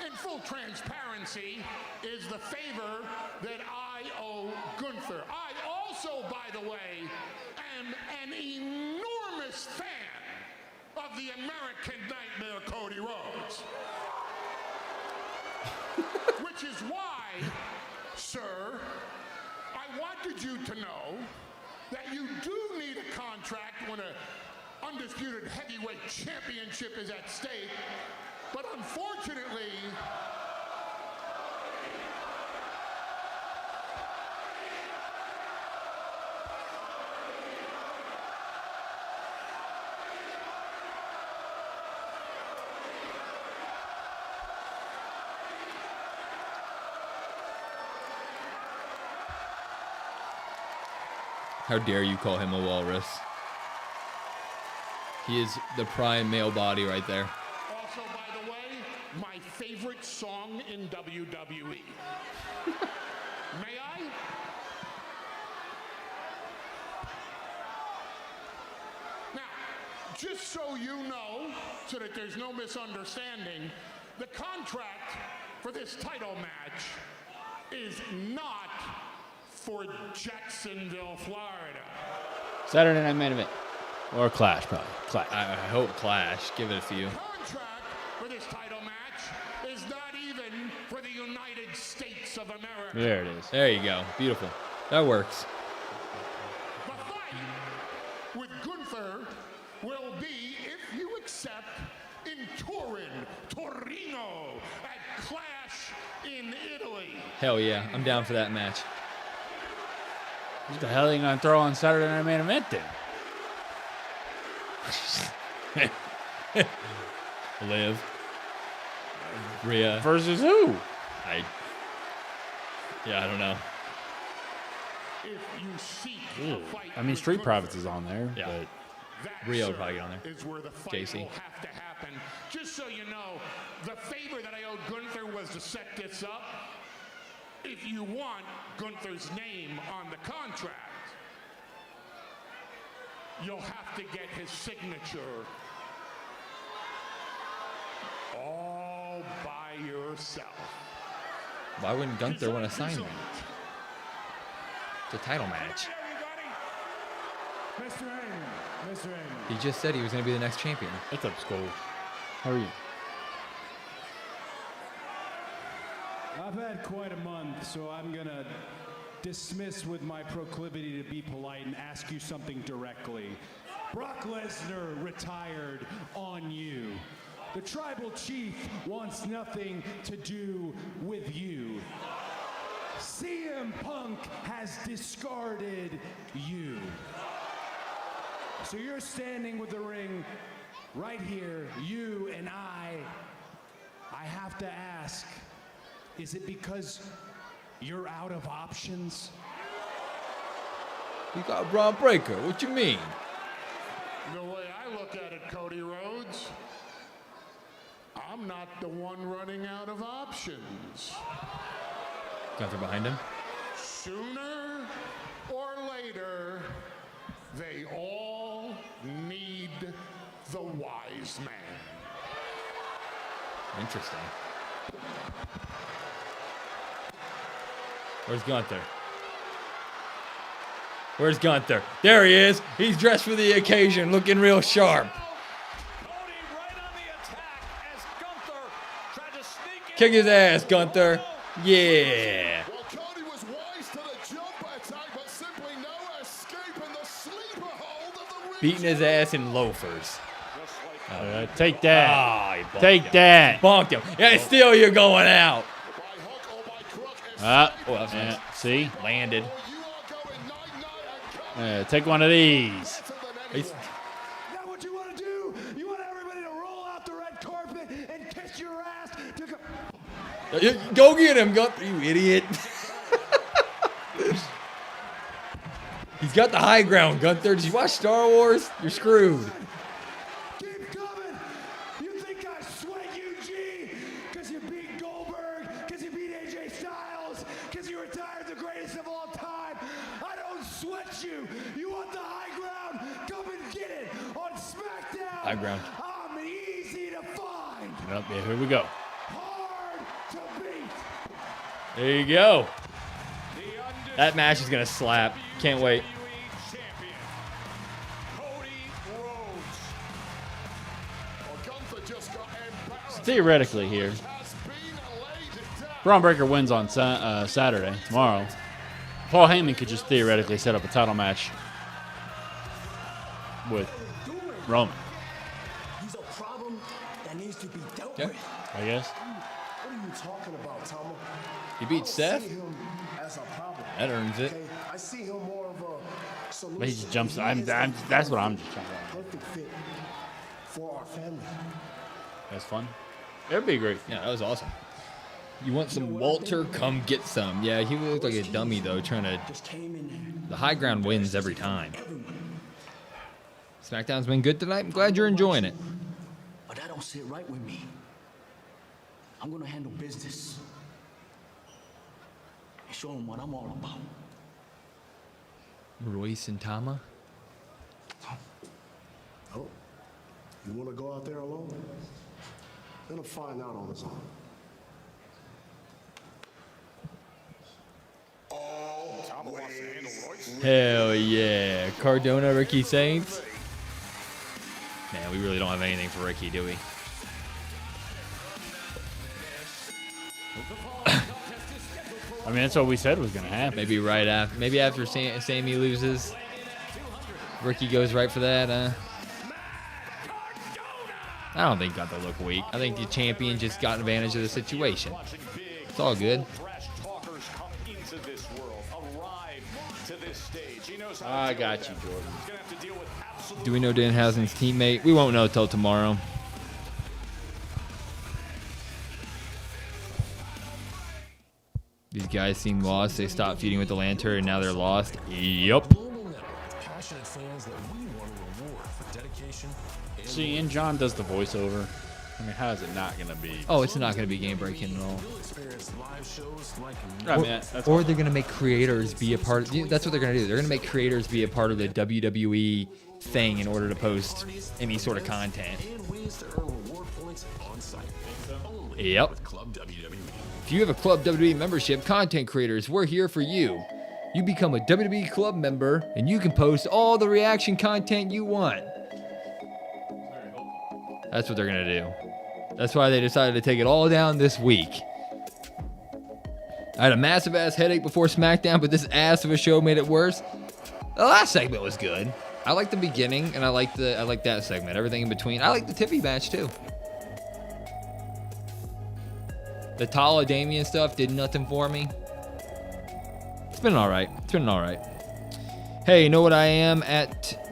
in full transparency, is the favor that I owe Gunther. I also, by the way, am an enormous fan of the American Nightmare Cody Rhodes. Which is why, sir, I wanted you to know that you do need a contract when an undisputed heavyweight championship is at stake. But unfortunately, How dare you call him a walrus? He is the prime male body right there. also, by the way, my favorite song in WWE. May I? Now, just so you know, so that there's no misunderstanding, the contract for this title match is not for Jacksonville, Florida. Saturday Night Main Event. Or Clash, probably. Clash. I hope Clash. Give it a few. Contract for this title match is not even for the United States of America. There it is. There you go. Beautiful. That works. The fight with Gunther will be, if you accept, in Turin, Torino, at Clash in Italy. Hell yeah. I'm down for that match. What the hell are you going to throw on Saturday Night Main Event then? Liv. Rhea. Versus who? I don't know. If you seek a fight I mean, with Street Gunther, Profits is on there, Yeah. but that, Rio sir, would probably get on there. is where the fight JC. will have to happen. Just so you know, the favor that I owed Gunther was to set this up. If you want Gunther's name on the contract, you'll have to get his signature all by yourself. Why wouldn't Gunther want to sign that? It's a title match. Mr. Heyman, Mr. Heyman. He just said he was going to be the next champion. what's up, Skull? How are you? I've had quite a month, so I'm going to dismiss with my proclivity to be polite and ask you something directly. Brock Lesnar retired on you. The tribal chief wants nothing to do with you. CM Punk has discarded you. So you're standing with the ring right here, you and I have to ask, is it because you're out of options? You got Braun Breaker. What you mean? The way I look at it, Cody Rhodes, I'm not the one running out of options. Gunther behind him. Sooner or later, they all need the wise man. Interesting. Where's Gunther? Where's Gunther? There he is. He's dressed for the occasion, looking real sharp. Kick his ass, Gunther. Yeah. Well, Cody was wise to the jump attack, but simply no escape in the sleeper hold of the ring. Beating his ass in loafers. Take that. Ah, he bonked Take him. that. Bonked him. Yeah, still you're going out. Yeah, see? Landed. Take one of these. He's, That what you want to do? You want everybody to roll out the red carpet and kiss your ass to go. go get him, Gunther, you idiot. He's got the high ground, Gunther. Did you watch Star Wars? You're screwed. Keep coming. You think I sweat you, G? Because you beat Goldberg, because you beat AJ Styles, because you retired the greatest of all time. I don't sweat you. You want the high ground? Come and get it on SmackDown. High ground. I'm easy to find. Yep, yeah, here we go. Hard to beat. There you go. That match is going to slap. Can't wait. Theoretically here, Braun Breaker wins on Saturday, tomorrow. Paul Heyman could just theoretically set up a title match with Roman, He's a problem that needs to be dealt Yeah. with. I guess. What are you talking about, Tama? He beat Seth? I see him as a problem. That earns it. Okay? I see him more of a solution. But he just jumps. He I'm, is I'm, the that's what I'm just trying to. perfect fit for our family. That's fun. It'd be great. Yeah, that was awesome. You want some Walter? Come get some. Yeah, he looked like a dummy, though, trying to... The high ground wins every time. SmackDown's been good tonight. I'm glad you're enjoying it. But that don't sit right with me. I'm gonna handle business and show them what I'm all about. Royce and Tama? Oh, you want to go out there alone? Let him find out on his own. Hell yeah. Cardona, Ricky Saints. Man, we really don't have anything for Ricky, do we? I mean, that's what we said was going to happen. Maybe right after. Maybe after Sami loses, Ricky goes right for that. I don't think Gunther looked weak. I think the champion just got advantage of the situation. It's all good. I got you, Jordan. Do we know Danhausen's teammate? We won't know till tomorrow. These guys seem lost. They stopped feuding with the Lantern, and now they're lost. Yup. See, and John does the voiceover. I mean, how is it not going to be? Oh, it's not going to be game breaking at all. I mean, or they're going to make creators be a part of. That's what they're going to do. They're going to make creators be a part of the WWE thing in order to post any sort of content. Yep. If you have a Club WWE membership, content creators, we're here for you. You become a WWE Club member, and you can post all the reaction content you want. That's what they're going to do. That's why they decided to take it all down this week. I had a massive ass headache before SmackDown, but this ass of a show made it worse. The last segment was good. I like the beginning, and I like that segment. Everything in between. I like the Tiffy match too. The Tala Damien stuff did nothing for me. It's been all right. Hey, you know what I am at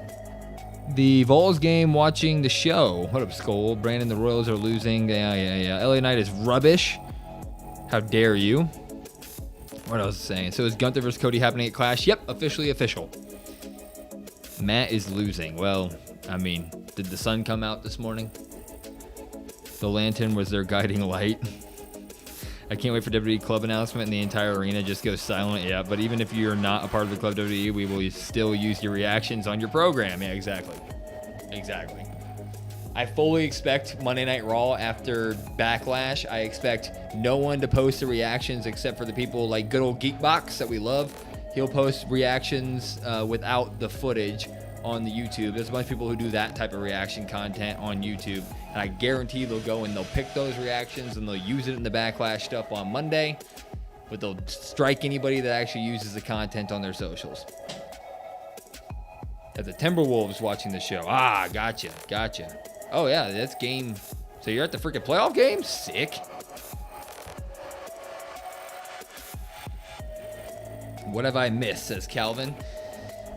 the Vols game watching the show. What up, Skull? Brandon, the Royals are losing. Yeah. LA Knight is rubbish. How dare you? What else is saying? So is Gunther versus Cody happening at Clash? Yep, officially official. Matt is losing. Well, I mean, did the sun come out this morning? The lantern was their guiding light. I can't wait for WWE Club announcement and the entire arena just goes silent. Yeah, but even if you're not a part of the Club WWE, we will still use your reactions on your program. Yeah, exactly. I fully expect Monday Night Raw after Backlash. I expect no one to post the reactions except for the people like good old Geekbox that we love. He'll post reactions without the footage on the YouTube. There's a bunch of people who do that type of reaction content on YouTube. And I guarantee they'll go and they'll pick those reactions and they'll use it in the Backlash stuff on Monday. But they'll strike anybody that actually uses the content on their socials. At the Timberwolves watching the show. Ah, gotcha. Oh, yeah, that's game. So you're at the freaking playoff game? Sick. What have I missed, says Calvin.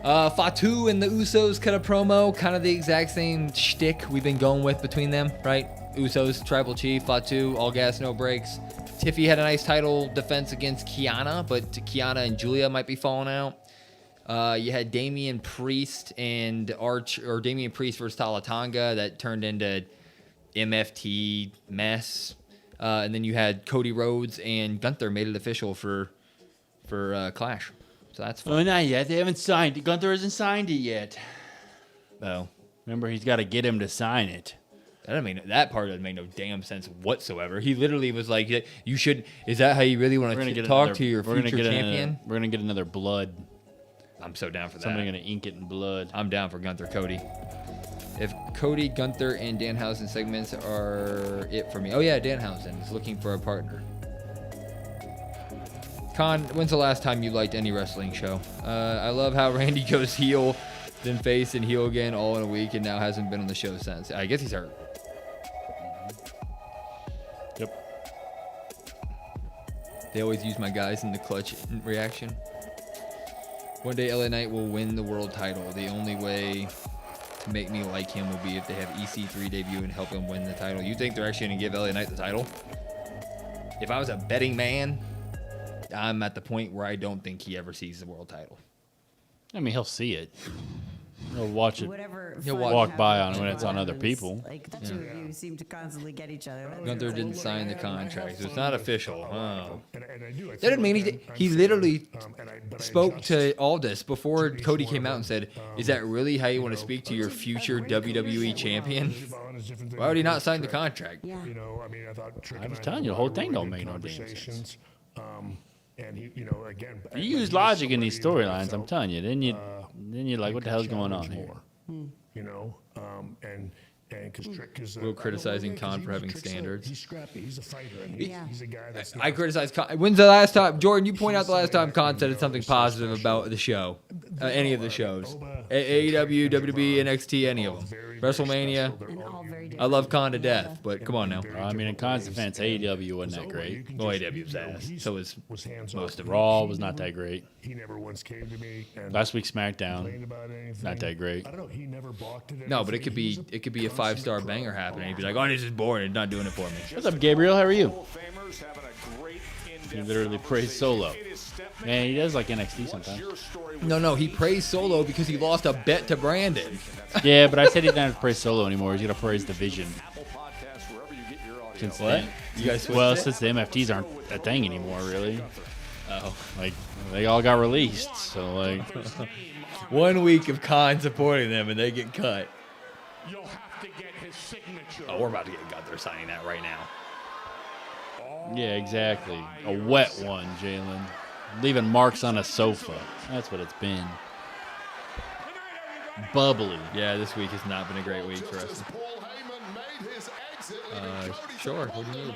Fatu and the Usos cut a promo, kind of the exact same shtick we've been going with between them, right? Usos, Tribal Chief, Fatu, all gas, no brakes. Tiffy had a nice title defense against Kiana, but Kiana and Julia might be falling out. You had Damian Priest and Damian Priest versus Talatanga that turned into MFT mess. And then you had Cody Rhodes and Gunther made it official for Clash. So that's fun. Oh, not yet. They haven't signed it. Gunther hasn't signed it yet. Oh. Remember, he's got to get him to sign it. That part doesn't make no damn sense whatsoever. He literally was like, "You should." Is that how you really want to talk to your future champion? We're gonna get another blood. I'm so down for that. Somebody gonna ink it in blood. I'm down for Gunther Cody. If Cody, Gunther, and Danhausen segments are it for me. Oh yeah, Danhausen is looking for a partner. Con, when's the last time you liked any wrestling show? I love how Randy goes heel, then face and heel again all in a week, and now hasn't been on the show since. I guess he's hurt. Yep. They always use my guys in the clutch reaction. One day LA Knight will win the world title. The only way to make me like him will be if they have EC3 debut and help him win the title. You think they're actually going to give LA Knight the title? If I was a betting man, I'm at the point where I don't think he ever sees the world title. I mean, he'll see it. He'll watch it. Whatever He'll walk by on it when it's on other people. Like the two of you seem to constantly get each other. Gunther didn't sign the contract, so it's not official. Oh. That didn't mean anything. He literally spoke to Aldis before Cody came out and said, "Is that really how you want to speak to your future WWE champion? Why would he not sign the contract?" Yeah. I'm telling you, the whole thing don't make no damn sense. And he, again, you use logic in these storylines. I'm telling you. Then you're like, what the hell's going on here? And And because Trick is We're criticizing Khan for having standards. He's scrappy. He's a fighter. And he's a guy that's. I criticize Khan. When's the last time, Jordan? You point out the last time Khan said something positive about the show, any of the shows, AEW, WWE, NXT, any of them, WrestleMania. I love Khan to death, but come on now. I mean, in Khan's defense, AEW wasn't that great. Well, AEW's ass. So was most of it. Raw was not that great. He never once came to me. And Last week's SmackDown, not that great. I don't know. He never balked at No, but it could be a 5-star banger happening. He'd be like, "Oh, this is boring. It's not doing it for me." What's up, Gabriel? How are you? He literally praised Solo. Man, he does like NXT sometimes. No, he praised Solo because he lost a bet to Brandon. Yeah, but I said he doesn't have to praise Solo anymore. He's gonna praise Division. Since What? then, You guys switched well, it? since the MFTs aren't a thing anymore, really. Oh, like they all got released, so like 1 week of Khan supporting them and they get cut. You'll have to get his signature. Oh, we're about to get cut. They're signing that right now. yeah, exactly. A wet one, Jalen. Leaving marks on a sofa. That's what it's been. Bubbly. Yeah, this week has not been a great week for us. Sure. What do you need?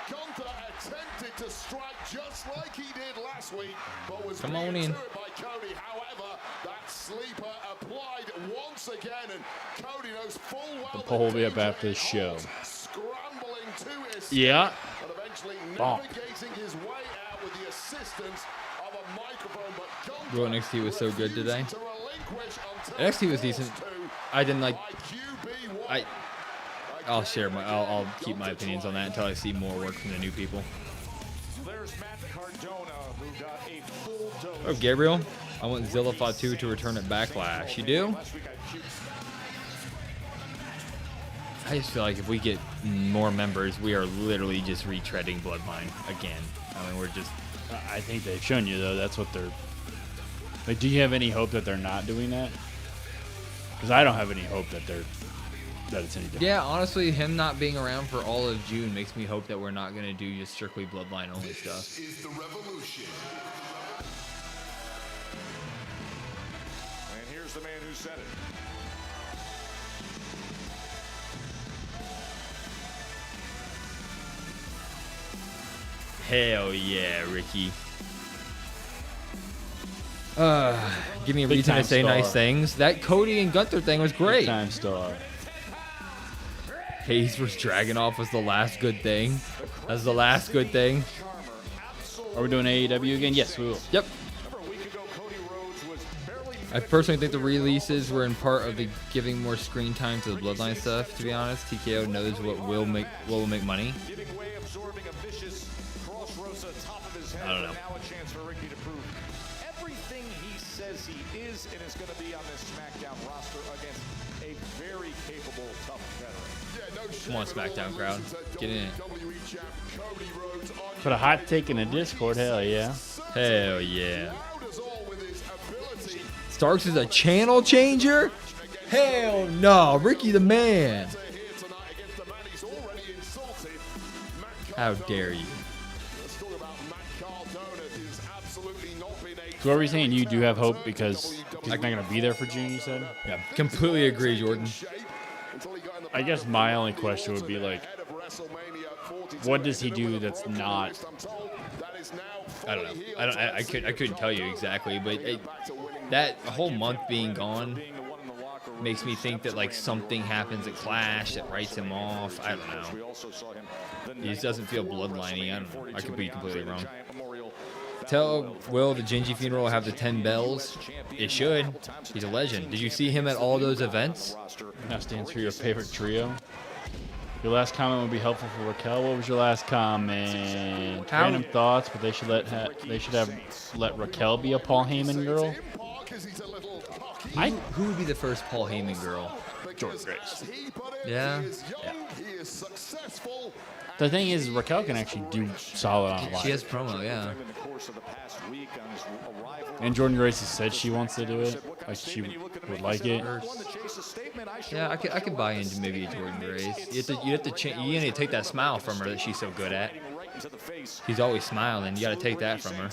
Gunther attempted to strike just like he did last week, but was Come on in. by Cody. However, that sleeper applied once again, and Cody knows full well The poll will be up after the show. scrambling to escape, Yeah. but eventually Bonk. navigating his way out with the assistance of a microphone. But Gunther Bro, NXT was so good today. to relinquish until NXT was decent. I didn't like. I'll share my. I'll keep my opinions on that until I see more work from the new people. Oh, Gabriel, I want Zilla Fatu to return at Backlash. You do? I just feel like if we get more members, we are literally just retreading Bloodline again. I mean, we're just. I think they've shown you though. That's what they're. Like, do you have any hope that they're not doing that? Because I don't have any hope that it's any different. Yeah, honestly, him not being around for all of June makes me hope that we're not going to do just strictly Bloodline only stuff. is the revolution. And here's the man who said it. Hell yeah, Ricky. Give me a Big reason to time say star. nice things. That Cody and Gunther thing was great. Big time star. Hayes vs. Dragunov was the last good thing. That's the last good thing. Are we doing AEW again? Yes, we will. Yep. I personally think the releases were in part of the giving more screen time to the Bloodline stuff. To be honest, TKO knows what will make money. I don't know. Now a chance for Ricky to prove everything he says he is and is going to be on this SmackDown roster against a very capable, tough veteran. Come on, SmackDown crowd. Get in it. Put a hot take in the Discord. Hell yeah. Hell yeah. Starks is a channel changer? Hell no. Ricky the man. How dare you? So what were you saying? You do have hope because he's not going to be there for June, you said? Yeah, completely agree, Jordan. I guess my only question would be like, what does he do that's not? I don't know. I couldn't tell you exactly, but that whole month being gone makes me think that like something happens at Clash that writes him off. I don't know. He just doesn't feel bloodliney. I don't know. I could be completely wrong. Tell Will the Gingy funeral will have the 10 bells. It should. He's a legend. Did you see him at all those events? Now stands for your favorite trio. Your last comment would be helpful for Raquel. What was your last comment? How- Random thoughts, but they should have let Raquel be a Paul Heyman girl. Who would be the first Paul Heyman girl? Jordan Grace. Yeah. The thing is, Raquel can actually do solid on live. She has promo, yeah. And Jordan Grace has said she wants to do it. Like she would like it. Yeah, I could buy into maybe a Jordan Grace. You have to take that smile from her that she's so good at. to the face. She's always smiling. You got to take that from her.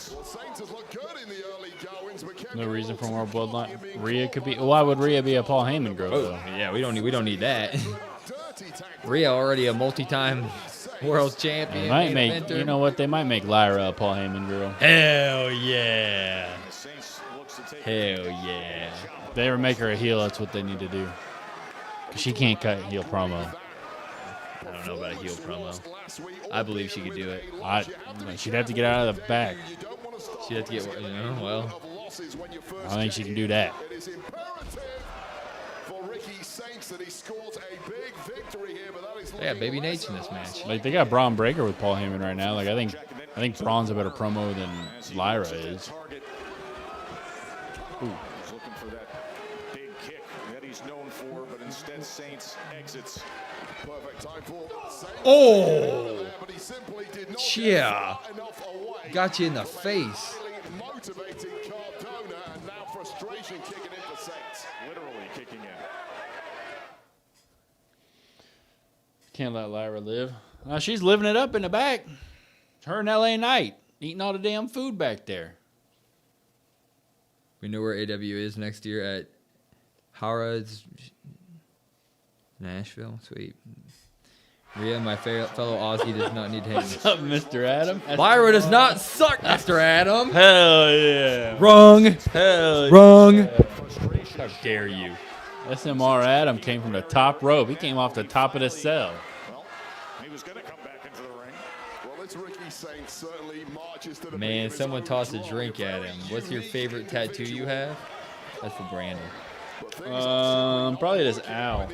No reason for more Bloodline. Rhea could be. Why would Rhea be a Paul Heyman girl? Though? Yeah, we don't need that. Rhea already a multi-time world champion. They might make. You know what? They might make Lyra a Paul Heyman girl. Hell yeah. Hell yeah. If they ever make her a heel, that's what they need to do. Cause she can't cut heel promo. I don't know about a heel promo. I believe she could do it. She'd have to get out of the back. She'd have to get, well. I think she can do that. Yeah, Baby Nate's in this match. Like they got Braun Breaker with Paul Heyman right now. Like I think Braun's a better promo than Lyra is. Ooh. He's looking for that big kick that he's known for, but instead Saints exits. Perfect time for Oh! Yeah. Got you in the face. Motivating Cardona, and now frustration kicking in for Saints. Literally kicking in. Can't let Lyra live. She's living it up in the back. Her and LA Knight eating all the damn food back there. We know where AW is next year at Harrods, Nashville. Sweet. Rhea, my fellow Aussie, does not need to hang. What's up, Mr. Adam? Lyra does not suck, Mr. Adam. Hell yeah. Wrong. Hell Wrong. Yeah. How dare you? SMR Adam came from the top rope. He came off the top of the cell. He was going to come back into the ring. Well, it's Ricky Saints certainly marches to the Man, someone tossed a drink at him. What's your favorite tattoo you have? That's for Brandon. Probably this owl.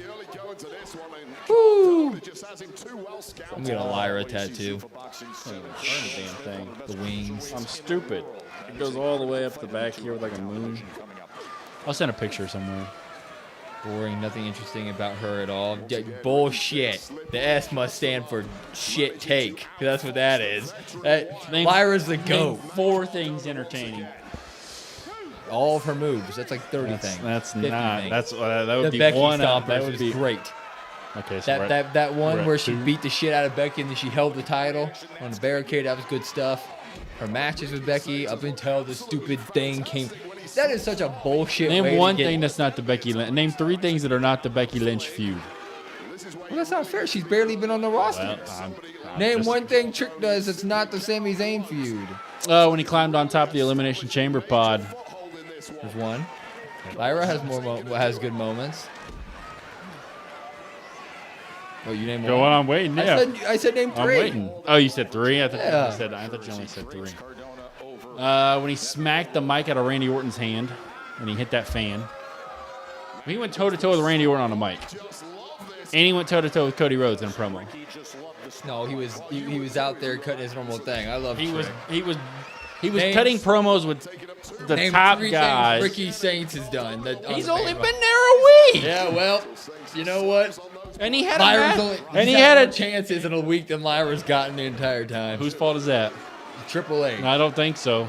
Woo! I'm getting a Lyra tattoo. Damn thing. The wings. I'm stupid. It goes all the way up the back here with like a moon. I'll send a picture somewhere. Boring, nothing interesting about her at all. Bullshit. The S must stand for shit take. 'Cause that's what that is. Lyra's the GOAT. 4 things entertaining. All of her moves. That's like 30 things. That's 50 not. things. That's that would the be Becky one. Stompers That would be great. Okay, so that one we're where at she 2. beat the shit out of Becky and then she held the title on the barricade. That was good stuff. Her matches with Becky up until the stupid thing came. That is such a bullshit. way Name one to get, thing that's not the Becky Lynch. Name 3 things that are not the Becky Lynch feud. Well, that's not fair. She's barely been on the roster. Well, I'm Name just- one thing Trick does that's not the Sami Zayn feud. When he climbed on top of the Elimination Chamber pod. There's one. Lyra has has good moments. Oh, you named Go one. on, I'm waiting. Yeah. I said name 3. I'm waiting. Oh, you said 3? I thought you only said 3. When he smacked the mic out of Randy Orton's hand, when he hit that fan. He went toe-to-toe with Randy Orton on the mic. And he went toe-to-toe with Cody Rhodes in a promo. No, he was out there cutting his normal thing. I love. He was Name- cutting promos with the Name top 3 guys. things Ricky Saints has done. He's only been there a week. Yeah, well, you know what? And he had a chances in a week than Lyra's gotten the entire time. Whose fault is that? Triple H. I don't think so.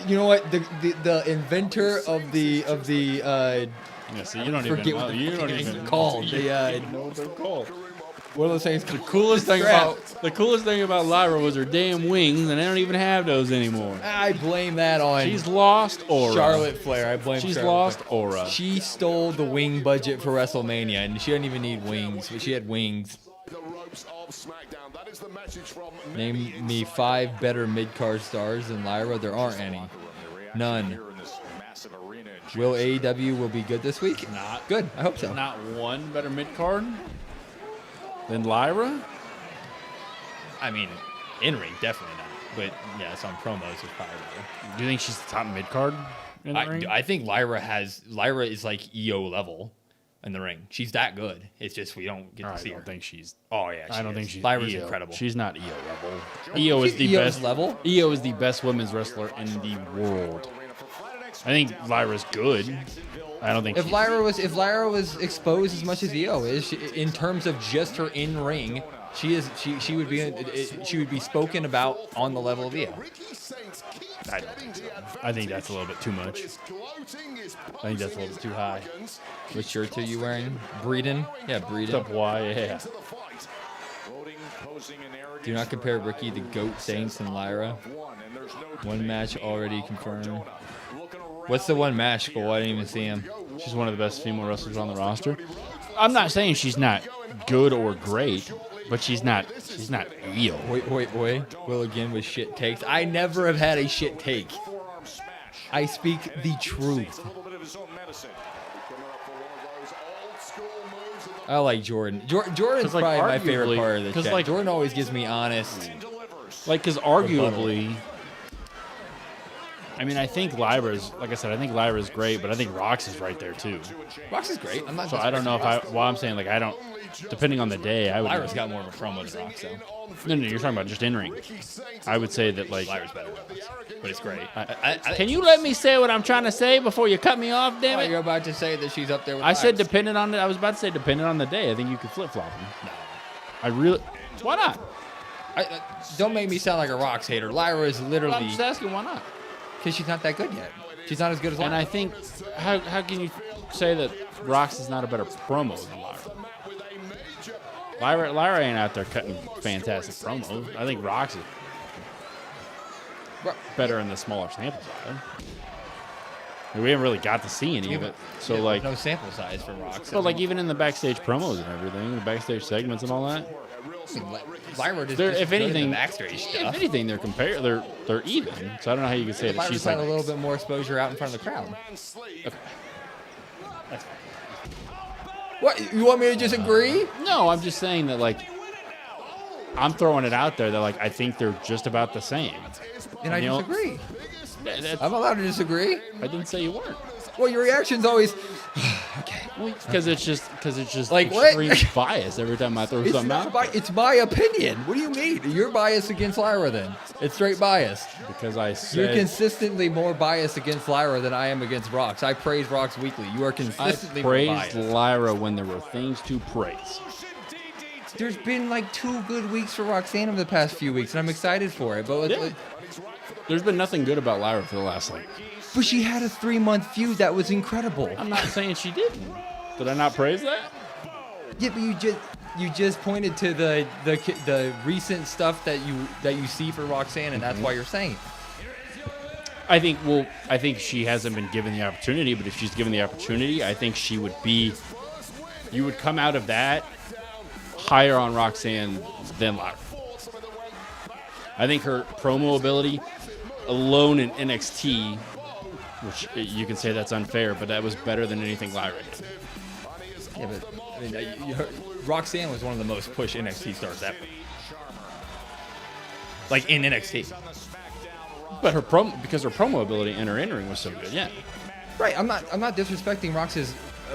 You know what? The inventor of the Yeah, see, you don't forget even what know. You the don't thing even is called. You The don't know what they're called. One of those things. The coolest thing about Lyra was her damn wings, and they don't even have those anymore. I blame that on. She's lost aura. Charlotte Flair. I blame. She's Charlotte lost Flair. aura. She stole the wing budget for WrestleMania, and she didn't even need wings, but she had wings. Name me 5 better mid-card stars than Lyra. There aren't any. None. Will AEW will be good this week? Not good. I hope so. Not one better mid card than Lyra. I mean, in ring definitely not. But yeah, it's on promos. It's probably better. Do you think she's the top mid card in the ring? I think Lyra is like EO level in the ring. She's that good. It's just we don't get to see her. I don't think she's. Oh yeah, I don't think she's. Lyra's EO. incredible. She's not EO level. EO is the EO's best level. EO is the best women's wrestler in the world. I think Lyra's good. I don't think if Lyra was exposed as much as EO is in terms of just her in ring, she would be spoken about on the level of EO. I don't think so. I think that's a little bit too much. I think that's a little bit too high. What shirt are you wearing? Breeden? Yeah, Breeden. Up why? Yeah. Do not compare Ricky to Goat Saints and Lyra. One match already confirmed. What's the one match, Cole? I didn't even see him. She's one of the best female wrestlers on the roster. I'm not saying she's not good or great, but she's not real. Wait. Will again with shit takes. I never have had a shit take. I speak the truth. I like Jordan. Jordan's like, probably my favorite part of the chat. Like, Jordan always gives me honest. Like, because arguably, I mean, I think Lyra's, like I said, I think Lyra's great, but I think Rox is right there too. Rox is great. I'm not. So I don't know if I'm saying, like, I don't. Depending on the day, I would. Lyra's got more of a promo than Rox, though. No, you're talking about just in ring. I would say that, like, Lyra's better, but it's great. Can you let me say what I'm trying to say before you cut me off, damn it? You're about to say that she's up there with I said Lyra's. depending on it. I was about to say depending on the day. I think you could flip flop them. No. I really. Why not? Don't make me sound like a Rox hater. Lyra is literally. I'm just asking why not. Because she's not that good yet. She's not as good as Lyra. And I think, how can you say that Rox is not a better promo than Lyra? Lyra ain't out there cutting fantastic promos. I think Rox is better in the smaller sample size. We haven't really got to see any of it. So, yeah, like, no sample size for Rox. But, like, even in the backstage promos and everything, the backstage segments and all that. I mean, Lyra just if anything, backstage stuff. If anything, they're they're even. So I don't know how you could say that Lyra's she's had like a little bit more exposure out in front of the crowd. Okay. What? You want me to just agree? No, I'm just saying that, like, I'm throwing it out there that, like, I think they're just about the same. And I disagree. I'm allowed to disagree. I didn't say you weren't. Well, your reaction's always okay. Because it's just like extreme what? bias every time I throw something out. It's my opinion. What do you mean? You're biased against Lyra then? It's straight bias. Because I said you're consistently more biased against Lyra than I am against Rox. I praise Rox weekly. You are consistently more biased. I praised Lyra when there were things to praise. There's been like 2 good weeks for Roxanne over the past few weeks, and I'm excited for it. But there's been nothing good about Lyra for the last But she had a 3-month feud that was incredible. I'm not saying she didn't. Did I not praise that? Yeah, but you just pointed to the recent stuff that you see for Roxanne, and that's why you're saying it. I think she hasn't been given the opportunity, but if she's given the opportunity, I think she would be. You would come out of that higher on Roxanne than Lyra. I think her promo ability alone in NXT, which you can say that's unfair, but that was better than anything Lyra did. Yeah, but I mean, Roxanne was one of the most pushed NXT stars ever. Like in NXT. But because her promo ability and her in-ring was so good, yeah. Right. I'm not disrespecting Rox's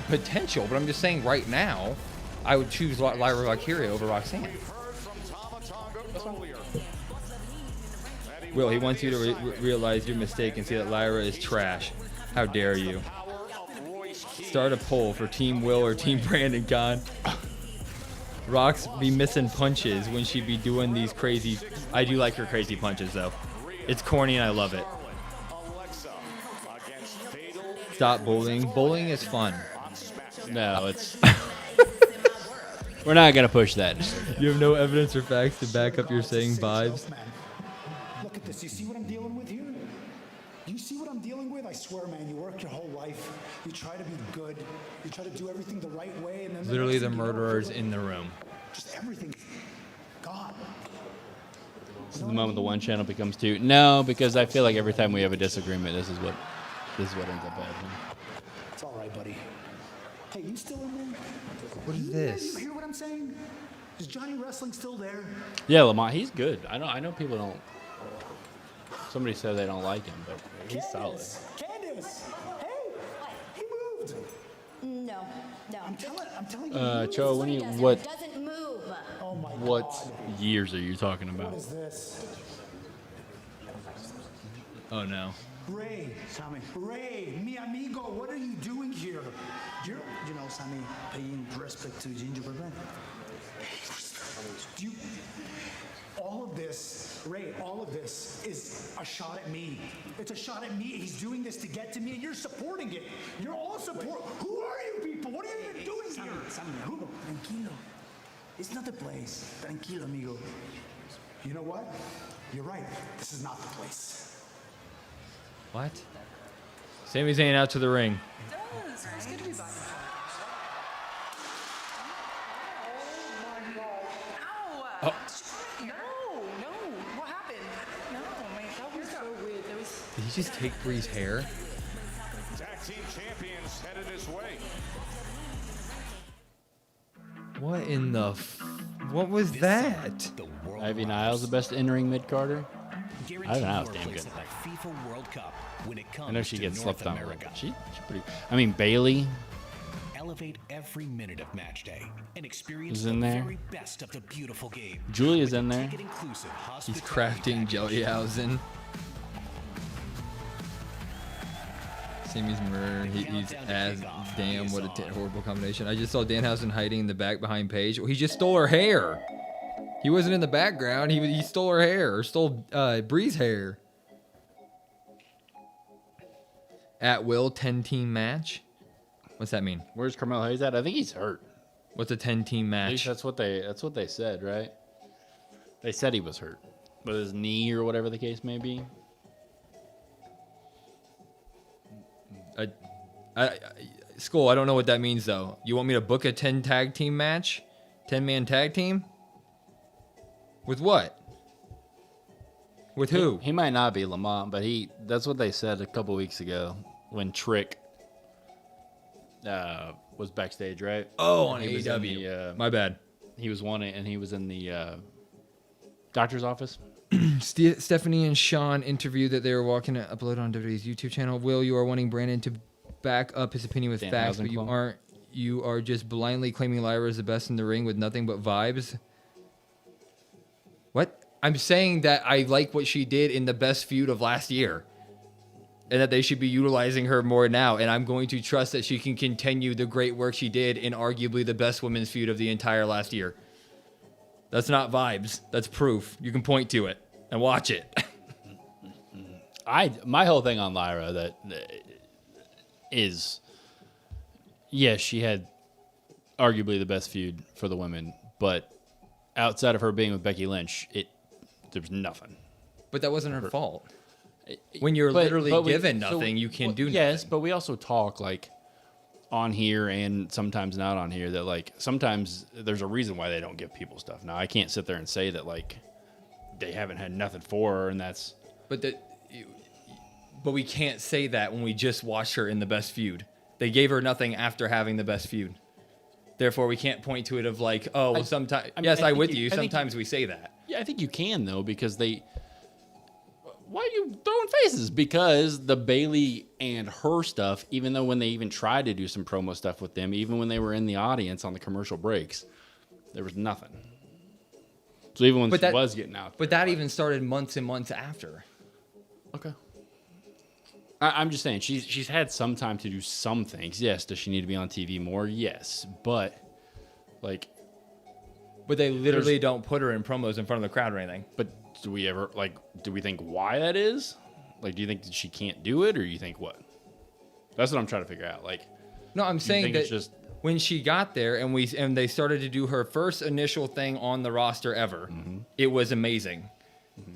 potential, but I'm just saying right now, I would choose Lyra Valkyria over Roxanne. Will, he wants you to realize your mistake and see that Lyra is trash. How dare you? Start a poll for Team Will or Team Brandon, God. Rox be missing punches when she be doing these crazy... I do like her crazy punches, though. It's corny and I love it. Stop bullying. Bullying is fun. No, it's... We're not going to push that. You have no evidence or facts to back up your saying vibes. Look at this. You see what I'm dealing with here? Do you see what I'm dealing with? I swear, man, you work your whole life. You try to be good. You try to do everything the right way. And then Literally the murderers in the room. Just everything. God. This is the moment the one channel becomes 2. No, because I feel like every time we have a disagreement, this is what ends up happening. It's all right, buddy. Hey, you still in there? What is this? You hear what I'm saying? Is Johnny Wrestling still there? Yeah, Lamont, he's good. I know people don't. Somebody said they don't like him, but he's solid. Candace! Hey! He moved! No. I'm telling you. Cho, He what doesn't move. Oh my what God. years are you talking about? What is this? Oh no. Ray, Sami. Ray, mi amigo, what are you doing here? You know, Sami, paying respect to Gingerbread. Do you... All of this, Ray, all of this is a shot at me. It's a shot at me. He's doing this to get to me, and you're supporting it. You're all support. Who are you people? What are you even doing here? Sami, tranquilo. It's not the place. Tranquilo, amigo. You know what? You're right. This is not the place. What? Sami Zayn out to the ring. It's good to be back. Oh. No. What happened? No, man, that was so weird. Did he just take Bree's hair? Tag team champions headed this way. What in the what was that? Ivy Niles, the best in-ring mid-carder. Ivy Niles, damn good. FIFA World Cup when it comes I know she to gets North slept on. America. She's pretty. I mean, Bailey Elevate every minute of match day and experience is the in there. very best of the beautiful game. Julia's in there. He's crafting Jellyhausen. Sami's murder. He's as damn. What a horrible combination. I just saw Danhausen hiding in the back behind Paige. He just stole her hair. He wasn't in the background. He stole her hair, or stole Bree's hair. At will 10-team match. What's that mean? Where's Carmelo Hayes at? I think he's hurt. What's a 10-team match? At least that's what they said, right? They said he was hurt with his knee or whatever the case may be. Skull, I don't know what that means though. You want me to book a 10 tag team match? 10-man tag team? With what? With who? He might not be Lamont, but that's what they said a couple weeks ago when Trick was backstage, right? Oh, on He was in AEW. My bad. He was wanted, and he was in the doctor's office. Stephanie and Sean interviewed that they were walking to upload on WWE's YouTube channel. Will, you are wanting Brandon to back up his opinion with facts, but you aren't. You are just blindly claiming Lyra is the best in the ring with nothing but vibes. What? I'm saying that I like what she did in the best feud of last year, and that they should be utilizing her more now. And I'm going to trust that she can continue the great work she did in arguably the best women's feud of the entire last year. That's not vibes. That's proof. You can point to it and watch it. My whole thing on Lyra that is, yes, she had arguably the best feud for the women, but outside of her being with Becky Lynch, there's nothing. But that wasn't her fault. When you're literally given nothing, you can do nothing. Yes, but we also talk like on here and sometimes not on here that like sometimes there's a reason why they don't give people stuff. Now I can't sit there and say that like they haven't had nothing for her and that's. But we can't say that when we just watched her in the best feud. They gave her nothing after having the best feud. Therefore, we can't point to it of like, oh, well, sometimes. Yes, I'm with you. Sometimes we say that. Yeah, I think you can though because they. Why are you throwing faces? Because the Bailey and her stuff, even though when they even tried to do some promo stuff with them, even when they were in the audience on the commercial breaks, there was nothing. So even when she was getting out there. But that even started months and months after. Okay. I'm just saying, she's had some time to do some things. Yes, does she need to be on TV more? Yes. But, like... But they literally don't put her in promos in front of the crowd or anything. But do we think why that is? Like, do you think that she can't do it, or you think what? That's what I'm trying to figure out. Like, no, I'm saying that it's just when she got there and they started to do her first initial thing on the roster ever, it was amazing.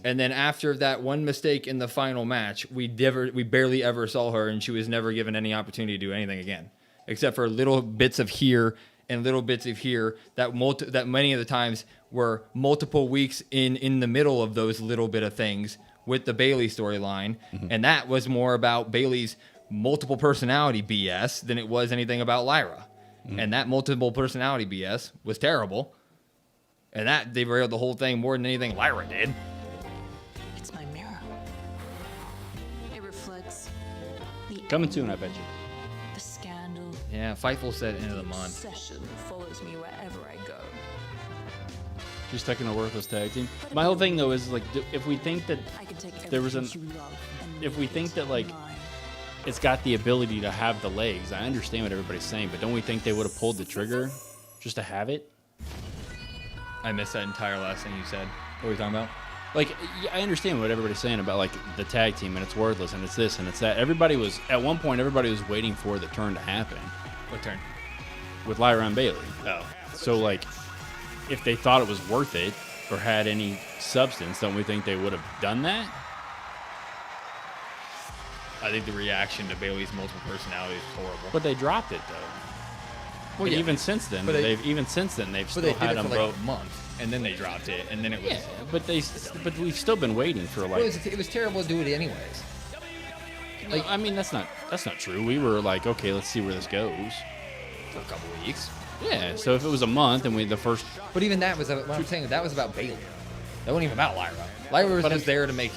And then after that one mistake in the final match, we barely ever saw her, and she was never given any opportunity to do anything again, except for little bits of here and little bits of here that many of the times were multiple weeks in the middle of those little bit of things with the Bailey storyline. And that was more about Bailey's multiple personality BS than it was anything about Lyra. And that multiple personality BS was terrible. And that derailed the whole thing more than anything Lyra did. It's my mirror. It reflects the coming soon, I bet you. The scandal. Yeah, Fightful said end of the month. Obsession follows me wherever I go. She's taking a worthless tag team. My whole thing though is like, if we think that there was if we think that like it's got the ability to have the legs, I understand what everybody's saying, but don't we think they would have pulled the trigger just to have it? I missed that entire last thing you said. What are we talking about? Like, I understand what everybody's saying about like the tag team and it's worthless and it's this and it's that. At one point, everybody was waiting for the turn to happen. What turn? With Lyra and Bailey. Oh. So like, if they thought it was worth it or had any substance, don't we think they would have done that? I think the reaction to Bayley's multiple personalities is horrible. But they dropped it though. Well, yeah, even since then, they've still had them like a month, and then they dropped it, and then it was. Yeah, but we've still been waiting for like. It was terrible to do it anyways. Like, I mean, that's not true. We were like, okay, let's see where this goes. For a couple of weeks. Yeah. So if it was a month and the first. But even that was what I'm saying. That was about Bayley. That wasn't even about Lyra. Lyra was just there to make.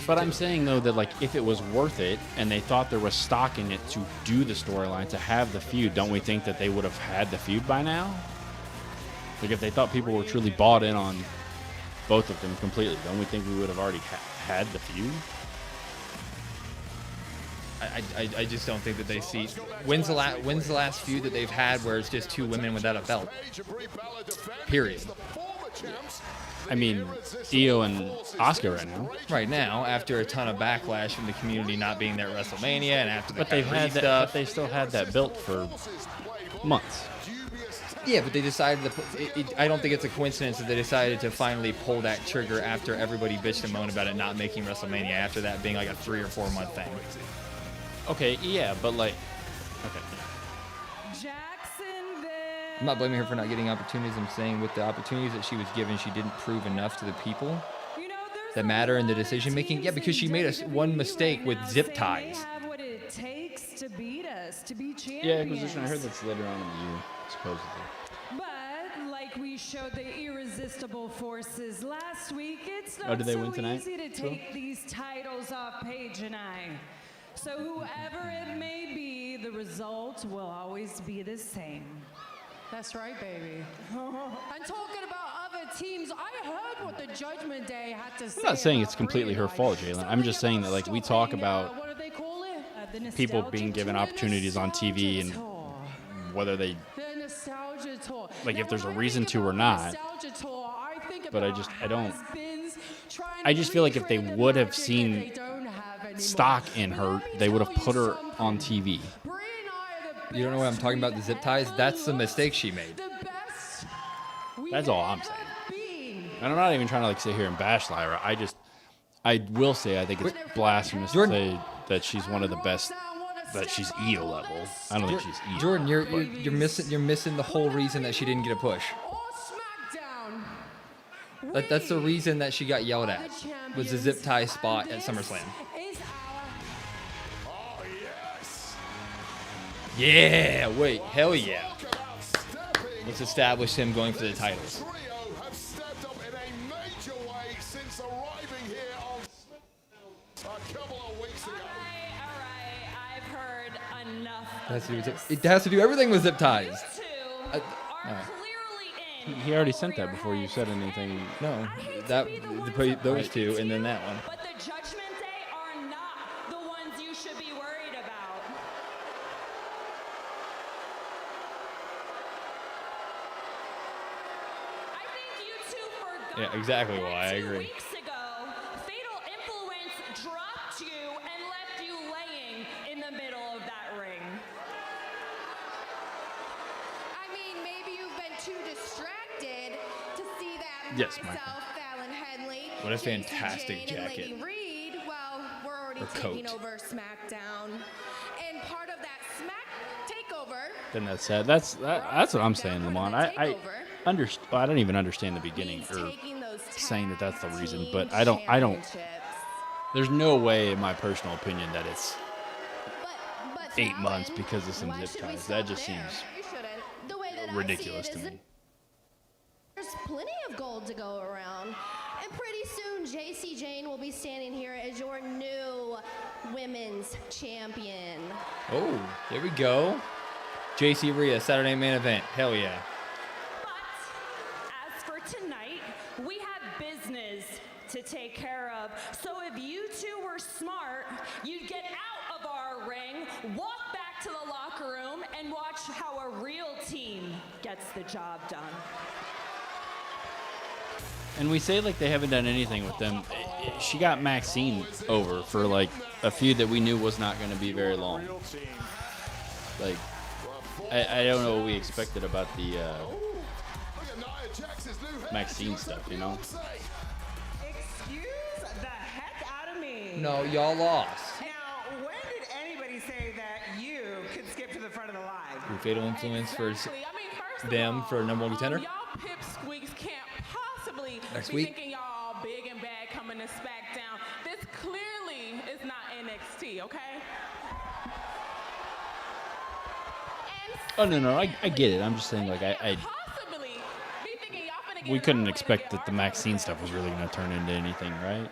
But I'm saying though that like if it was worth it and they thought there was stock in it to do the storyline, to have the feud, don't we think that they would have had the feud by now? Like if they thought people were truly bought in on both of them completely, don't we think we would have already had the feud? I just don't think that they see. When's the last feud that they've had where it's just two women without a belt? Period. I mean, Io and Asuka right now. Right now, after a ton of backlash from the community not being there at WrestleMania, and after the but they've had stuff, that, but they still had that built for months. Yeah, but they decided to. I don't think it's a coincidence that they decided to finally pull that trigger after everybody bitched and moaned about it not making WrestleMania. After that being like a 3 or 4 month thing. Okay, yeah, but like, okay. I'm not blaming her for not getting opportunities. I'm saying with the opportunities that she was given, she didn't prove enough to the people that matter in the decision making. Yeah, because she made one mistake with zip ties. Yeah, acquisition. I heard that's later on in the year, supposedly. But like we showed the irresistible forces last week, it's not did they win so tonight? easy to take these titles off Paige and I. So whoever it may be, the result will always be the same. That's right, baby. And talking about other teams, I heard what the Judgment Day had to say. I'm not saying it's completely her fault, Jalen. I'm just saying that like we talk about what do they call it? People being given opportunities on TV and whether they The nostalgia tour. like if there's a reason to or not. But I just feel like if they would have seen stock in her, they would have put her on TV. You don't know what I'm talking about, the zip ties? That's the mistake she made. That's all I'm saying. And I'm not even trying to like sit here and bash Lyra. I will say I think it's blasphemous to say that she's one of the best, that she's Io level. I don't think she's Io. Jordan, you're missing the whole reason that she didn't get a push. That's the reason that she got yelled at, was the zip tie spot at SummerSlam. Yeah, wait, hell yeah. Let's establish him going for the titles. I've heard enough. It has to do everything with zip ties. He already sent that before you said anything. No, those two, and then that one. But the Judgment Day are not the ones you should be worried about. I think you two forgot. Yeah, exactly why. I agree. Weeks ago, Fatal Influence dropped you and left you laying in the middle of that ring. I mean, maybe you've been too distracted to see that Yes, myself, Fallon Henley, What a Jason fantastic Jane, and jacket. Lady Reed, well, we're already Or taking coat. over SmackDown. And part of that takeover. Then that's sad. That's what I'm saying, Lamont. I don't even understand the beginning or saying that that's the reason, but I don't. There's no way, in my personal opinion, that it's 8 months because of some zip ties. That just seems ridiculous to me. There's plenty of gold to go around. And pretty soon, JC Jane will be standing here as your new women's champion. Oh, there we go. JC Rhea, Saturday main event. Hell yeah. As for tonight, we have business to take care of. So if you two were smart, you'd get out of our ring, walk back to the locker room, and watch how a real team gets the job done. And we say like they haven't done anything with them. She got Maxine over for like a feud that we knew was not going to be very long. Like, I don't know what we expected about the Maxine stuff, you know? Excuse the heck out of me. No, y'all lost. Now, when did anybody say that you could skip to the front of the line? Ooh, fatal influence for them for number 1 contender. Y'all pipsqueaks can't possibly Next be week. thinking y'all all big and bad coming to SmackDown. This clearly is not NXT, okay? Oh, no, I get it. I'm just saying, like, we couldn't expect that the Maxine stuff was really going to turn into anything, right?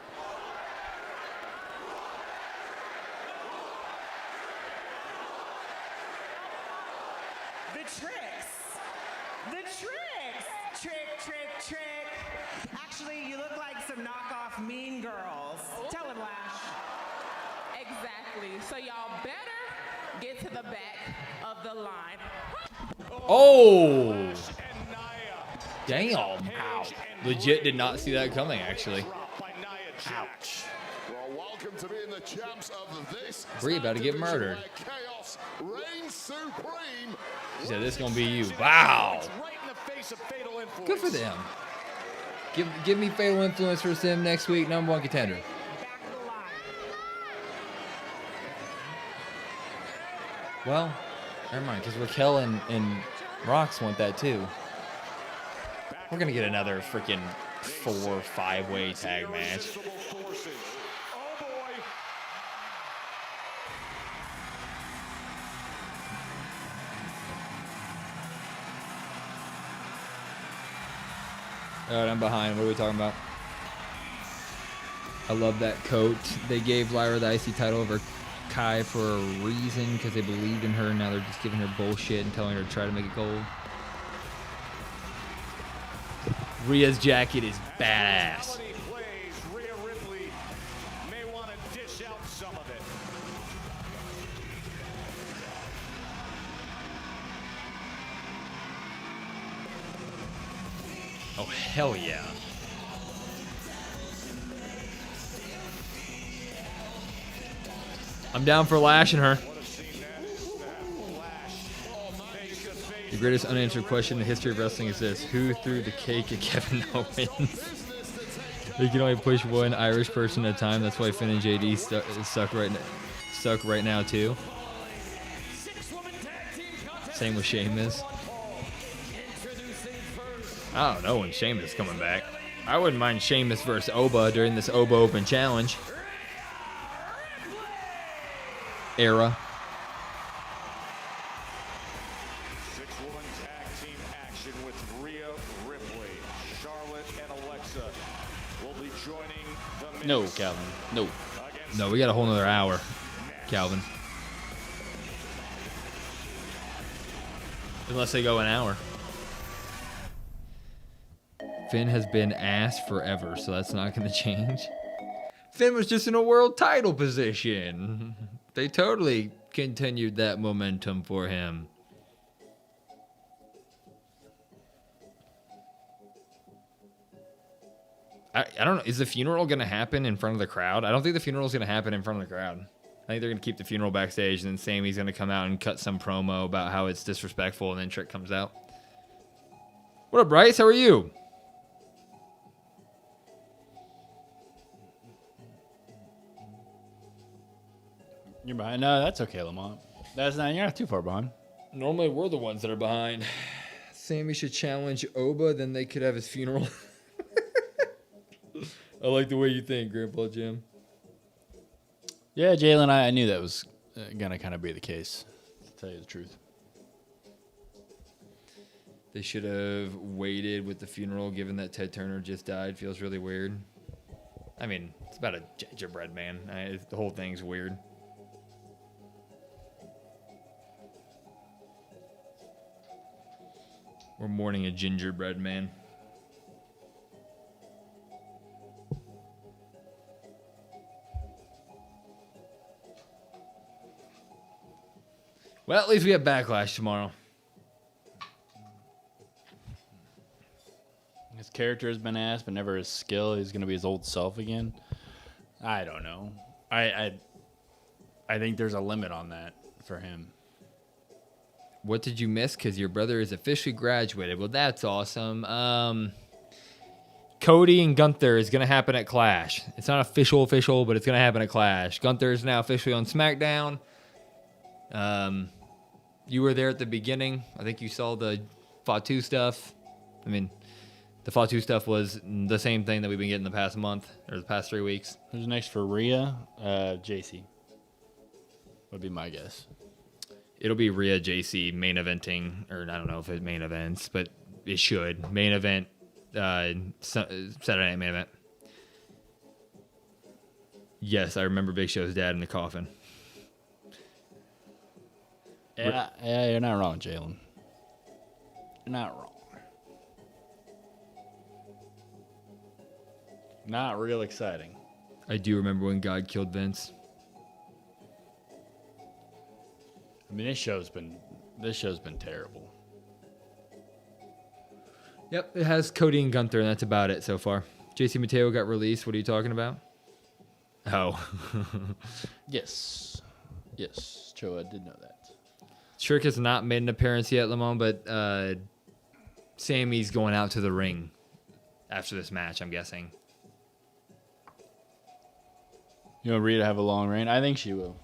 The tricks. The tricks. Trick. Actually, you look like some knockoff Mean Girls. Tell him, Lash. Exactly. So y'all better get to the back of the line. Oh! Damn. Ow. Legit did not see that coming, actually. Ouch. Well, welcome to being the champs of this. Bree about to get murdered. Chaos reigns supreme. She said, this is going to be you. Wow. Good for them. Give me fatal influence for Sim next week, number 1 contender. Well, never mind, because Raquel and Rox want that too. We're going to get another freaking 4 or 5-way tag match. All right, I'm behind. What are we talking about? I love that coat. They gave Lyra the IC title over Kai for a reason, because they believed in her. Now they're just giving her bullshit and telling her to try to make it gold. Rhea's jacket is badass. Oh, hell yeah. I'm down for lashing her. The greatest unanswered question in the history of wrestling is this: who threw the cake at Kevin Owens? You can only push one Irish person at a time. That's why Finn and JD stuck right now too. Same with Sheamus. I don't know when Sheamus is coming back. I wouldn't mind Sheamus versus Oba during this Oba Open Challenge era. 6-woman tag team action with Rhea Ripley, Charlotte, and Alexa will be joining the No, Calvin. No. No, we got a whole nother hour, Calvin. Unless they go an hour. Finn has been ass forever, so that's not going to change. Finn was just in a world title position. They totally continued that momentum for him. I don't know. Is the funeral going to happen in front of the crowd? I don't think the funeral is going to happen in front of the crowd. I think they're going to keep the funeral backstage, and then Sami's going to come out and cut some promo about how it's disrespectful, and then Trick comes out. What up, Bryce? How are you? You're behind. No, that's okay, Lamont. That's not. You're not too far behind. Normally, we're the ones that are behind. Sami should challenge Oba, then they could have his funeral. I like the way you think, Grandpa Jim. Yeah, Jalen, I knew that was going to kind of be the case, to tell you the truth. They should have waited with the funeral, given that Ted Turner just died. Feels really weird. I mean, it's about a gingerbread man. The whole thing's weird. We're mourning a gingerbread man. Well, at least we have Backlash tomorrow. His character has been asked, but never his skill. He's going to be his old self again. I don't know. I think there's a limit on that for him. What did you miss? Because your brother is officially graduated. Well, that's awesome. Cody and Gunther is going to happen at Clash. It's not official, but it's going to happen at Clash. Gunther is now officially on SmackDown. You were there at the beginning. I think you saw the Fatu stuff. I mean, the Fatu stuff was the same thing that we've been getting the past month or the past 3 weeks. Who's next for Rhea? JC would be my guess. It'll be Rhea JC main eventing, or I don't know if it main events, but it should. Main event, Saturday night main event. Yes, I remember Big Show's dad in the coffin. Yeah, you're not wrong, Jalen. You're not wrong. Not real exciting. I do remember when God killed Vince. I mean, this show's been terrible. Yep, it has Cody and Gunther, and that's about it so far. JC Mateo got released. What are you talking about? Oh. Yes. True, I did know that. Trick has not made an appearance yet, Lamont, but Sammy's going out to the ring after this match, I'm guessing. You want Rhea to have a long reign? I think she will.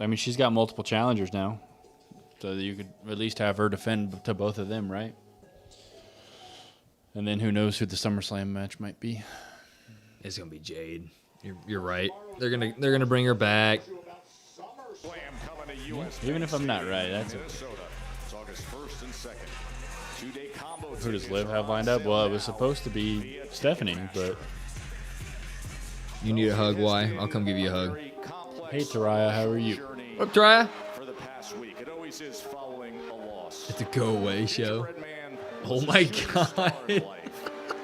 I mean, she's got multiple challengers now, so that you could at least have her defend to both of them, right? And then who knows who the SummerSlam match might be? It's gonna be Jade. You're right. They're gonna bring her back. Even if I'm not right, that's okay. Who does Liv have lined up? Well, it was supposed to be Stephanie, but you need a hug. Why? I'll come give you a hug. Hey, Taraya, how are you? What up, Taraya? For the past week, it always is following a loss. It's a go-away show. Oh my God!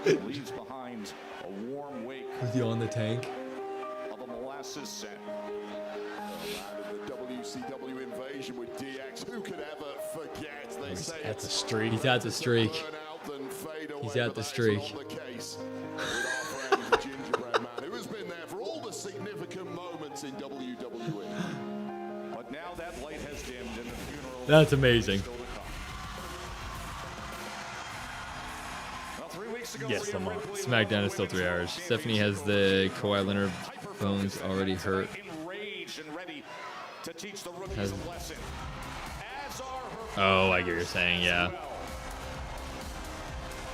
Leaves behind a warm wake. Was he on the tank? Of a molasses scent. The WCW invasion with DX. Who could ever forget? They say That's a streak. He's at the streak. He's at the streak. Gingerbread Man, who has been there for all the significant moments in WWE. But now that light has dimmed and the funeral. That's amazing. Well, 3 weeks ago, Yes, I'm on. SmackDown is still 3 hours. Stephanie has the Kawhi Leonard bones already hurt. Enraged and ready to teach the rookies Has- a lesson. As are her Oh, I get what you're saying, yeah.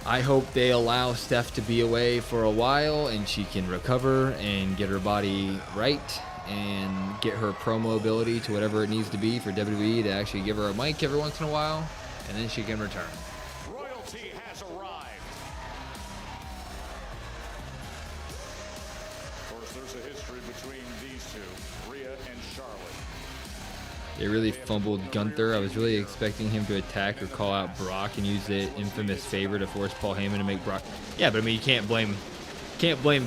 I hope they allow Steph to be away for a while and she can recover and get her body right and get her promo ability to whatever it needs to be for WWE to actually give her a mic every once in a while, and then she can return. royalty has arrived. Of course, there's a history between these two, Rhea and Charlotte. They really fumbled Gunther. I was really expecting him to attack or call out Brock and use the infamous favor to force Paul Heyman to make Brock. Yeah, but I mean, you can't blame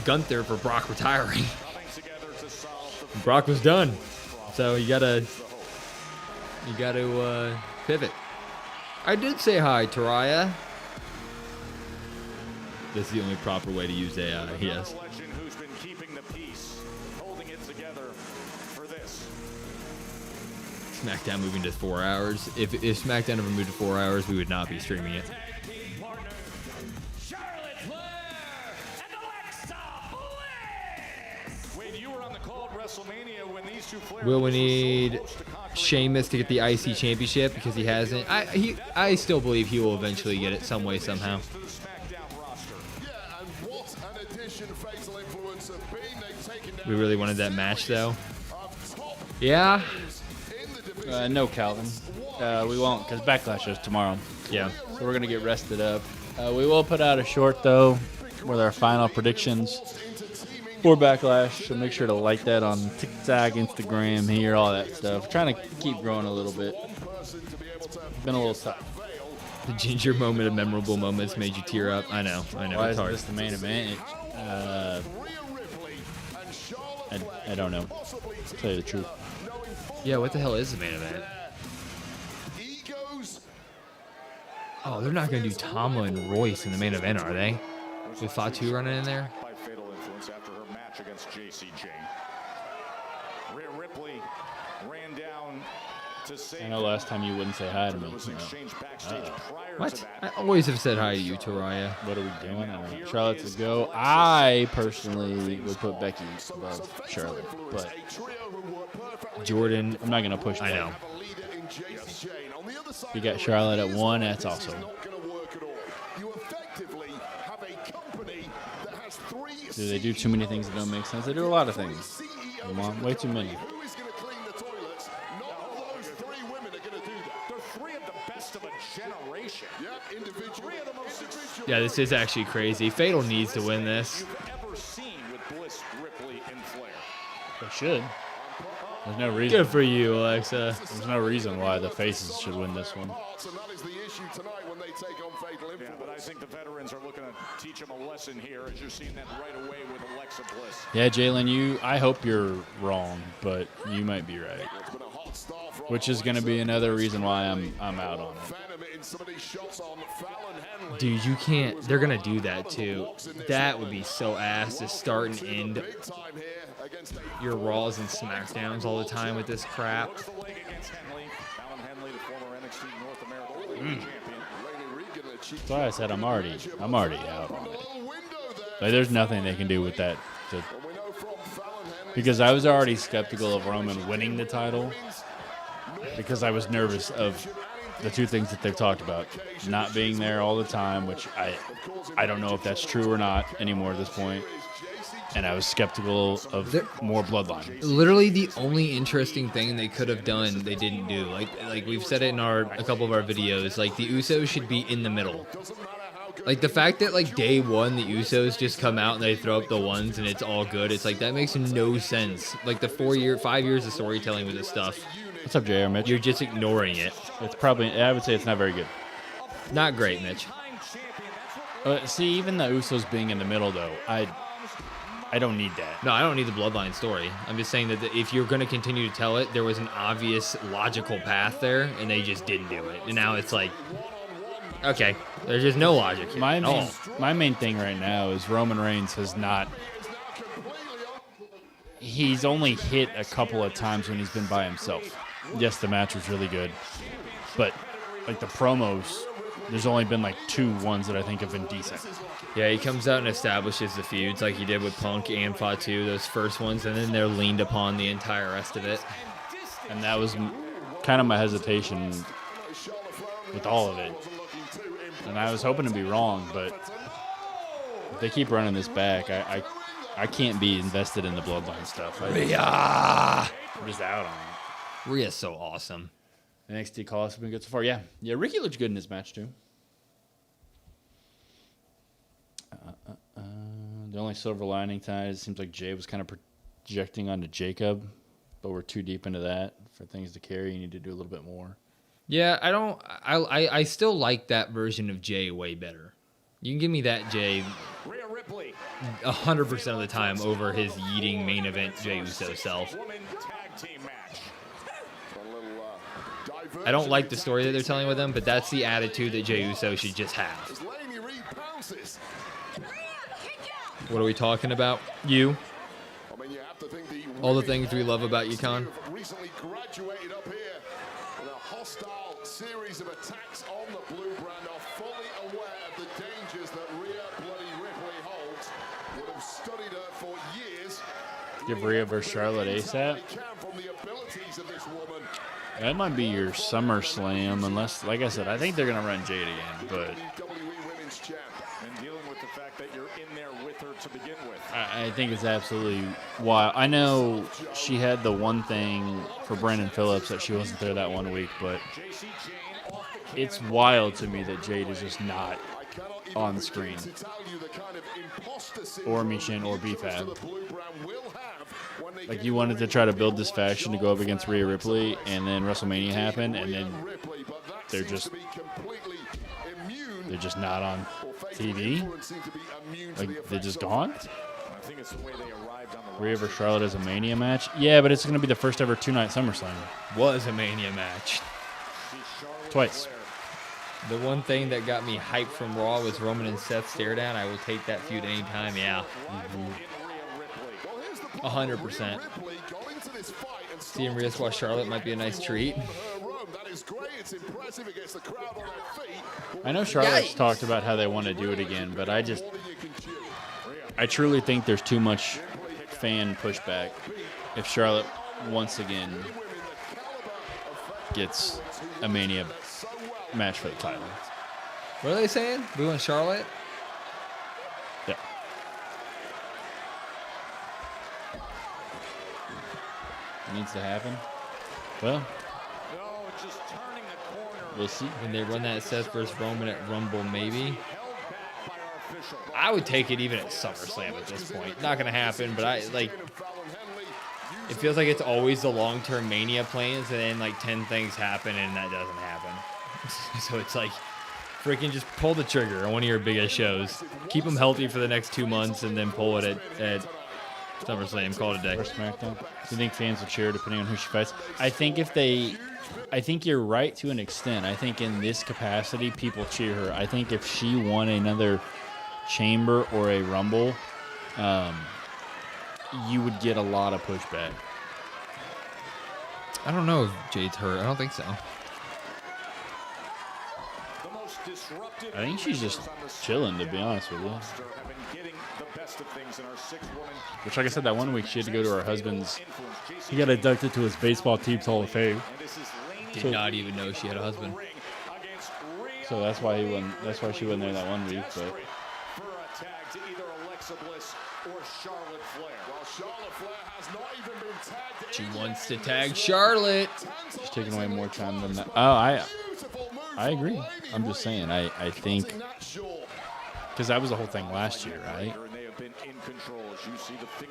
Gunther for Brock retiring. Brock was done, so you gotta pivot. I did say hi, Taraya. That's the only proper way to use AI. Yes. Legend who's been keeping the peace, holding it together for this. SmackDown moving to 4 hours. If SmackDown ever moved to 4 hours, we would not be streaming it. Wade, you were on the call at WrestleMania when these two players Will we need Sheamus to get the IC championship because he hasn't? I still believe he will eventually get it some way, somehow. We really wanted that match, though. Yeah. No, Calvin. We won't, because Backlash is tomorrow. Yeah. So we're going to get rested up. We will put out a short, though, with our final predictions for Backlash. So make sure to like that on TikTok, Instagram, here, all that stuff. Trying to keep growing a little bit. Been a little tough. The Ginger moment of memorable moments made you tear up. I know. Why It's is hard. this the main event? I don't know. To tell you the truth. Yeah, what the hell is the main event? Oh, they're not going to do Tomlin and Royce in the main event, are they? With Fatu running in there? By fatal influence after her match against JC Jane. Rhea Ripley ran down I know last time you wouldn't say hi to me. What? I always have said hi to you, Taraya. What are we doing? I don't know. Charlotte's a go. I personally would put Becky above Charlotte, but Jordan, I'm not gonna push. I know. You got Charlotte at 1. That's also. Do they do too many things that don't make sense? They do a lot of things. Come on, way too many. Yeah, this is actually crazy. Fatal needs to win this. They should. There's no reason. Good for you, Alexa. There's no reason why the faces should win this one. Yeah, but I think the veterans are looking to teach them a lesson here, as you're seeing that right away with Alexa Bliss. Yeah, Jalen, I hope you're wrong, but you might be right. Which is going to be another reason why I'm out on it. Dude, you can't. They're going to do that, too. That would be so ass to start and end your Raws and Smackdowns all the time with this crap. That's why I said I'm already out on it. Like, there's nothing they can do with that. Because I was already skeptical of Roman winning the title because I was nervous of the two things that they've talked about. Not being there all the time, which I don't know if that's true or not anymore at this point. And I was skeptical of more Bloodline. Literally the only interesting thing they could have done, they didn't do. Like we've said it in a couple of our videos, like the Usos should be in the middle. Like the fact that like day one, the Usos just come out and they throw up the ones and it's all good. It's like, that makes no sense. Like the 5 years of storytelling with this stuff. What's up, JR, Mitch? You're just ignoring it. It's probably, I would say it's not very good. Not great, Mitch. See, even the Usos being in the middle though, I don't need that. No, I don't need the Bloodline story. I'm just saying that if you're going to continue to tell it, there was an obvious logical path there, and they just didn't do it. And now it's like, okay, there's just no logic here at all. My main thing right now is Roman Reigns has not. He's only hit a couple of times when he's been by himself. Yes, the match was really good, but like the promos, there's only been like 2 ones that I think have been decent. Yeah, he comes out and establishes the feuds like he did with Punk and Fatu, those first ones, and then they're leaned upon the entire rest of it. And that was kind of my hesitation with all of it. And I was hoping to be wrong, but if they keep running this back, I can't be invested in the Bloodline stuff. Rhea! I'm just out on it. Rhea's so awesome. NXT call has been good so far. Yeah, Ricky looked good in this match too. The only silver lining tonight, it seems like Jay was kind of projecting onto Jacob, but we're too deep into that for things to carry. You need to do a little bit more. Yeah, I still like that version of Jay way better. You can give me that Jay 100% of the time over his yeeting main event Jey Uso self. I don't like the story that they're telling with him, but that's the attitude that Jey Uso should just have. What are we talking about? You? All the things we love about you, Con? Recently graduated up here with a hostile series of attacks on the blue brand, are fully aware of the dangers that Rhea bloody Ripley holds. Would have studied her for years. Give Rhea versus Charlotte ASAP. That might be your SummerSlam, unless, like I said, I think they're going to run Jade again, but And dealing with the fact that you're in there with her to begin with. I think it's absolutely wild. I know she had the one thing for Brandon Phillips that she wasn't there that 1 week, but it's wild to me that Jade is just not on the screen. Or Michin or BFAB. Like, you wanted to try to build this faction to go up against Rhea Ripley, and then WrestleMania happened, and then they're just not on TV. Like, they're just gone. I think it's the way they arrived on the Rhea versus Charlotte is a Mania match. Yeah, but it's going to be the first ever 2-night SummerSlam. Was a Mania match. Twice. The one thing that got me hyped from Raw was Roman and Seth stare down. I will take that feud anytime, yeah. 100%. Seeing Rhea squash Charlotte might be a nice treat. is great. It's impressive. It gets the crowd on their feet. I know Charlotte's talked about how they want to do it again, but I truly think there's too much fan pushback if Charlotte once again gets a Mania match for the title. What are they saying? We want Charlotte? Yeah. It needs to happen. Well, we'll see. When they run that Seth versus Roman at Rumble, maybe. I would take it even at SummerSlam at this point. Not going to happen, but it feels like it's always the long-term Mania plans, and then like 10 things happen, and that doesn't happen. So it's like, freaking just pull the trigger on one of your biggest shows. Keep them healthy for the next 2 months, and then pull it at SummerSlam. Call it a day. Or SmackDown. Do you think fans will cheer depending on who she fights? I think you're right to an extent. I think in this capacity, people cheer her. I think if she won another Chamber or a Rumble, you would get a lot of pushback. I don't know if Jade's hurt. I don't think so. I think she's just chilling, to be honest with you. Which, like I said, that one week she had to go to her husband's. He got inducted to his baseball team's Hall of Fame. Did not even know she had a husband. So that's why he won. That's why she wasn't there that 1 week. But she wants to tag Charlotte. She's taking away more time than that. Oh, I agree. I'm just saying. I think because that was the whole thing last year, right?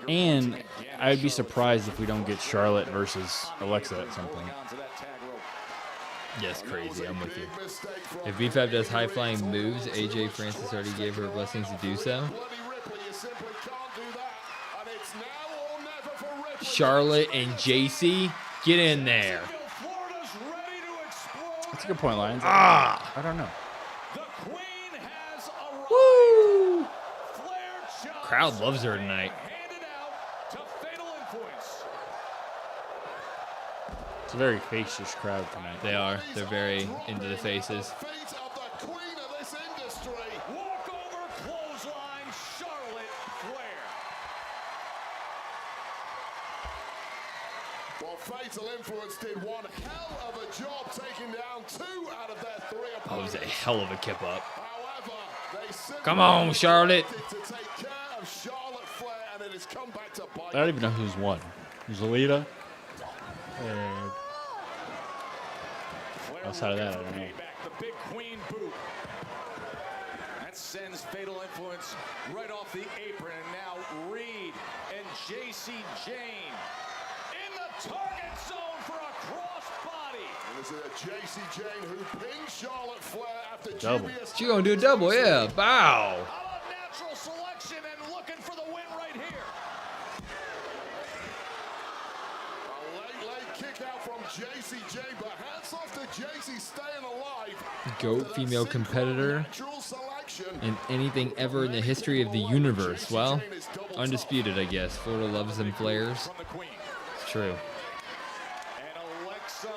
And I'd be surprised if we don't get Charlotte versus Alexa at some point. Yes, crazy. I'm with you. If B5 does high-flying moves, AJ Francis already gave her blessings to do so. Charlotte and JC, get in there. That's a good point, Lions. Ah! I don't know. Woo! Crowd loves her tonight. It's a very facious crowd tonight. They are. They're very into the faces. Well, Fatal Influence did one hell of a job taking down 2 out of their 3 opponents. That was a hell of a kip up. However, they come on, Charlotte. to take care of Charlotte Flair, and it has come back to bite. I don't even know who's won. Who's Alita? And outside of that, I don't know. The big queen boot. That sends Fatal Influence right off the apron. And now Reed and JC Jane in the target zone for a crossbody. And this is a JC Jane who pinned Charlotte Flair after Double. dubious. She gonna do a double, yeah. Bow. Natural selection and looking for the win right here. A late kick out from JC Jane, but hats off to JC staying alive. GOAT female competitor in anything ever in the history of the universe. Well, undisputed, I guess. Florida loves them flares. It's true. And Alexa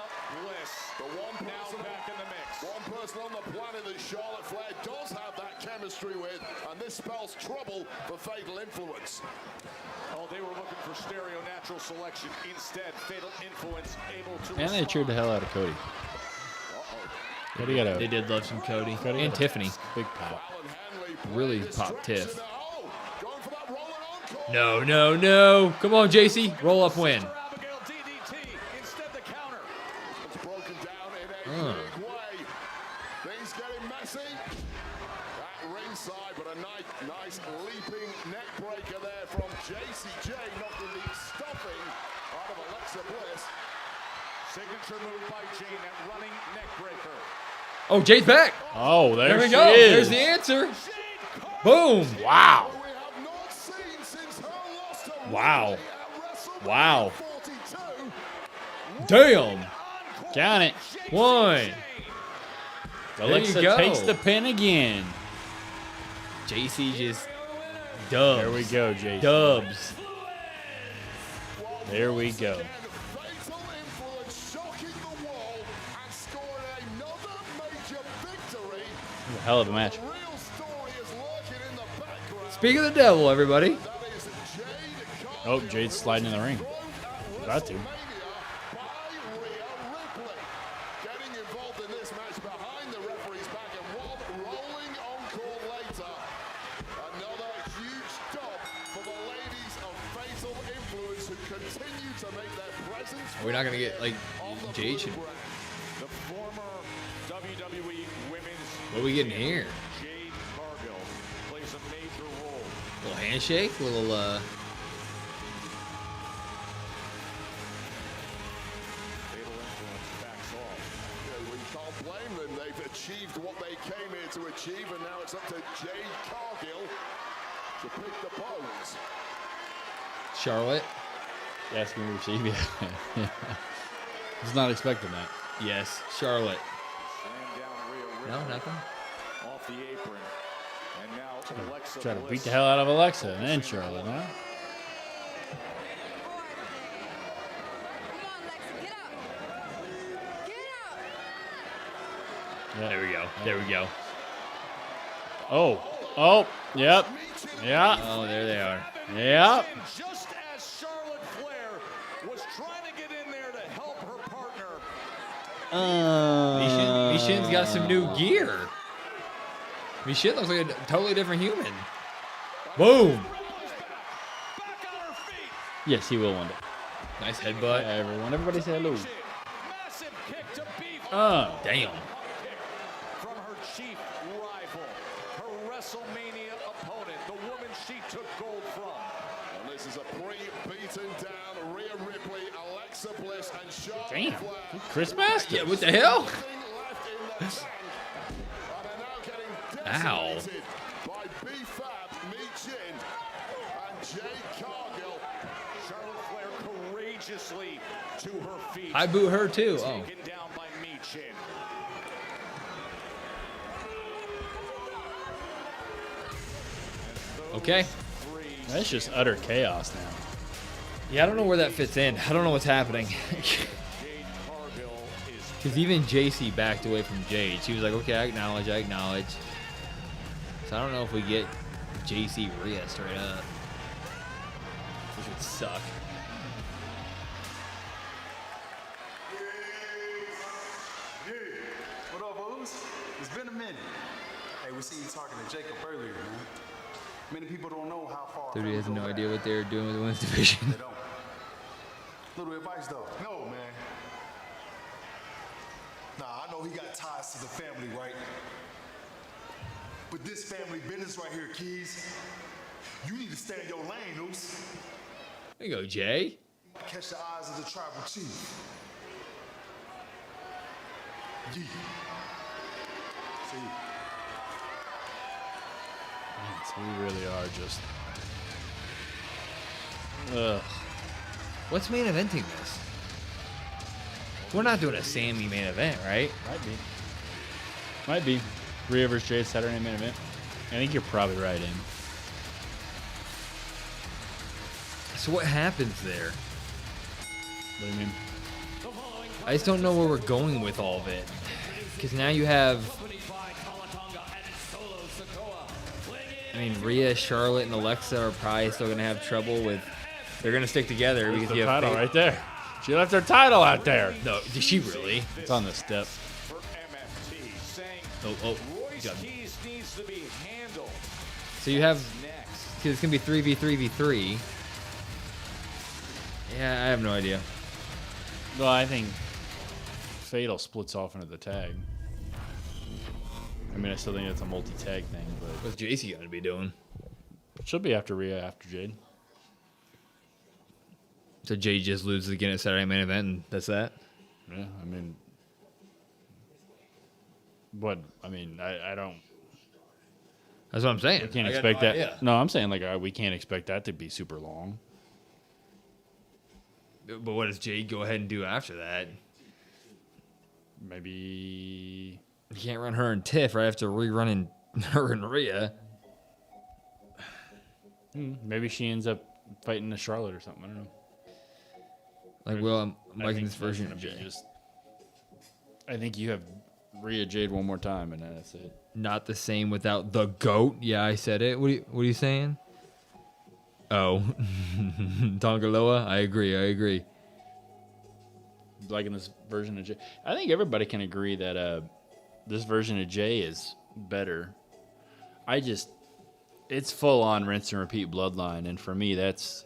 Bliss, the one now back in the mix. One person on the planet that Charlotte Flair does have that chemistry with, and this spells trouble for Fatal Influence. Oh, they were looking for stereo natural selection. Instead, Fatal Influence able to. And they cheered the hell out of Cody. Cody got a. They did love some Cody Cody and got a Tiffany. Big pop. Really pop Tiff. No, no, no. Come on, JC. Roll up win. Things getting messy at ringside, but a nice leaping neck breaker there from JCJ, knocking the stuffing out of Alexa Bliss. Signature move by Jane, that running neck breaker. Oh, Jade's back. Oh, there we she go. is. There's the answer. Boom. Wow. We have not seen since her loss to Wow. Ripley at WrestleMania Wow. 42. Damn. Count it. 1. Alexa go. takes the pin again. JC just dubs. There we go, JC. Dubs. There we go. Fatal Influence shocking the wall and scoring a hell of a match. Speak of the devil, everybody. Oh, Jade's sliding in the ring. Got to. Getting involved in this match behind the referee's back and rolling encore later. Another huge stop for the ladies of Fatal Influence who continue to make their presence. We're not gonna get like Jade should. The former WWE Women's What are we getting here? Jade Cargill plays a major role. Little handshake, little Fatal Influence backs off. Yeah, we can't blame them. They've achieved what they came here to achieve, and now it's up to Jade Cargill to pick the bones. Charlotte. Yes, can we receive you? Was not expecting that. Yes, Charlotte. Slam down Rhea Ripley. No, nothing. Off the apron. And now Alexa Try to Bliss. beat the hell out of Alexa and then Charlotte, huh? Yeah. There we go. There we go. Oh. Oh. Yep. Yeah. Oh, there they are. Yep. Just as Charlotte Flair was trying to get in there to help her partner. Mishin's got some new gear. Mishin looks like a totally different human. Boom. Yes, he will one day. Nice headbutt. Everybody say hello. Massive kick to beef. Damn. From her chief rival, her WrestleMania opponent, the woman she took gold from. And this is a pre-beaten down Rhea Ripley, Alexa Bliss, and Charlotte Damn. Flair. Chris Masters. Yeah, what the hell? Nothing left in the tank. And are now getting Ow. decimated by B-Fab, Michin, and Jade Cargill. Charlotte Flair courageously to her feet. I boot her too. Oh. Taken down by Michin. Okay. That's just utter chaos now. Yeah, I don't know where that fits in. I don't know what's happening. Jade Cargill is Because even JC backed away from Jade. She was like, okay, I acknowledge. So I don't know if we get JC Rhea straight up. Which would suck. What up, O's? It's been a minute. Hey, we seen you talking to Jacob earlier, man. Many people don't know how far. Dude, he has no idea what they're doing with the women's division. They don't. Little advice, though. No, man. Nah, I know he got ties to the family, right? But this family business right here, Keys, you need to stay in your lane, Oos. There you go, Jay. Catch the eyes of the tribal chief. Yeah. See. So we really are just. Ugh. What's main eventing this? We're not doing a Sami main event, right? Might be. Rhea vs. Jade Saturday main event. I think you're probably right, in. So what happens there? What do you mean? I just don't know where we're going with all of it. Because now you have... I mean, Rhea, Charlotte, and Alexa are probably still going to have trouble with... They're going to stick together. There's Because the you have title right there. She left her title out there. No, did she really? It's on the step. for MFT, saying Oh, Royce got it. Keys needs to be handled. So you have... Next. Because it's going to be 3v3v3. Yeah, I have no idea. Well, I think Fatal splits off into the tag. I mean, I still think it's a multi-tag thing, but What's JC going to be doing? she'll be after Rhea, after Jade. So Jade just loses again at Saturday main event, and that's that? Yeah, I mean, what? I mean, I don't. That's what I'm saying. We can't I got expect no that. idea. No, I'm saying like we can't expect that to be super long. But what does Jade go ahead and do after that? Maybe You can't run her and Tiff right after rerunning her and Rhea. maybe she ends up fighting a Charlotte or something. I don't know. Like, well, I'm I liking think this version that's of gonna be Jade. just. I think you have Rhea Jade one more time, and then that's it. Not the same without the GOAT. Yeah, I said it. What are you saying? Oh, Tongaloa. I agree. Liking this version of Jay. I think everybody can agree that this version of Jay is better. It's full on rinse and repeat Bloodline, and for me, that's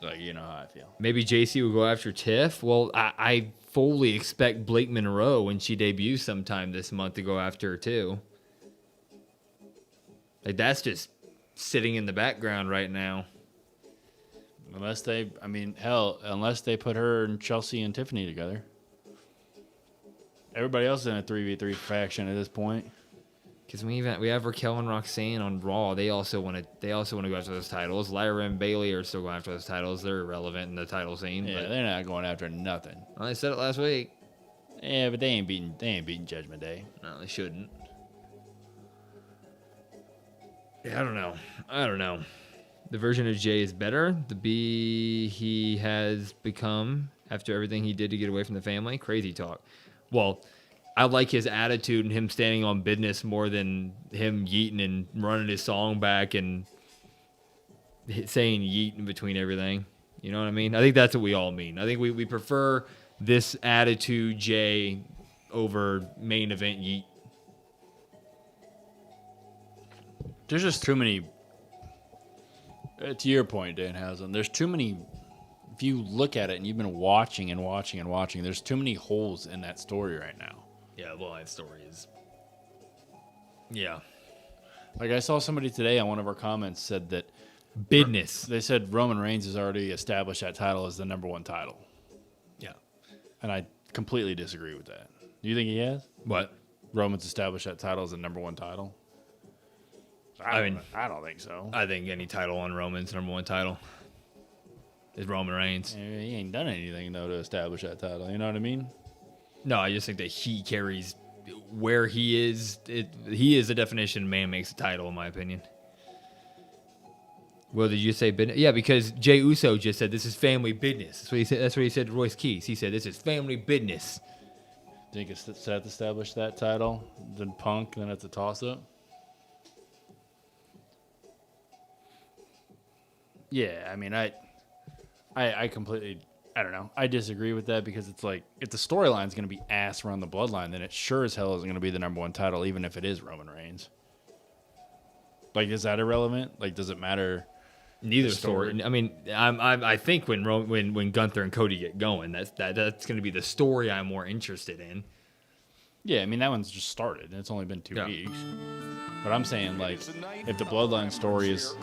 like, you know how I feel. Maybe JC will go after Tiff. Well, I fully expect Blake Monroe when she debuts sometime this month to go after her too. Like, that's just sitting in the background right now. Unless they put her and Chelsea and Tiffany together. Everybody else is in a 3v3 faction at this point. Because we have Raquel and Roxanne on Raw. They also want to go after those titles. Lyra and Bailey are still going after those titles. They're irrelevant in the title scene. Yeah, they're not going after nothing. Well, I said it last week. Yeah, but they ain't beating Judgment Day. No, they shouldn't. Yeah, I don't know. The version of Jay is better. The B he has become after everything he did to get away from the family. Crazy talk. Well, I like his attitude and him standing on business more than him yeeting and running his song back and saying yeet in between everything. You know what I mean? I think that's what we all mean. I think we prefer this attitude Jay over main event yeet. There's just too many. To your point, Danhausen, there's too many. If you look at it and you've been watching and watching and watching, there's too many holes in that story right now. Yeah, well, that story is. Yeah. Like, I saw somebody today on one of our comments said that. Business. They said Roman Reigns has already established that title as the #1 title. Yeah. And I completely disagree with that. Do you think he has? What? Roman's established that title as the #1 title? I don't think so. I think any title on Roman's #1 title is Roman Reigns. Yeah, he ain't done anything, though, to establish that title. You know what I mean? No, I just think that he carries where he is. He is the definition of man makes a title, in my opinion. Well, did you say business? Yeah, because Jey Uso just said this is family business. That's what he said. That's what he said to Royce Keys. He said this is family business. Think if Seth established that title, then Punk, then it's a toss-up? Yeah, I mean, I completely, I don't know. I disagree with that because it's like, if the storyline's going to be ass around the Bloodline, then it sure as hell isn't going to be the #1 title, even if it is Roman Reigns. Like, is that irrelevant? Like, does it matter? Neither story. I mean, I think when Gunther and Cody get going, that's going to be the story I'm more interested in. Yeah, I mean, that one's just started. It's only been 2 weeks. But I'm saying, like, if the Bloodline story is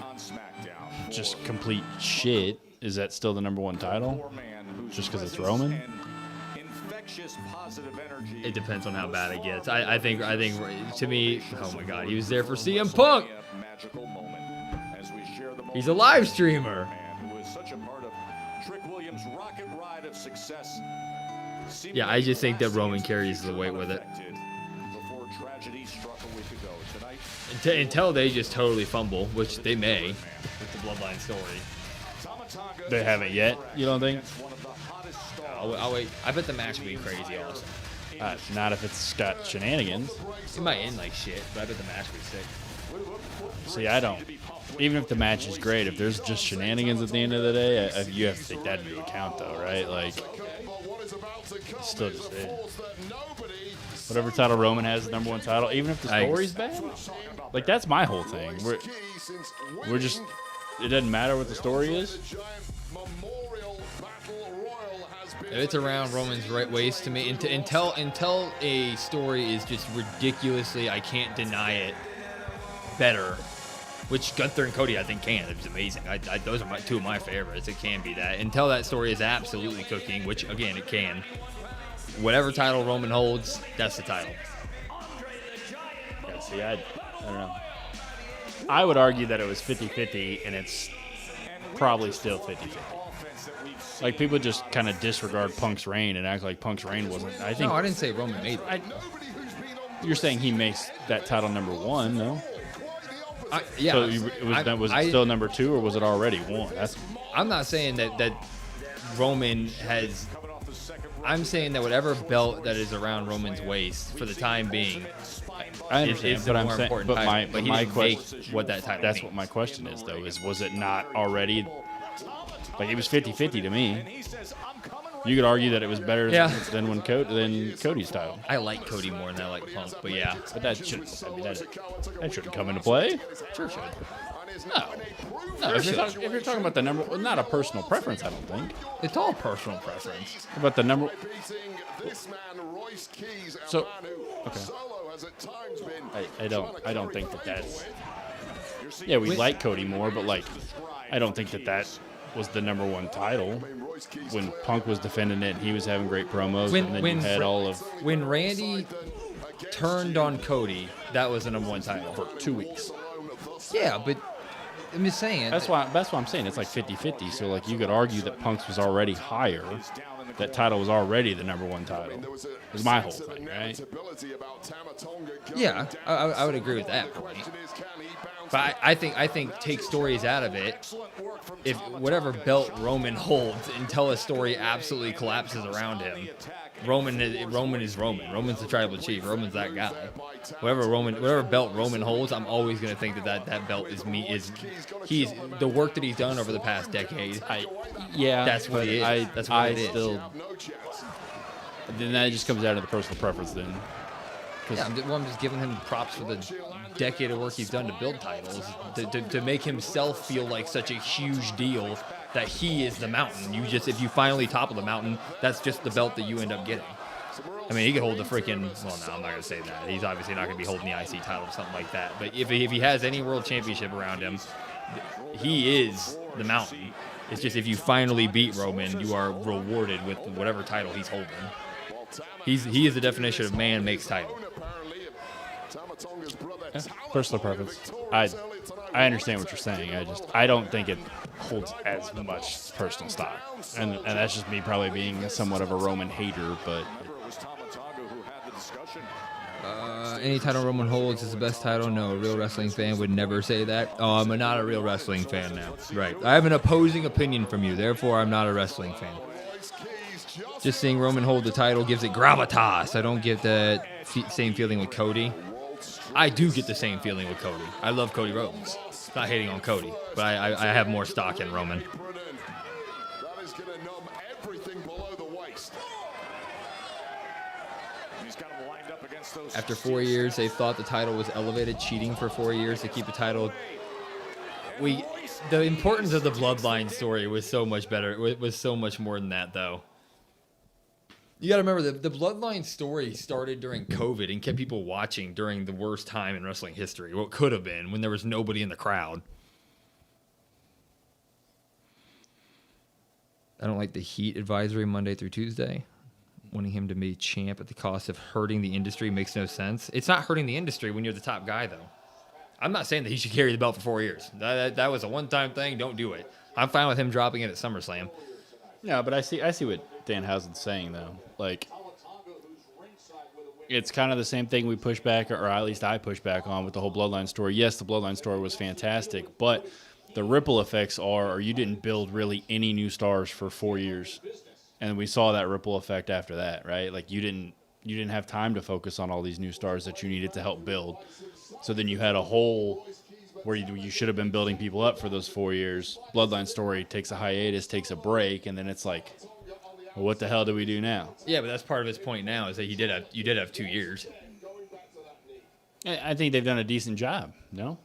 just complete shit, is that still the #1 title? Just because it's Roman? It depends on how bad it gets. I think to me, oh my God, he was there for CM Punk. He's a live streamer. Yeah, I just think that Roman carries the weight with it. Until they just totally fumble, which they may with the Bloodline story. They haven't yet, you don't think? I'll wait. I bet the match will be crazy awesome. Not if it's got shenanigans. It might end like shit, but I bet the match will be sick. See, I don't. Even if the match is great, if there's just shenanigans at the end of the day, you have to take that into account, though, right? Like, it's still just there. Whatever title Roman has, the #1 title, even if the story's bad. Like, that's my whole thing. We're just. It doesn't matter what the story is. If it's around Roman's right waist to me, until a story is just ridiculously, I can't deny it, better, which Gunther and Cody I think can. It's amazing. Those are two of my favorites. It can be that. Until that story is absolutely cooking, which again it can. Whatever title Roman holds, that's the title. Yeah, see, I don't know. I would argue that it was 50-50, and it's probably still 50-50. Like, people just kind of disregard Punk's reign and act like Punk's reign wasn't. I think. No, I didn't say Roman made it. You're saying he makes that title #1, no? Yeah. So was it still #2, or was it already 1? I'm not saying that Roman has I'm saying that whatever belt that is around Roman's waist for the time being, I understand, is the but more I'm saying, important but title. my, He my didn't make question, what that title that's means. what my question is though, is was it not already, like it was 50-50 to me. You could argue that it was better than when Cody's title. I like Cody more than I like Punk, but yeah. But that shouldn't, I mean, that shouldn't come into play. Sure should. No, if you're talking about the number, well, not a personal preference, I don't think. It's all personal preference. About the number. So, okay. I don't think that that's. Yeah, we like Cody more, but like, I don't think that was the number one title. When Punk was defending it, he was having great promos, and then you had all of. When Randy turned on Cody, that was the number one title for 2 weeks. Yeah, but I'm just saying. That's why I'm saying it's like 50-50. So like you could argue that Punk's was already higher. That title was already the number one title. Is my whole thing, right? Yeah, I would agree with that point. But I think take stories out of it. If whatever belt Roman holds until a story absolutely collapses around him, Roman is Roman. Roman's the tribal chief. Roman's that guy. Whatever belt Roman holds, I'm always going to think that belt is he's the work that he's done over the past decade. That's what he is. That's what it is. Then that just comes down to the personal preference then. Yeah, I'm just giving him props for the decade of work he's done to build titles, to make himself feel like such a huge deal that he is the mountain. If you finally topple the mountain, that's just the belt that you end up getting. I mean, he could hold the freaking. Well, no, I'm not gonna say that. He's obviously not gonna be holding the IC title or something like that. But if he has any world championship around him, he is the mountain. It's just if you finally beat Roman, you are rewarded with whatever title he's holding. He is the definition of man makes title. Personal preference. I understand what you're saying. I don't think it holds as much personal stock, and that's just me probably being somewhat of a Roman hater. But any title Roman holds is the best title. No, a real wrestling fan would never say that. Oh, I'm not a real wrestling fan now. Right. I have an opposing opinion from you. Therefore, I'm not a wrestling fan. Just seeing Roman hold the title gives it gravitas. I don't get the same feeling with Cody. I do get the same feeling with Cody. I love Cody Rhodes. Not hating on Cody, but I have more stock in Roman. After 4 years, they thought the title was elevated, cheating for 4 years to keep the title. The importance of the Bloodline story was so much better. It was so much more than that, though. You got to remember, the Bloodline story started during COVID and kept people watching during the worst time in wrestling history. What could have been when there was nobody in the crowd. I don't like the Heat advisory Monday through Tuesday. Wanting him to be champ at the cost of hurting the industry makes no sense. It's not hurting the industry when you're the top guy, though. I'm not saying that he should carry the belt for 4 years. That was a one-time thing. Don't do it. I'm fine with him dropping it at SummerSlam. No, but I see what Dan Housen's saying, though. Like, it's kind of the same thing we push back, or at least I push back on with the whole Bloodline story. Yes, the Bloodline story was fantastic, but the ripple effects are you didn't build really any new stars for 4 years. And we saw that ripple effect after that, right? Like you didn't have time to focus on all these new stars that you needed to help build. So then you had a hole where you should have been building people up for those 4 years. Bloodline story takes a hiatus, takes a break, and then it's like, well, what the hell do we do now? Yeah, but that's part of his point now is that you did have 2 years. I think they've done a decent job. No.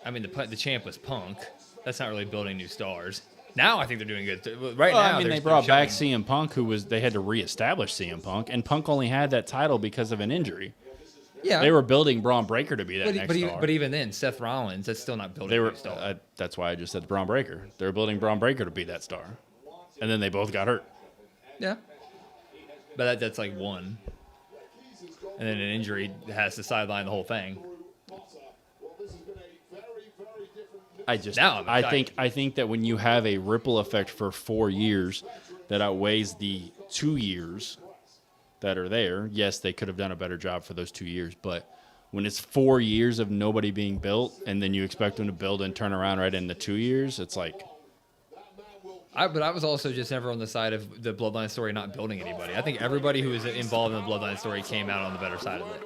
I mean, the champ was Punk. That's not really building new stars. Now I think they're doing good. Now, I mean, they brought back CM Punk, they had to reestablish CM Punk, and Punk only had that title because of an injury. Yeah, they were building Braun Breaker to be that next star. But even then, Seth Rollins, that's still not building. Next star. That's why I just said Braun Breaker. They were building Braun Breaker to be that star, and then they both got hurt. Yeah, but that's like one, and then an injury has to sideline the whole thing. I think that when you have a ripple effect for 4 years that outweighs the 2 years that are there, yes, they could have done a better job for those 2 years. But when it's 4 years of nobody being built, and then you expect them to build and turn around right in the 2 years, it's like But I was also just never on the side of the Bloodline story not building anybody. I think everybody who was involved in the Bloodline story came out on the better side of it.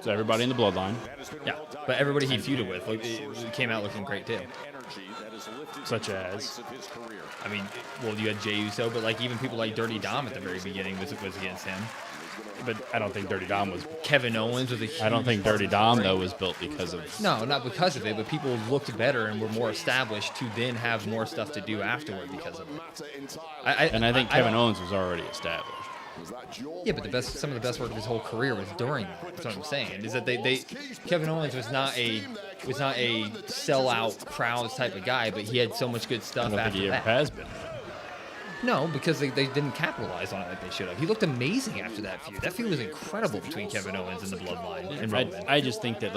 So everybody in the Bloodline. Yeah, but everybody he feuded with it came out looking great too. Such as? I mean, well, you had Jey Uso, but like even people like Dirty Dom at the very beginning was against him. But I don't think Dirty Dom was. Kevin Owens was a huge. I don't think Dirty Dom though was built because of. No, not because of it, but people looked better and were more established to then have more stuff to do afterward because of it. I think Kevin Owens was already established. Yeah, but some of the best work of his whole career was during that. That's what I'm saying. Is that Kevin Owens was not a sellout crowds type of guy, but he had so much good stuff I don't after think he that. ever has been. No, because they didn't capitalize on it like they should have. He looked amazing after that feud. That feud was incredible between Kevin Owens and the Bloodline and Roman. I just think that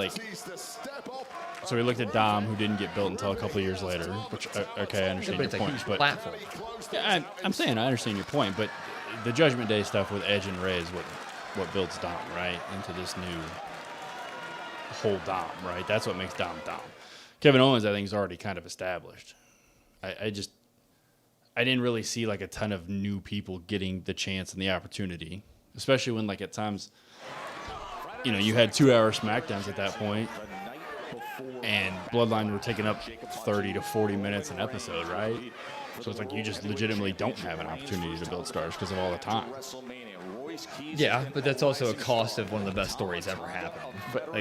so we looked at Dom, who didn't get built until a couple of years later. Which okay, I understand but it's your a point. huge But platform. Yeah, I'm saying I understand your point, but the Judgment Day stuff with Edge and Rey is what builds Dom right into this new whole Dom, right? That's what makes Dom Dom. Kevin Owens, I think, is already kind of established. I didn't really see like a ton of new people getting the chance and the opportunity, especially when like at times, you had 2-hour SmackDowns at that point, and Bloodline were taking up 30 to 40 minutes an episode, right? So it's like you just legitimately don't have an opportunity to build stars because of all the time. Yeah, but that's also a cost of one of the best stories ever happened. But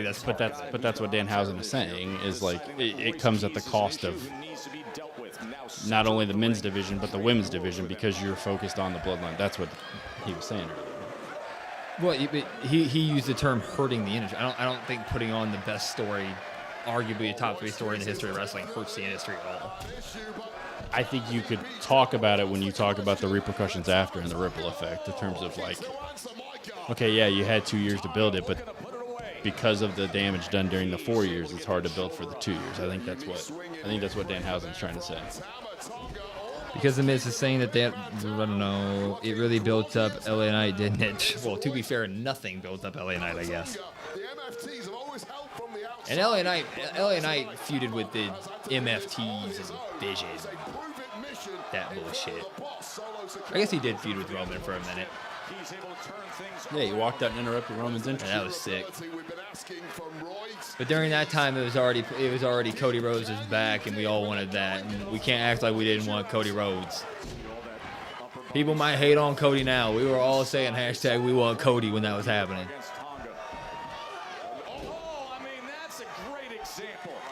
that's what Danhausen is saying is like it comes at the cost of not only the men's division but the women's division because you're focused on the Bloodline. That's what he was saying earlier. Well, he used the term hurting the industry. I don't think putting on the best story, arguably a top 3 story in the history of wrestling, hurts the industry at all. I think you could talk about it when you talk about the repercussions after and the ripple effect in terms of like, okay, yeah, you had 2 years to build it, but because of the damage done during the 4 years, it's hard to build for the 2 years. I think that's what Danhausen's trying to say. Because the Miz is saying that I don't know, it really built up LA Knight, didn't it? Well, to be fair, nothing built up LA Knight, I guess. And LA Knight feuded with the MFTs and Vision. That bullshit. I guess he did feud with Roman for a minute. Yeah, he walked out and interrupted Roman's entrance. And that was sick. But during that time, it was already Cody Rhodes' back, and we all wanted that. And we can't act like we didn't want Cody Rhodes. People might hate on Cody now. We were all saying hashtag we want Cody when that was happening.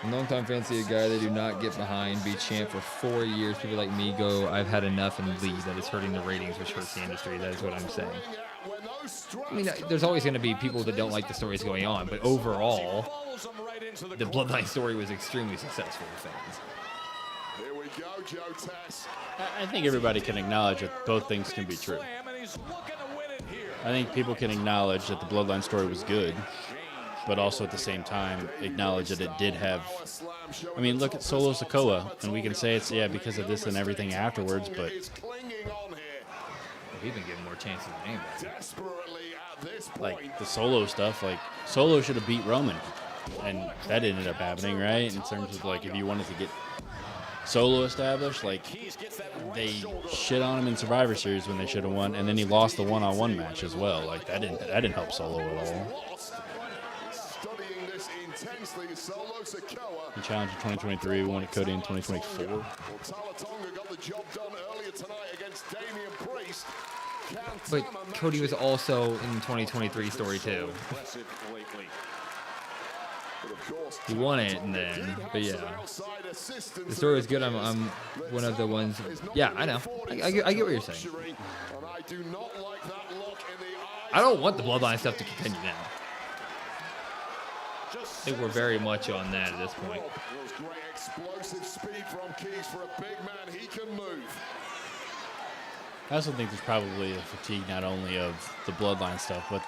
Long-time fans see a guy they do not get behind be champ for 4 years. People like me go, I've had enough, and leave. That is hurting the ratings, which hurts the industry. That is what I'm saying. I mean, there's always going to be people that don't like the stories going on, but overall, the Bloodline story was extremely successful with fans. Here we go, Joe Tess. I think everybody can acknowledge that both things can be true. I think people can acknowledge that the Bloodline story was good, but also at the same time acknowledge that it did have. I mean, look at Solo Sikoa, and we can say it's because of this and everything afterwards, but he's been given more chances than anybody. Like the Solo stuff, like Solo should have beat Roman, and that ended up happening, right? In terms of like if you wanted to get Solo established, like they shit on him in Survivor Series when they should have won, and then he lost the one-on-one match as well. Like that didn't help Solo at all. He challenged in 2023. We wanted Cody in 2024. But Cody was also in 2023 story too. He won it, and then, but yeah, the story was good. I'm one of the ones. Yeah, I know. I get what you're saying. I don't want the Bloodline stuff to continue now. I think we're very much on that at this point. Those great explosive speed from Keys for a big man. He can move. I also think there's probably a fatigue not only of the Bloodline stuff, but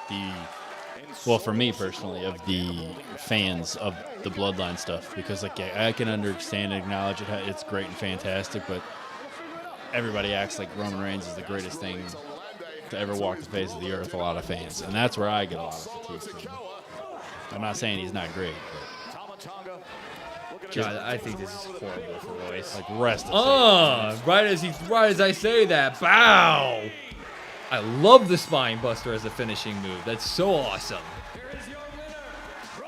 for me personally, of the fans of the Bloodline stuff. Because like, yeah, I can understand and acknowledge it's great and fantastic, but everybody acts like Roman Reigns is the greatest thing to ever walk the face of the earth. A lot of fans, and that's where I get a lot of fatigue from. I'm not saying he's not great, but God, I think this is horrible for Royce. Like rest. Right as I say that, bow. I love the spine buster as a finishing move. That's so awesome.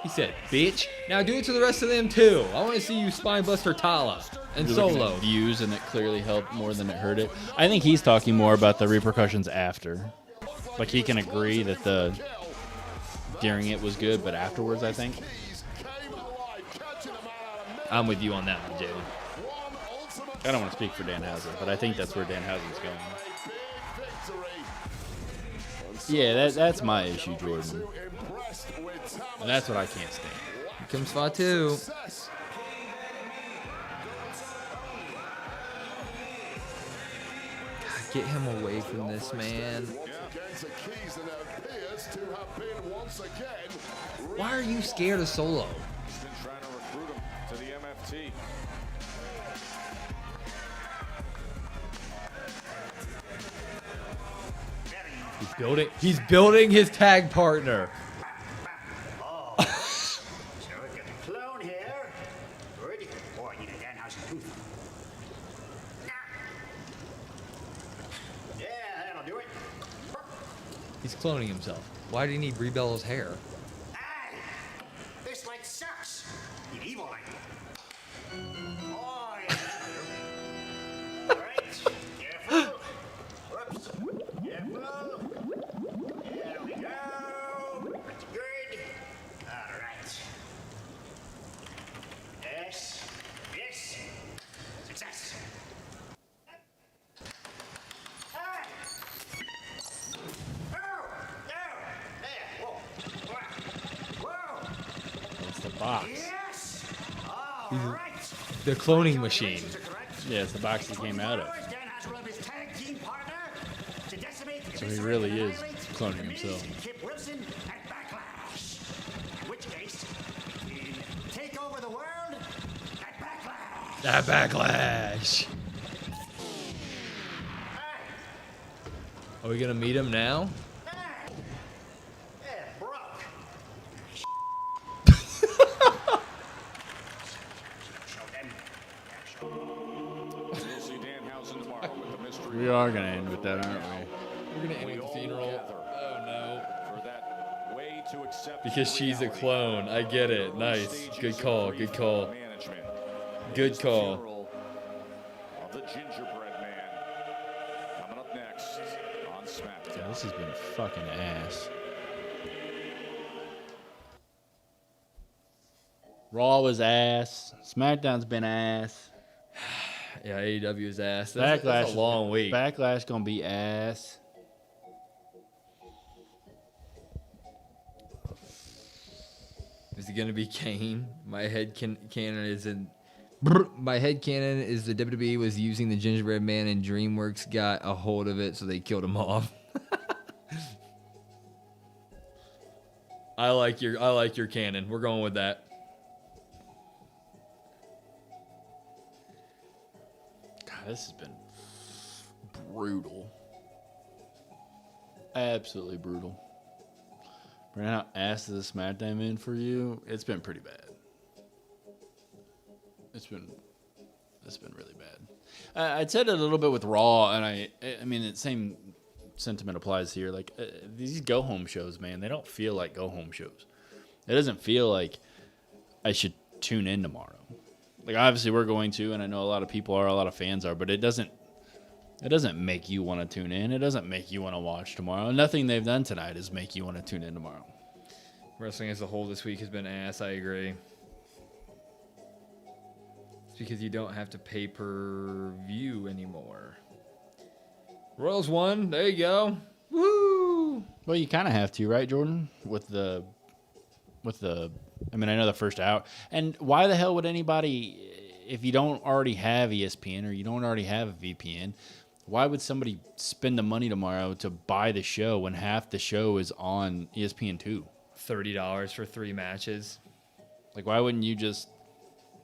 He said, "Bitch." Now do it to the rest of them too. I want to see you spine buster Tala and You're looking Solo. at views, and it clearly helped more than it hurt it. I think he's talking more about the repercussions after. Like he can agree that the during it was good, but afterwards, I think. I'm with you on that one, Jalen. I don't want to speak for Dan Houser, but I think that's where Dan Houser's going. Yeah, that's my issue, Jordan. And that's what I can't stand. Here comes Fatu. Get him away from this, man. Why are you scared of Solo? He's been trying to recruit him to the MFT. He's building his tag partner. So we've got the clone here. Good. Oh, I need a Danhausen tooth. Yeah, that'll do it. He's cloning himself. Why do you need Brie Bella's hair? Hey, this light sucks. You evil light. Oh, yeah. All right, careful. Whoops. Careful. There we go. That's good. All right. Yes. Yes. Success. Hey. Oh, no. There. Whoa. Whoa. It's the box. Yes. All He's right. the cloning machine. Yeah, it's the box he came out of. Dan has will have his tag team partner to decimate, So he really is cloning himself. Kip Wilson at Backlash. In which case, we take over the world at Backlash. That Backlash. Are we gonna meet him now? Yeah, broke. Show them. We'll see Danhausen tomorrow with the mystery. We are going to end with that, aren't we? We're gonna end with the funeral. Oh no. For that way to accept Because she's a clone. I get it. Nice. Good call. Good call. management. Good call. Funeral of the Gingerbread Man. Coming up next on SmackDown. Yeah, this has been fucking ass. Raw was ass. SmackDown's been ass. Yeah, AEW's ass. That's a long week. Backlash gonna be ass. Is it gonna be Kane? My head canon is in. My head canon is the WWE was using the Gingerbread Man and DreamWorks got a hold of it, so they killed him off. I like your canon. We're going with that. God, this has been brutal. Absolutely brutal. Brandon, how ass is the SmackDown been for you? It's been pretty bad. It's been really bad. I'd said it a little bit with Raw, and I mean, the same sentiment applies here. Like these go home shows, man, they don't feel like go home shows. It doesn't feel like I should tune in tomorrow. Like obviously we're going to, and I know a lot of people are, a lot of fans are, but it doesn't make you want to tune in. It doesn't make you want to watch tomorrow. Nothing they've done tonight is make you want to tune in tomorrow. Wrestling as a whole this week has been ass. I agree. It's because you don't have to pay per view anymore. Royals won. There you go. Woo! Well, you kind of have to, right, Jordan? With the, I mean, I know the first hour. And why the hell would anybody, if you don't already have ESPN or you don't already have a VPN, why would somebody spend the money tomorrow to buy the show when half the show is on ESPN2? $30 for 3 matches. Like, why wouldn't you just,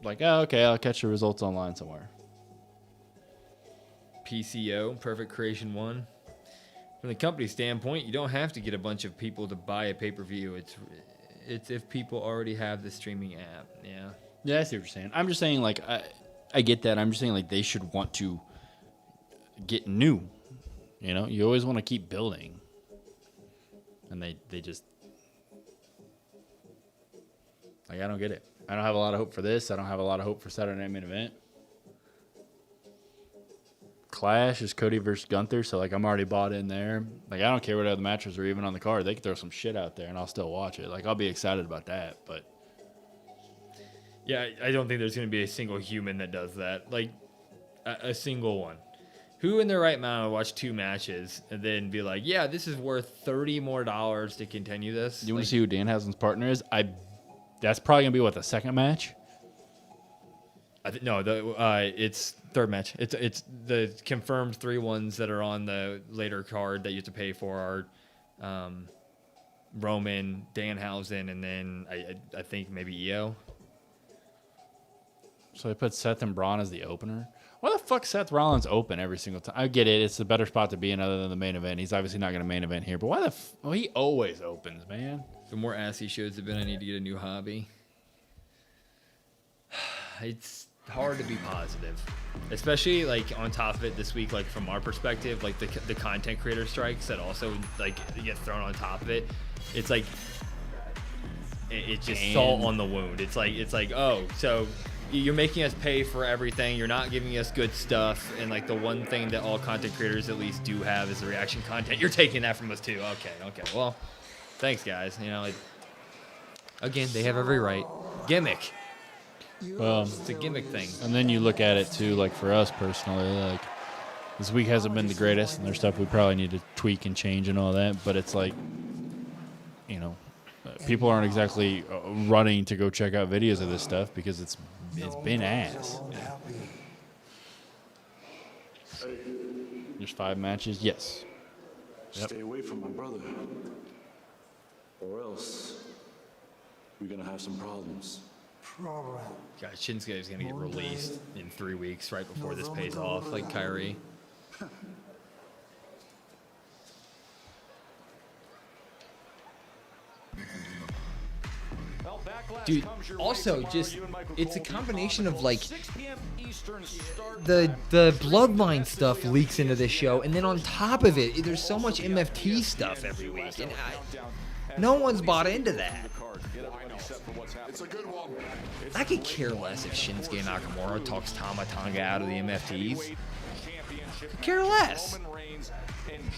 like, oh, okay, I'll catch the results online somewhere? PCO, Perfect Creation 1. From the company standpoint, you don't have to get a bunch of people to buy a pay-per-view. It's if people already have the streaming app. Yeah. Yeah, I see what you're saying. I'm just saying, like, I get that. I'm just saying, like, they should want to get new. You know, you always want to keep building. And they just, like, I don't get it. I don't have a lot of hope for this. I don't have a lot of hope for Saturday Night Main Event. Clash is Cody versus Gunther, so, like, I'm already bought in there. Like, I don't care what other matches are even on the card. They can throw some shit out there, and I'll still watch it. Like, I'll be excited about that, but... Yeah, I don't think there's going to be a single human that does that. Like, a single one. Who in their right mind would watch 2 matches and then be like, yeah, this is worth $30 more to continue this? You want to see who Danhausen's partner is? That's probably going to be, what, the second match? No, it's third match. It's the confirmed 3 ones that are on the later card that you have to pay for are Roman, Danhausen, and then I think maybe EO. So they put Seth and Bron as the opener. Why the fuck Seth Rollins open every single time? I get it. It's a better spot to be in other than the main event. He's obviously not going to main event here. But why the he always opens, man. The more ass he shows have been, I need to get a new hobby. It's hard to be positive. Especially, like, on top of it this week, like, from our perspective, like, the content creator strikes that also, like, get thrown on top of it. It's like, it's just salt on the wound. It's like, oh, so... You're making us pay for everything. You're not giving us good stuff. And, like, the one thing that all content creators at least do have is the reaction content. You're taking that from us, too. Okay. Well, thanks, guys. You know, again, they have every right. Gimmick. Well, it's a gimmick thing. And then you look at it, too, like, for us personally, like, this week hasn't been the greatest, and there's stuff we probably need to tweak and change and all that. But it's like, you know, people aren't exactly running to go check out videos of this stuff because it's been ass. There's 5 matches. Yes. Yep. Stay away from my brother, or else we're gonna have some problems. God, Shinsuke is gonna get released in 3 weeks, right before this pays off, like Kyrie. Dude, also just it's a combination of like the Bloodline stuff leaks into this show, and then on top of it, there's so much MFT stuff every week, and no one's bought into that. I could care less if Shinsuke Nakamura talks Tama Tonga out of the MFTs. Could care less.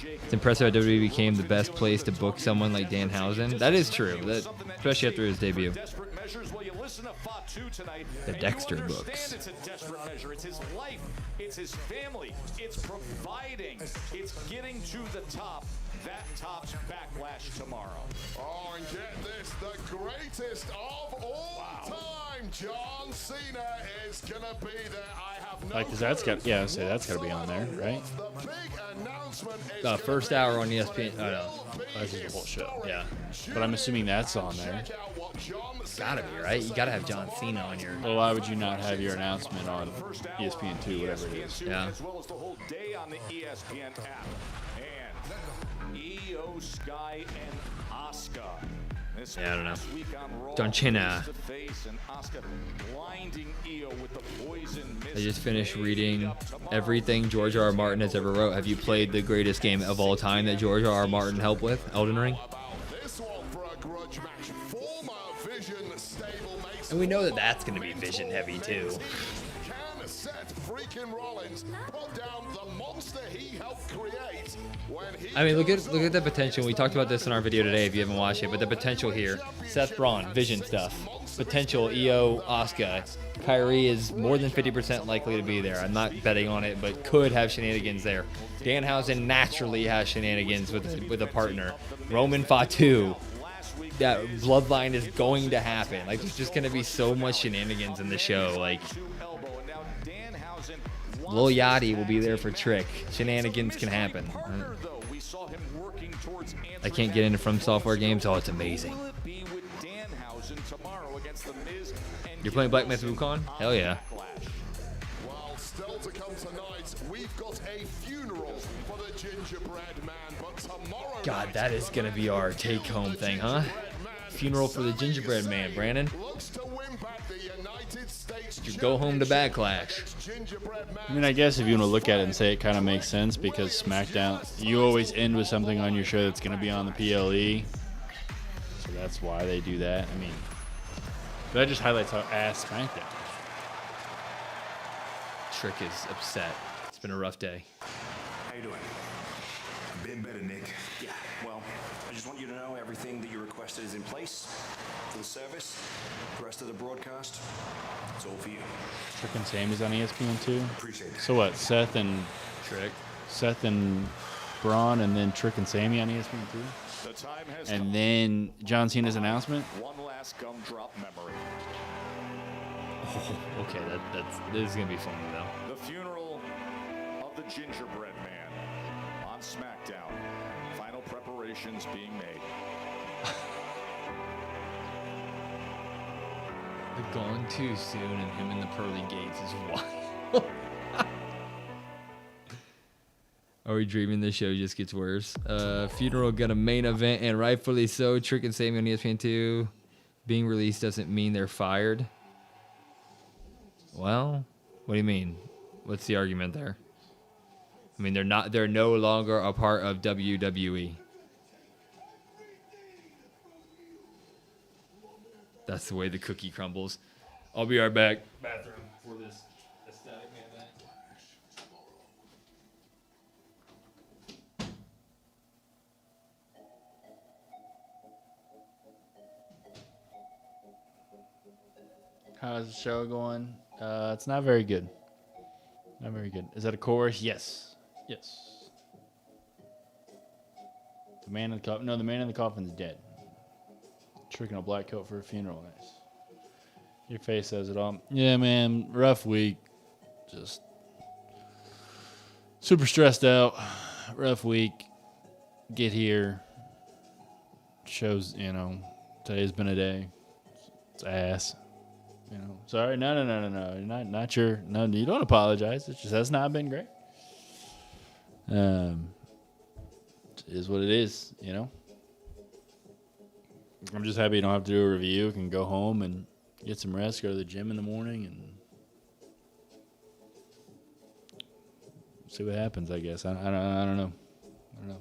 It's impressive how WWE became the best place to book someone like Danhausen. That is true, especially after his debut. The Dexter books. It's a desperate measure. It's his life. It's his family. It's providing. It's getting to the top. That tops Backlash tomorrow. Oh, and get this, the greatest of all time, John Cena is gonna be there. I have no Like, cause that's got, yeah, so that's got to be on there, right? First hour on ESPN. Oh no, that's just the whole show. Yeah, but I'm assuming that's on there. Gotta be, right? You gotta have John Cena on your. Well, why would you not have your announcement on ESPN2, whatever it is? Yeah. As well as the whole day on the ESPN app. And Io Sky and Asuka. Yeah, I don't know. Don China. I just finished reading everything George R.R. Martin has ever wrote. Have you played the greatest game of all time that George R.R. Martin helped with, Elden Ring? And we know that that's going to be vision heavy too. Seth freaking Rollins put down the monster he helped create when he I mean, look at the potential. We talked about this in our video today if you haven't watched it, but the potential here. Seth Bron, vision stuff. Potential Io, Asuka. Kyrie is more than 50% likely to be there. I'm not betting on it, but could have shenanigans there. Danhausen naturally has shenanigans with a partner. Roman Fatu. That Bloodline is going to happen. Like, there's just going to be so much shenanigans in the show. Like, Lil Yachty will be there for Trick. Shenanigans can happen. I can't get into From Software games. Oh, it's amazing. You're playing Black Myth Wukong? Hell yeah. Well, still to come tonight, we've got a funeral for the Gingerbread Man, but tomorrow God, that is going to be our take-home thing, huh? funeral for the Gingerbread Man, Brandon. You go home to Backlash. I mean, I guess if you want to look at it and say it kind of makes sense because SmackDown, you always end with something on your show that's going to be on the PLE. So that's why they do that. I mean, that just highlights how ass SmackDown. Trick is upset. It's been a rough day. How you doing? Been better, Nick. Yeah, well, I just want you to know everything that you requested is in place for the service. The rest of the broadcast, it's all for you. Trick and Sami's on ESPN too. Appreciate it. So what? Seth and Bron, and then Trick and Sami on ESPN too. The time has And then John Cena's announcement. one last gumdrop memory. Oh, okay, this is gonna be fun though. The funeral of the Gingerbread Man on SmackDown. Final preparations being made. The Gone Too Soon and him in the pearly gates is wild. Are we dreaming? The show just gets worse. Funeral got a main event, and rightfully so. Trick and Sami on ESPN2. Being released doesn't mean they're fired. Well, what do you mean? What's the argument there? I mean, they're no longer a part of WWE. That's the way the cookie crumbles. I'll be right back. Bathroom for this aesthetic man. How's the show going? It's not very good. Not very good. Is that a chorus? Yes. Yes. The man in the coffin. No, the man in the coffin's dead. Trick in a black coat for a funeral. Nice. Your face says it all. Yeah, man. Rough week. Just super stressed out. Rough week. Get here. Shows, today's been a day. It's ass. Sorry. No. Not your. No, you don't apologize. It's just that's not been great. It is what it is. I'm just happy you don't have to do a review. You can go home and get some rest. Go to the gym in the morning and see what happens. I guess I don't know. All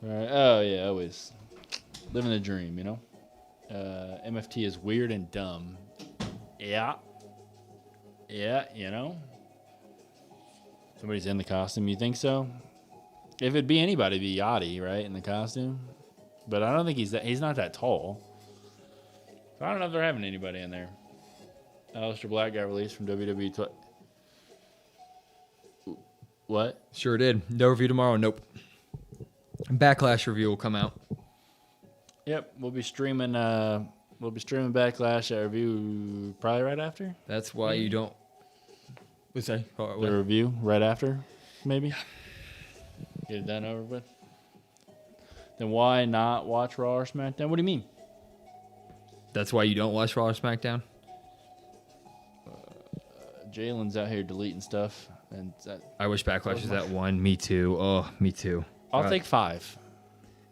right. Oh yeah, always living the dream. MFT is weird and dumb. Yeah. Somebody's in the costume. You think so? If it'd be anybody, it'd be Yachty, right, in the costume. But I don't think he's not that tall. So I don't know if they're having anybody in there. Aleister Black got released from WWE. What? Sure did. No review tomorrow. Nope. Backlash review will come out. Yep, we'll be streaming. Backlash at review probably right after. That's why you don't. What's that? The review right after, maybe. Get it done over with. Then why not watch Raw or SmackDown? What do you mean? That's why you don't watch Raw or SmackDown? Jalen's out here deleting stuff. I wish Backlash was at 1. Me too. Oh, me too. I'll take 5.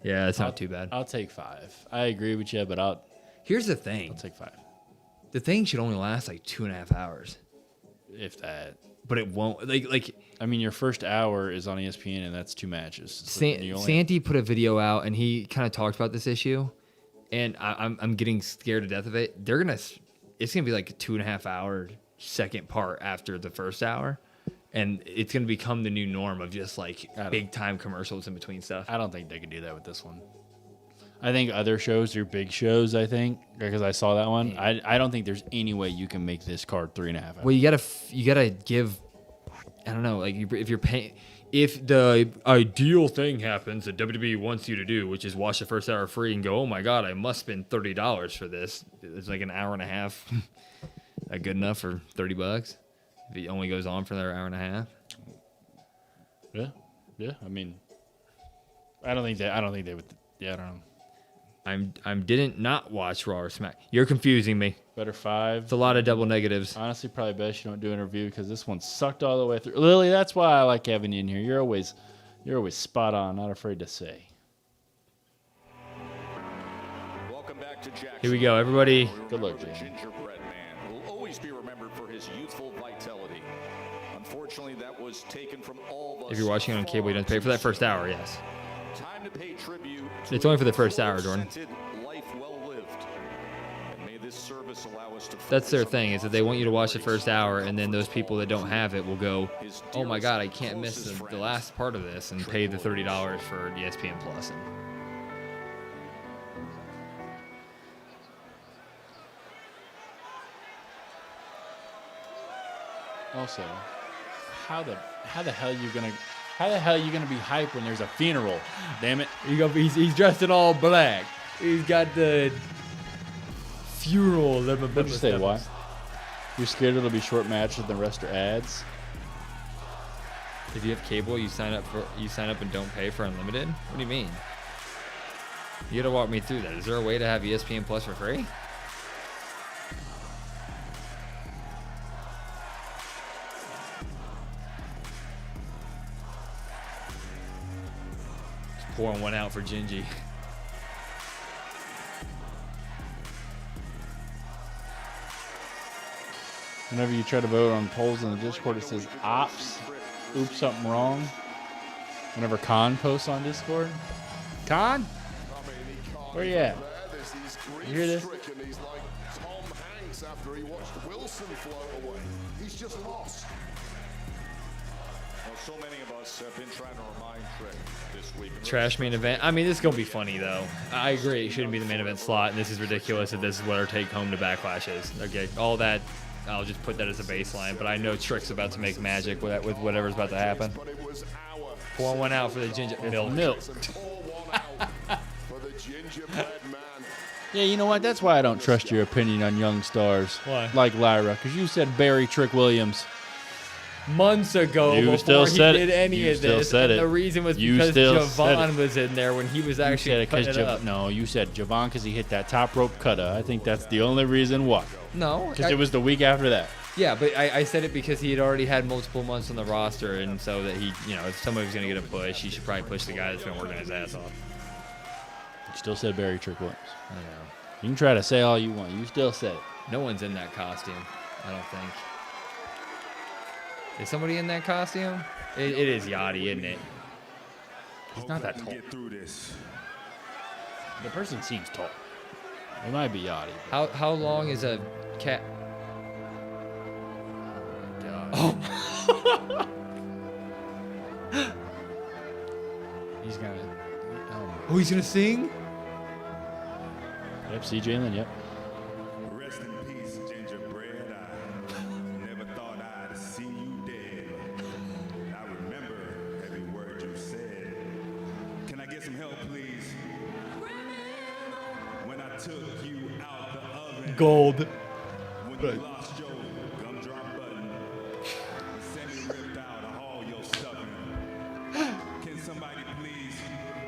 Yeah, it's not too bad. I'll take 5. I agree with you, but Here's the thing. I'll take 5. The thing should only last like 2.5 hours. If that. But it won't. I mean, your first hour is on ESPN, and that's 2 matches. So Santi put a video out, and he kind of talked about this issue, and I'm getting scared to death of it. It's gonna be like a 2.5 hour second part after the first hour, and it's gonna become the new norm of just like big time commercials in between stuff. I don't think they could do that with this one. I think other shows are big shows. I think because I saw that one. I don't think there's any way you can make this card 3.5 hours. Well, you gotta give. I don't know. Like if you're paying, if the ideal thing happens that WWE wants you to do, which is watch the first hour free and go, oh my god, I must spend $30 for this. It's like an hour and a half. That good enough for $30? If it only goes on for another hour and a half. Yeah. I mean, I don't think they would. Yeah, I don't know. I didn't not watch Raw or Smack. You're confusing me. Better 5. It's a lot of double negatives. Honestly, probably best you don't do an review because this one sucked all the way through. Lily, that's why I like having you in here. You're always spot on, not afraid to say. Welcome back to Jackson. Here we go, everybody. Good luck, The Jay. Gingerbread Man will always be remembered for his youthful vitality. Unfortunately, that was taken from all of us. If you're watching on cable, you don't pay for that first hour, yes. Time to pay tribute to It's only for the first hour, Jordan. life well lived. And may this service allow us to That's their thing, is that they want you to watch the first hour, and then those people that don't have it will go, oh my God, I can't miss the last part of this, and pay the $30 for ESPN Plus. Also, how the hell you gonna be hyped when there's a funeral? Damn it! He's dressed in all black. He's got the funeral. Let's just say why. You're scared it'll be short matches and the rest are ads. If you have cable, you sign up and don't pay for unlimited. What do you mean? You gotta walk me through that. Is there a way to have ESPN Plus for free? Just pouring one out for Gingy. Whenever you try to vote on polls in the Discord, it says ops. Oops, something wrong. Whenever Khan posts on Discord. Khan? Where you at? You hear this? He's like Tom Hanks after he watched Wilson float away. He's just lost. Well, so many of us have been trying to remind Trick this week. Trash main event. I mean, this is going to be funny, though. I agree. It shouldn't be the main event slot, and this is ridiculous that this is what our take home to Backlash is. Okay, all that, I'll just put that as a baseline, but I know Trick's about to make magic with whatever's about to happen. Pour one out for the ginger milk. Yeah, you know what? That's why I don't trust your opinion on young stars. Why? Like Lyra, because you said Barry Trick Williams. Months ago, You before still he said did it. any You of still this, said and it. the reason was You because still said Javon it. was in there when he was actually cutting it up. No, you said Javon because he hit that top rope cutter. I think that's the only reason why. No. Because it was the week after that. Yeah, but I said it because he had already had multiple months on the roster, and so that he, if somebody was going to get a push, he should probably push the guy that's been working his ass off. You still said Barry Trick Williams. I know. You can try to say all you want. You still said it. No one's in that costume, I don't think. Is somebody in that costume? It is Yachty, isn't it? He's not that tall. Get through this. The person seems tall. It might be Yachty. How long is a cat? Oh. He's gonna. Oh, he's gonna sing? Yep, CJ Lynn, yep. Rest in peace, Gingerbread. I never thought I'd see you dead. I remember every word you said. Can I get some help, please? When I took you out the oven. Gold. When you lost your gumdrop button. When Sami ripped out all your stuffing. Can somebody please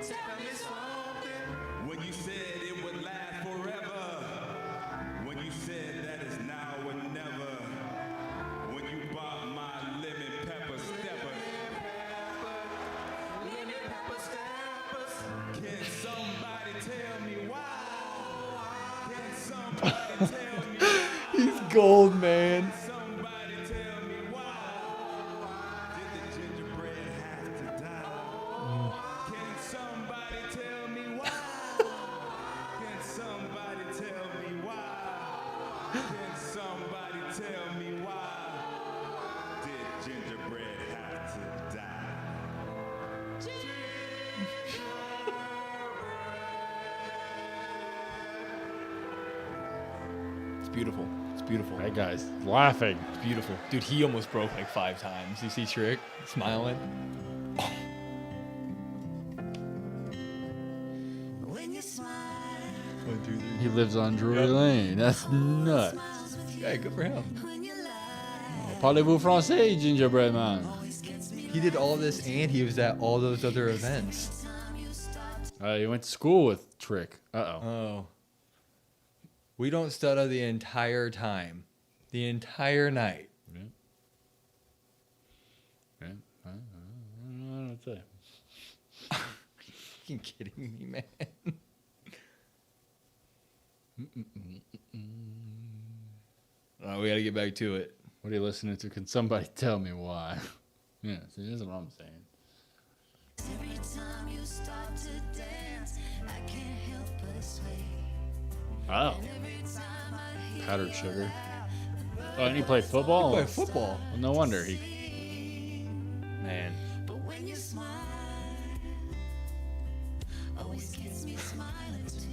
tell me something? When you said it would last forever. When you said that is now or never. When you bought my lemon pepper steppers. Lemon pepper steppers. Can somebody tell me why? Can somebody tell me why? He's gold, man. Somebody tell me why did the gingerbread have to die? Can somebody tell me why? Can somebody tell me why? Can somebody tell me why did gingerbread have to die? It's beautiful. It's beautiful. That guy's laughing. It's beautiful. Dude, he almost broke like 5 times. You see Trick smiling? He lives on Drury Lane. That's nuts. Yeah, good for him. Parlez-vous français, Gingerbread Man? He did all this and he was at all those other events. He went to school with Trick. Uh-oh. Oh. We don't stutter the entire time. The entire night. Yeah. I don't know what to say. You kidding me, man? We got to get back to it. What are you listening to? Can somebody tell me why? Yeah, see, that's what I'm saying. Every time you start to dance, I can't help but sway. Oh. Powdered sugar. Oh, and he played football? He played football. Well, no wonder he... Man. But when you smile, always gets me smiling too.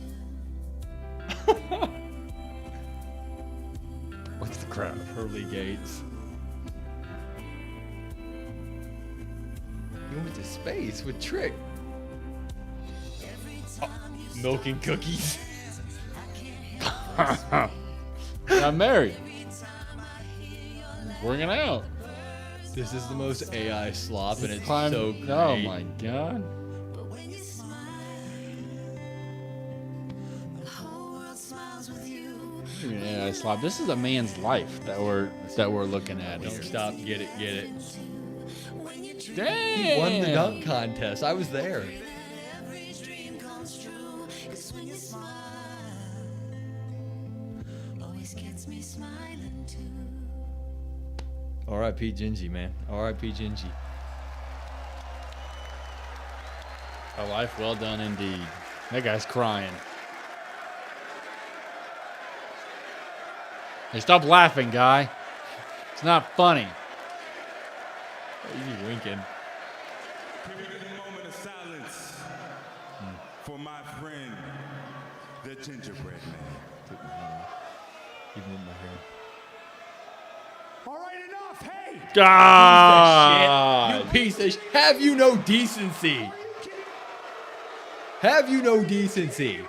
What's the crowd? Hurley Gates. He went to space with Trick. Oh, milk and cookies. I'm married. Working out. This is the most AI slop, and it's Climb- so great. Oh my god. Yeah, slop. This is a man's life that we're looking at. Don't here. stop. Get it. Get it. Damn. He won the dunk contest. I was there. R.I.P. Gingy, man. R.I.P. Gingy. A life well done indeed. That guy's crying. Hey, stop laughing, guy. It's not funny. He's winking. Can we get a moment of silence for my friend, the Gingerbread Man? Even with my hair. All right, enough. Hey! God! You piece of shit. Have you no decency? Have you no decency?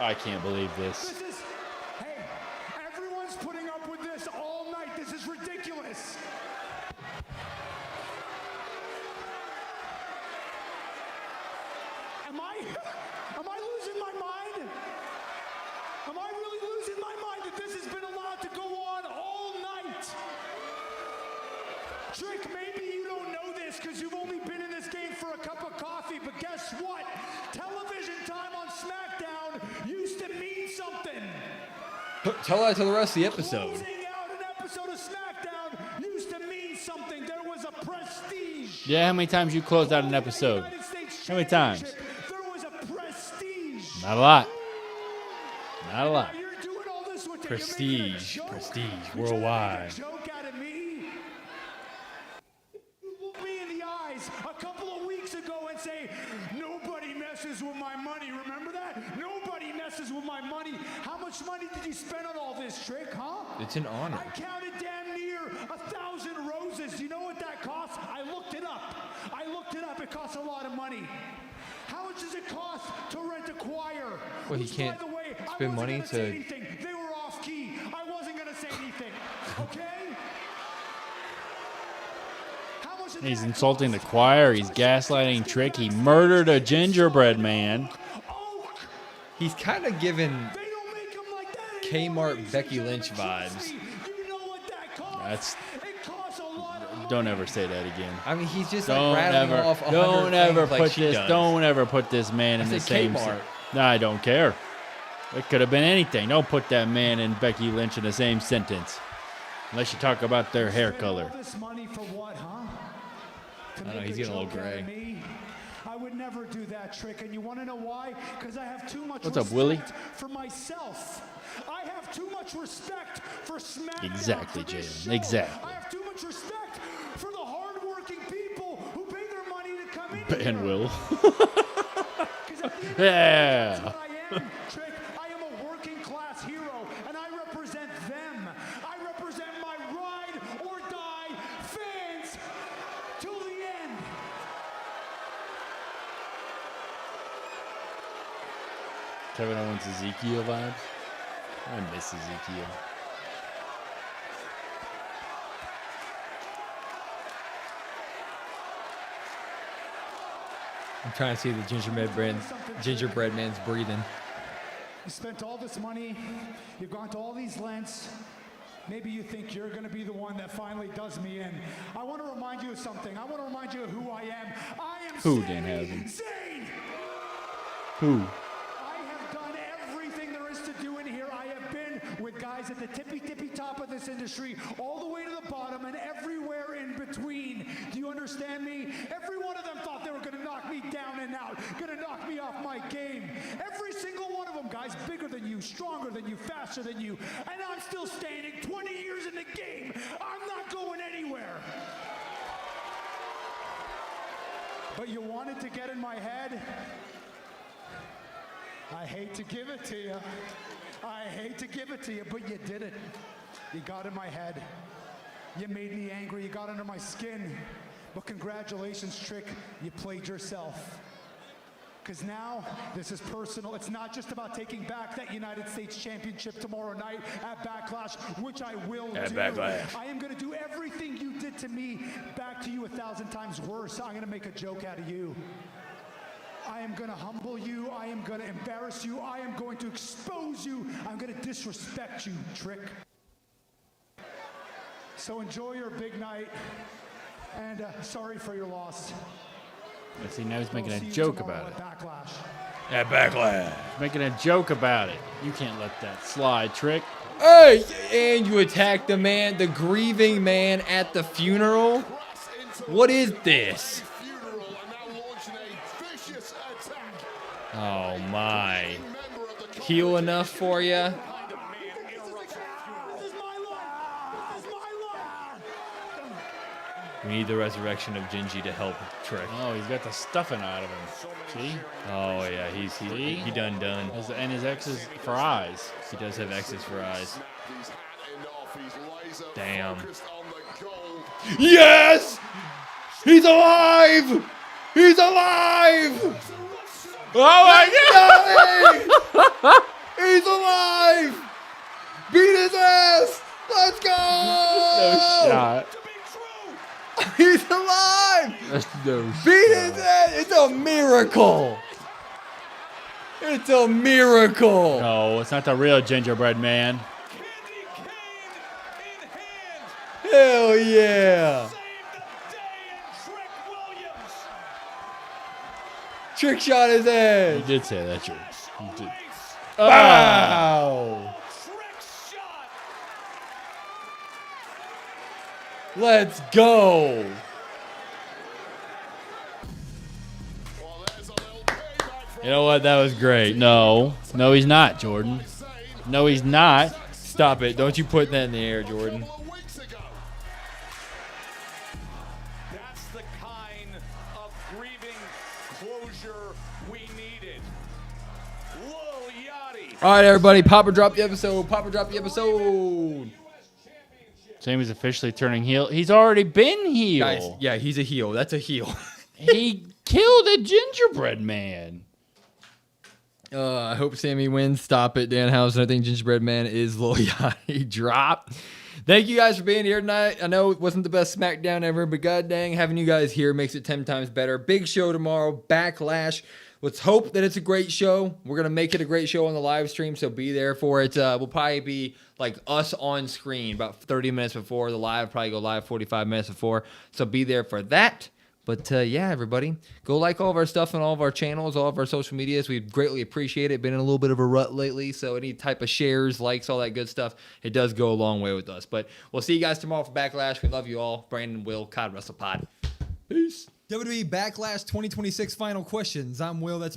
I can't believe this. Hey, everyone's putting up with this all night. This is ridiculous. Am I losing my mind? Am I really losing my mind that this has been allowed to go on all night? Trick, maybe you don't know this because you've only been in this game for a cup of coffee, but guess what? Television time on SmackDown used to mean something. Tell that to the rest of the episode. Closing out an episode of SmackDown used to mean something. There was a prestige. Yeah, how many times you closed out an episode? How many times? There was a prestige. Not a lot. Not a lot. You're doing all this with Prestige. Prestige. Worldwide. joke out of me. You look me in the eyes a couple of weeks ago and say, nobody messes with my money. Remember that? Nobody messes with my money. How much money did you spend on all this, Trick, huh? It's an honor. I counted damn near 1,000 roses. You know what that costs? I looked it up. It costs a lot of money. How much does it cost to rent a choir? Well, he Which, can't by the way, I spend wasn't money gonna say to- anything. They were off key. I wasn't going to say anything. Okay? How much did He's that insulting the cost? choir. He's gaslighting Trick. He murdered a gingerbread man. He's kind of giving They don't make them like that Kmart anymore, Becky ladies and Lynch gentlemen. vibes. You know what that costs? That's. It costs a lot of money. Don't ever say that again. I mean, he's just like Don't rattling ever. off 100 Don't ever things like put she this. does. Don't ever put this man in I the said same. Kmart. No, I don't care. It could have been anything. Don't put that man and Becky Lynch in the same sentence, unless you talk about their hair color. All this money for what, huh? To I don't know, make he's a getting a little joke out of gray. me? I would never do that, Trick, and you want to know why? Because I have too much What's up, respect Willie? for myself. I have too much respect for SmackDown. Exactly, for this Jalen. show. Exactly. I have too much respect for the hardworking people who pay their money to come in here. And Will. 'Cause at the end of the day, Yeah. that's what I am, Trick. I am a working class hero, and I represent them. I represent my ride or die fans till the end. Kevin Owens Ezekiel vibes. I miss Ezekiel. I'm trying to see the gingerbread man's breathing. You spent all this money, you've gone to all these lengths. Maybe you think you're going to be the one that finally does me in. I want to remind you of something. I want to remind you of who I am. I am Who, Sami Dan Haslam? Zayn. Who? I have done everything there is to guys at the tippy top of this industry, all the way to the bottom and everywhere in between. Do you understand me? Every one of them thought they were going to knock me down and out, going to knock me off my game. Every single one of them, guys, bigger than you, stronger than you, faster than you. And I'm still standing 20 years in the game. I'm not going anywhere. But you wanted to get in my head? I hate to give it to you. I hate to give it to you, but you did it. You got in my head. You made me angry. You got under my skin. But congratulations, Trick. You played yourself. Because now, this is personal. It's not just about taking back that United States Championship tomorrow night at Backlash, which I will do. Backlash. I am going to do everything you did to me back to you 1,000 times worse. I'm going to make a joke out of you. I am going to humble you. I am going to embarrass you. I am going to expose you. I'm going to disrespect you, Trick. So enjoy your big night. And sorry for your loss. But see, now he's making a joke about it. At Backlash. He's making a joke about it. You can't let that slide, Trick. Hey, and you attack the man, the grieving man at the funeral? What is this? Oh my. Heal enough for you? We need the resurrection of Gingy to help Trick. Oh, he's got the stuffing out of him. See? Oh yeah, he done. And his X's for eyes. He does have X's for eyes. Damn. Yes! He's alive! He's alive! Oh my God! He's alive! Beat his ass! Let's go! No shot. He's alive! That's no Beat his ass! It's a miracle! It's a miracle! No, it's not the real Gingerbread man. Hell yeah! Trick shot his ass! You did say that, Trick. You did. Wow! Let's go! You know what? That was great. No, he's not, Jordan. No, he's not. Stop it. Don't you put that in the air, Jordan. That's the kind of grieving closure we needed. Lil Yachty. All right, everybody. Papa drop the episode. Papa drop the episode. Sami's officially turning heel. He's already been heel. Guys, yeah, he's a heel. That's a heel. He killed a Gingerbread man. I hope Sami wins. Stop it, Danhausen. I think Gingerbread Man is Lil Yachty. Drop. Thank you guys for being here tonight. I know it wasn't the best SmackDown ever, but god dang, having you guys here makes it 10 times better. Big show tomorrow. Backlash. Let's hope that it's a great show. We're going to make it a great show on the live stream, so be there for it. We'll probably be like us on screen about 30 minutes before the live. Probably go live 45 minutes before. So be there for that. But yeah, everybody, go like all of our stuff on all of our channels, all of our social medias. We greatly appreciate it. Been in a little bit of a rut lately, so any type of shares, likes, all that good stuff, it does go a long way with us. But we'll see you guys tomorrow for Backlash. We love you all. Brandon, Will, COD WrestlePod. Peace. WWE Backlash 2026 final questions. I'm Will. That's